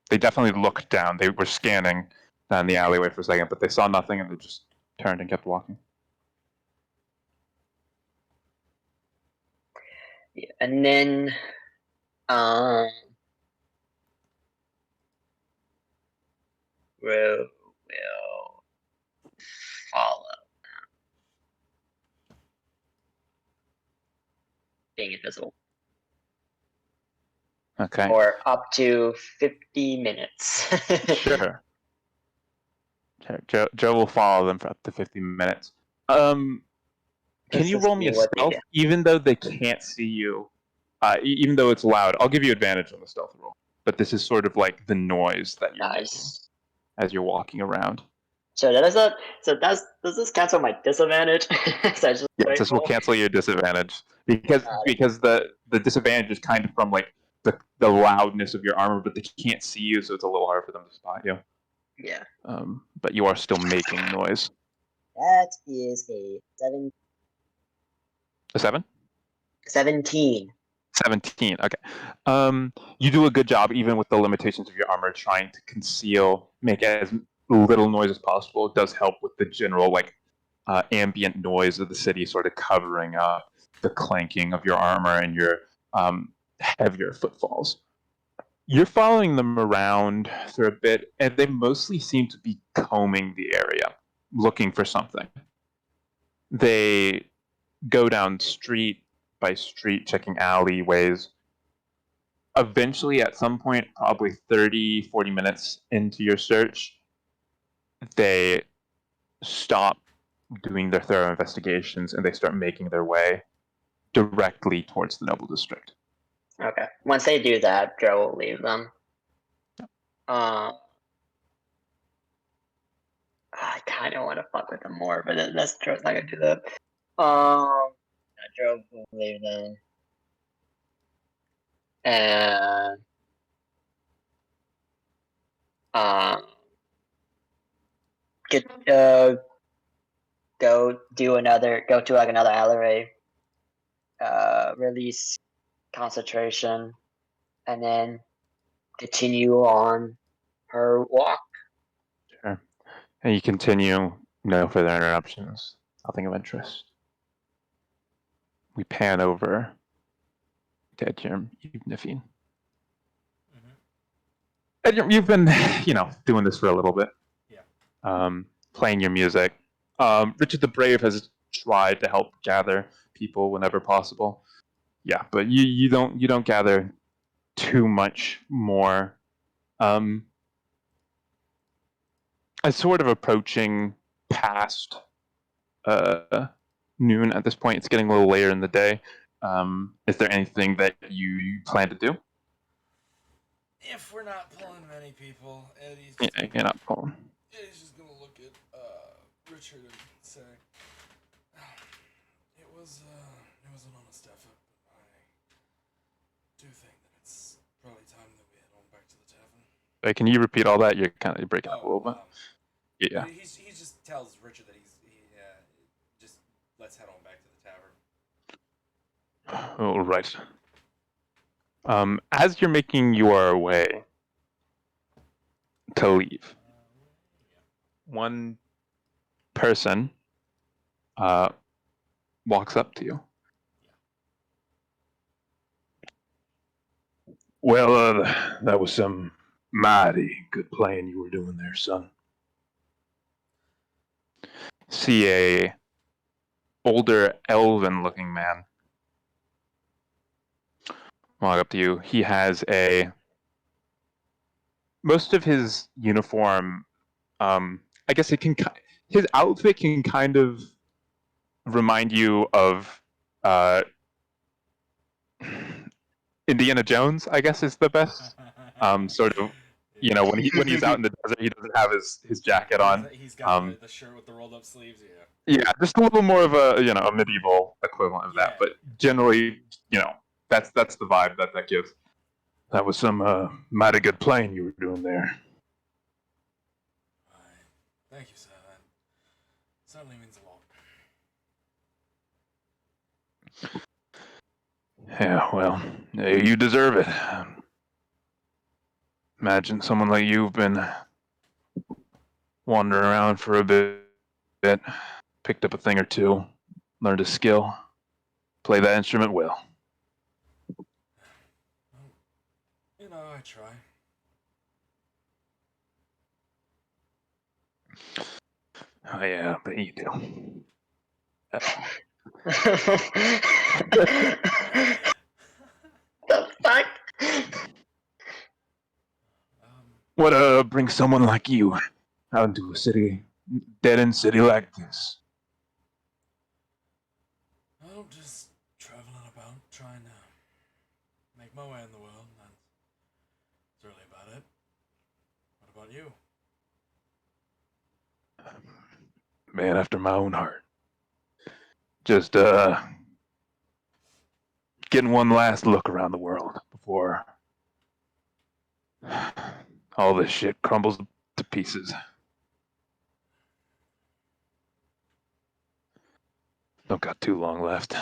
They definitely looked down. They were scanning down the alleyway for a second, but they saw nothing and they just turned and kept walking. Yeah, and then will follow being invisible Okay. for up to 50 minutes. Sure. Joe will follow them for up to 50 minutes. Can Let's you just roll me see a what they stealth, do. even though they can't see you? Even though it's loud, I'll give you advantage on the stealth roll. But this is sort of like the noise that you're making Nice. as you're walking around. So does this cancel my disadvantage? So I just Yes, this will roll? cancel your disadvantage because Got it. the disadvantage is kind of from like the loudness of your armor, but they can't see you, so it's a little hard for them to spot you. Yeah. But you are still making noise. That is a A 7? 17. 17. Okay. You do a good job, even with the limitations of your armor, trying to conceal, make as little noise as possible. It does help with the general like ambient noise of the city, sort of covering up the clanking of your armor and your heavier footfalls. You're following them around for a bit, and they mostly seem to be combing the area, looking for something. They go down street by street, checking alleyways. Eventually, at some point, probably 30, 40 minutes into your search, they stop doing their thorough investigations and they start making their way directly towards the Noble District. Okay. Once they do that, Joe will leave them. I kind of want to fuck with them more, but that's Joe's not gonna do that. Joe will leave them, and go to like another alleyway, release concentration, and then continue on her walk. Sure. And you continue, no further interruptions, nothing of interest. We pan over to Edgerm Nifine. Edgerm, you've been, doing this for a little bit. Yeah. Playing your music. Richard the Brave has tried to help gather people whenever possible. Yeah, but you don't gather too much more. It's sort of approaching past noon at this point. It's getting a little later in the day. Is there anything that you plan to do? If we're not pulling many people, Eddie's You're not pulling. Eddie's just gonna look at Richard and say, "It was an honest effort, but I do think that it's probably time that we head on back to the tavern." Can you repeat all that? You're breaking up a little bit. Yeah. He just tells Richard that he just let's head on back to the tavern. All right. As you're making your way to leave, one person walks up to you. Well, that was some mighty good playing you were doing there, son. See a older elven-looking man walk up to you. He has most of his uniform. I guess his outfit can kind of remind you of Indiana Jones, I guess is the best. Sort of, when he's out in the desert, he doesn't have his jacket on. He's got the shirt with the rolled up sleeves. Yeah, just a little more of a a medieval equivalent of that. But generally, that's the vibe that gives. That was some mighty good playing you were doing there. Thank you, sir. That certainly means a lot. Yeah, well, you deserve it. Imagine someone like you've been wandering around for a bit, picked up a thing or two, learned a skill, play that instrument well. I try. Oh yeah, but you do. The fuck? What brings someone like you out into a dead-end city like this? I'm just traveling about, trying to make my way in the world. That's really about it. What about you? Man after my own heart. Just getting one last look around the world before all this shit crumbles to pieces. Don't got too long left.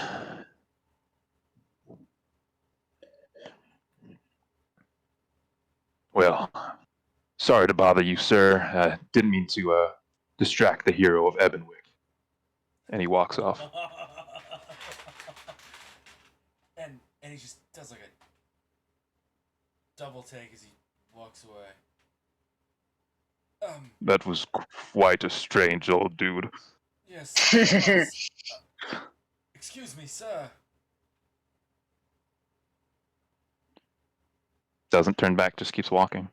Well, sorry to bother you, sir. Didn't mean to distract the hero of Ebonwick. And he walks off. and he just does like a double take as he walks away. That was quite a strange old dude. Yes. Excuse me, sir. Doesn't turn back, just keeps walking.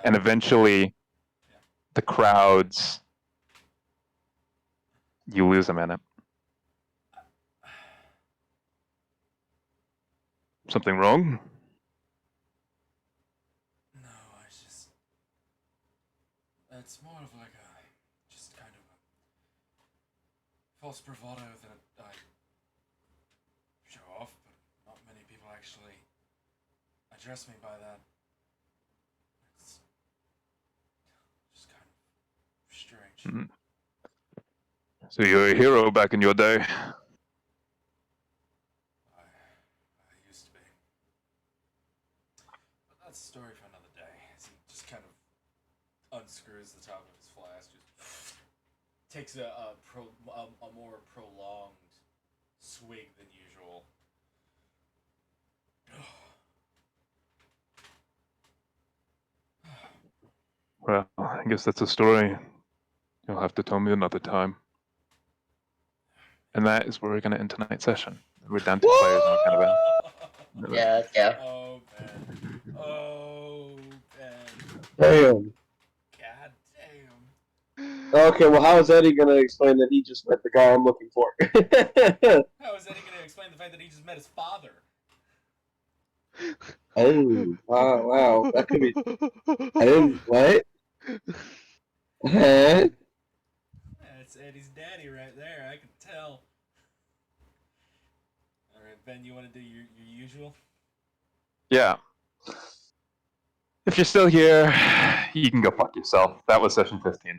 And eventually, the crowds, you lose a minute. Something wrong? No, it's more of like just kind of a false bravado that I show off, but not many people actually address me by that. It's just kind of strange. Mm. So you're a hero back in your day? I used to be. But that's a story for another day. As he just kind of unscrews the top of his flask, just takes a more prolonged swig than usual. Well, I guess that's a story you'll have to tell me another time. And that is where we're going to end tonight's session. We're down to players and what kind of a... Yeah. Oh, Ben. Oh, Ben. Damn. God damn. Okay, well, how is Eddie gonna explain that he just met the guy I'm looking for? How is Eddie going to explain the fact that he just met his father? Oh, wow, that could be. I didn't. What? Huh? That's Eddie's daddy right there. I can tell. All right, Ben, you want to do your usual? Yeah. If you're still here, you can go fuck yourself. That was session 15.